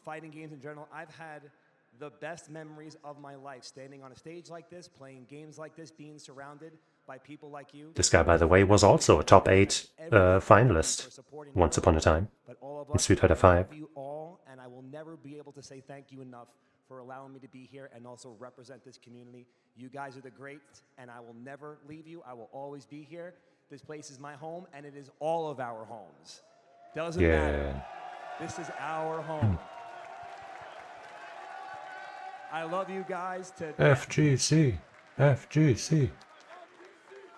fighting games in general, I've had the best memories of my life standing on a stage like this, playing games like this, being surrounded by people like you. This guy, by the way, was also a top 8 finalist once upon a time in Street Fighter 5. I love you all, and I will never be able to say thank you enough for allowing me to be here and also represent this community. You guys are the greats, and I will never leave you. I will always be here. This place is my home, and it is all of our homes. Doesn't matter. This is our home. I love you guys to FGC. FGC.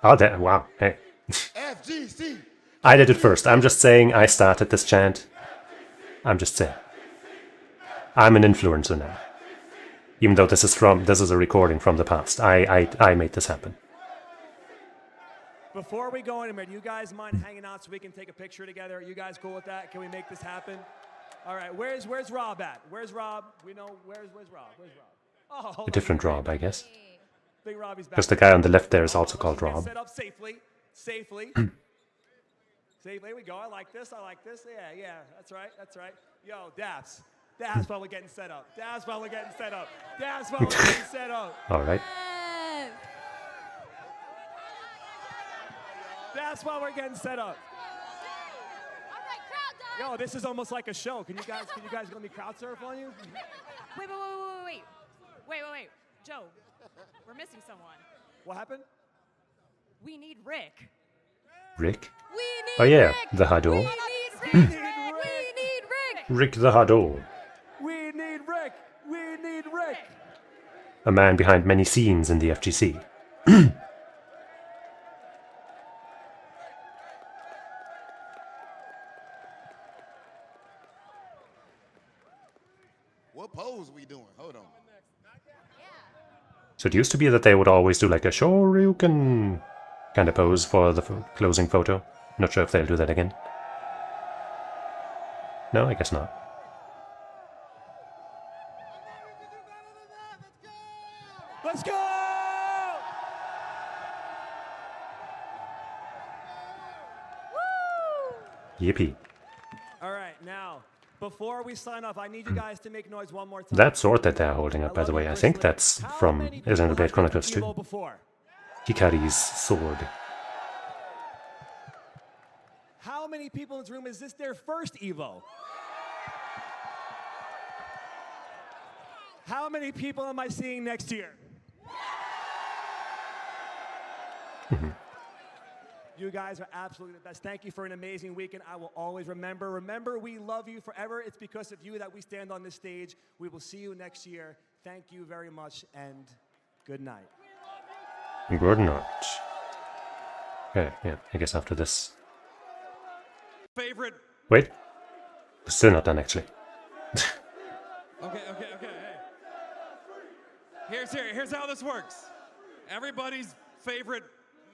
Oh, that, wow. Hey. FGC. I did it first. I'm just saying I started this chant. I'm just saying. I'm an influencer now. Even though this is a recording from the past. I made this happen. Before we go anywhere, do you guys mind hanging out so we can take a picture together? Are you guys cool with that? Can we make this happen? All right, where's Rob at? Where's Rob? We know where's Rob? Where's Rob? Oh, A different Rob, I guess. Big Robbie's back. Because the guy on the left there is also called Rob. Set up safely. Safely. There we go. I like this. Yeah, that's right. Yo, Daps. That's while we're getting set up. That's while we're getting set up. All right. That's why we're getting set up. Yo, this is almost like a show. Can you guys let me crowd surf on you? Wait. Joe, we're missing someone. What happened? We need Rick. Rick? We need Oh yeah, Rick. the Hado. We need Rick. Rick the Hado. We need Rick. A man behind many scenes in the FGC. What pose we doing? Hold on. So it used to be that they would always do like a Shoryuken kind of pose for the closing photo. Not sure if they'll do that again. No, I guess not. Let's go! Yippee. All right, now, before we sign off, I need you guys to make noise one more time. That sword that they're holding up, by the way, I think that's from Xenoblade Chronicles 2. Before? Hikari's sword. How many people in this room, is this their first EVO? How many people am I seeing next year? You guys are absolutely the best. Thank you for an amazing weekend. I will always remember. Remember, we love you forever. It's because of you that we stand on this stage. We will see you next year. Thank you very much, and good night. Good night. Okay, yeah, I guess after this. Favorite. Wait. We're still not done, actually. Okay. Hey. Here's how this works. Everybody's favorite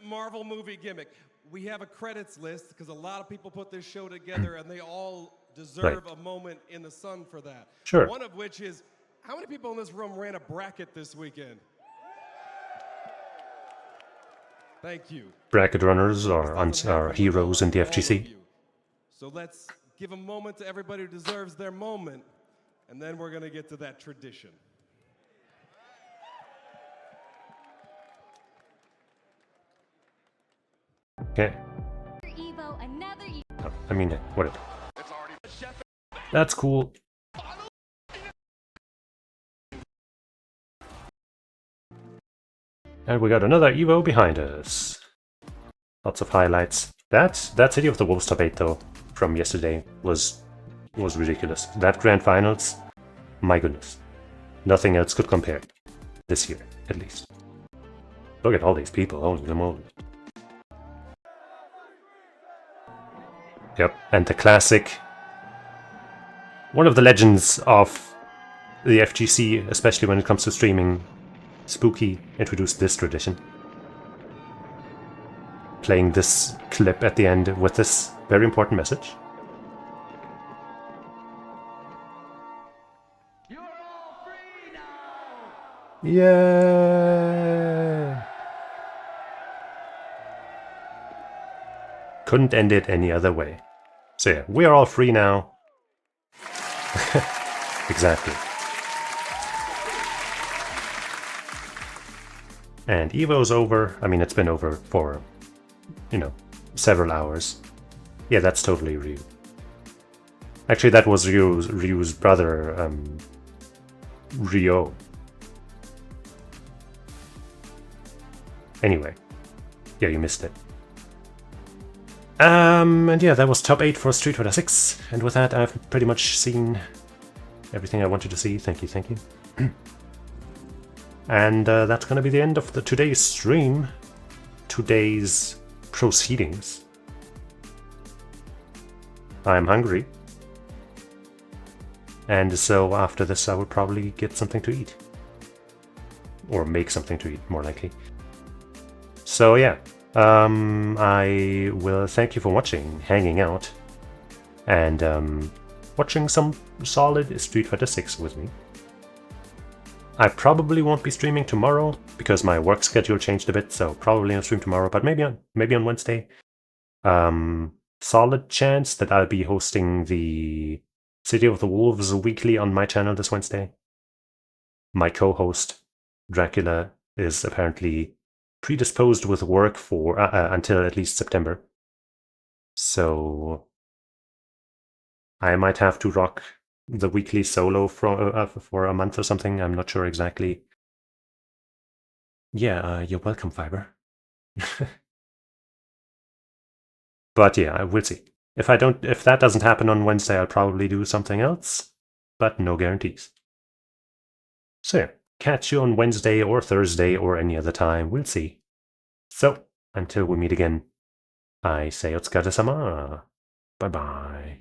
Marvel movie gimmick. We have a credits list because a lot of people put this show together and they all deserve a moment in the sun for that. Sure. One of which is, how many people in this room ran a bracket this weekend? Thank you. Bracket runners are heroes in the FGC. So let's give a moment to everybody who deserves their moment, and then we're going to get to that tradition. Okay. Evo, another Evo. Oh, I mean, whatever. That's cool. And we got another Evo behind us. Lots of highlights. That City of the Wolves top 8 though, from yesterday, was ridiculous. That Grand Finals, my goodness. Nothing else could compare. This year, at least. Look at all these people, holy moly. Yep, and the classic. One of the legends of the FGC, especially when it comes to streaming, Spooky introduced this tradition. Playing this clip at the end with this very important message. You're all free now! Yeah! Couldn't end it any other way. So yeah, we are all free now. Exactly. And EVO's over. I mean, it's been over for, you know, several hours. Yeah, that's totally Ryu. Actually, that was Ryu's brother, Ryo. Anyway. Yeah, you missed it. And yeah, that was top 8 for Street Fighter 6. And with that, I've pretty much seen everything I wanted to see. Thank you, thank you. And that's gonna be the end of today's stream. Today's proceedings. I'm hungry. And so after this I will probably get something to eat. Or make something to eat, more likely. So yeah, I will thank you for watching, hanging out, and watching some solid Street Fighter 6 with me. I probably won't be streaming tomorrow because my work schedule changed a bit, so probably on stream tomorrow, but maybe on Wednesday. Solid chance that I'll be hosting the City of the Wolves weekly on my channel this Wednesday. My co-host, Dracula, is apparently predisposed with work for until at least September. So I might have to rock the weekly solo for a month or something. I'm not sure exactly. Yeah, you're welcome, Fiber. But yeah, we'll see. If that doesn't happen on Wednesday, I'll probably do something else, but no guarantees. So yeah, catch you on Wednesday or Thursday or any other time. We'll see. So until we meet again, I say Otsukare-sama. Bye bye.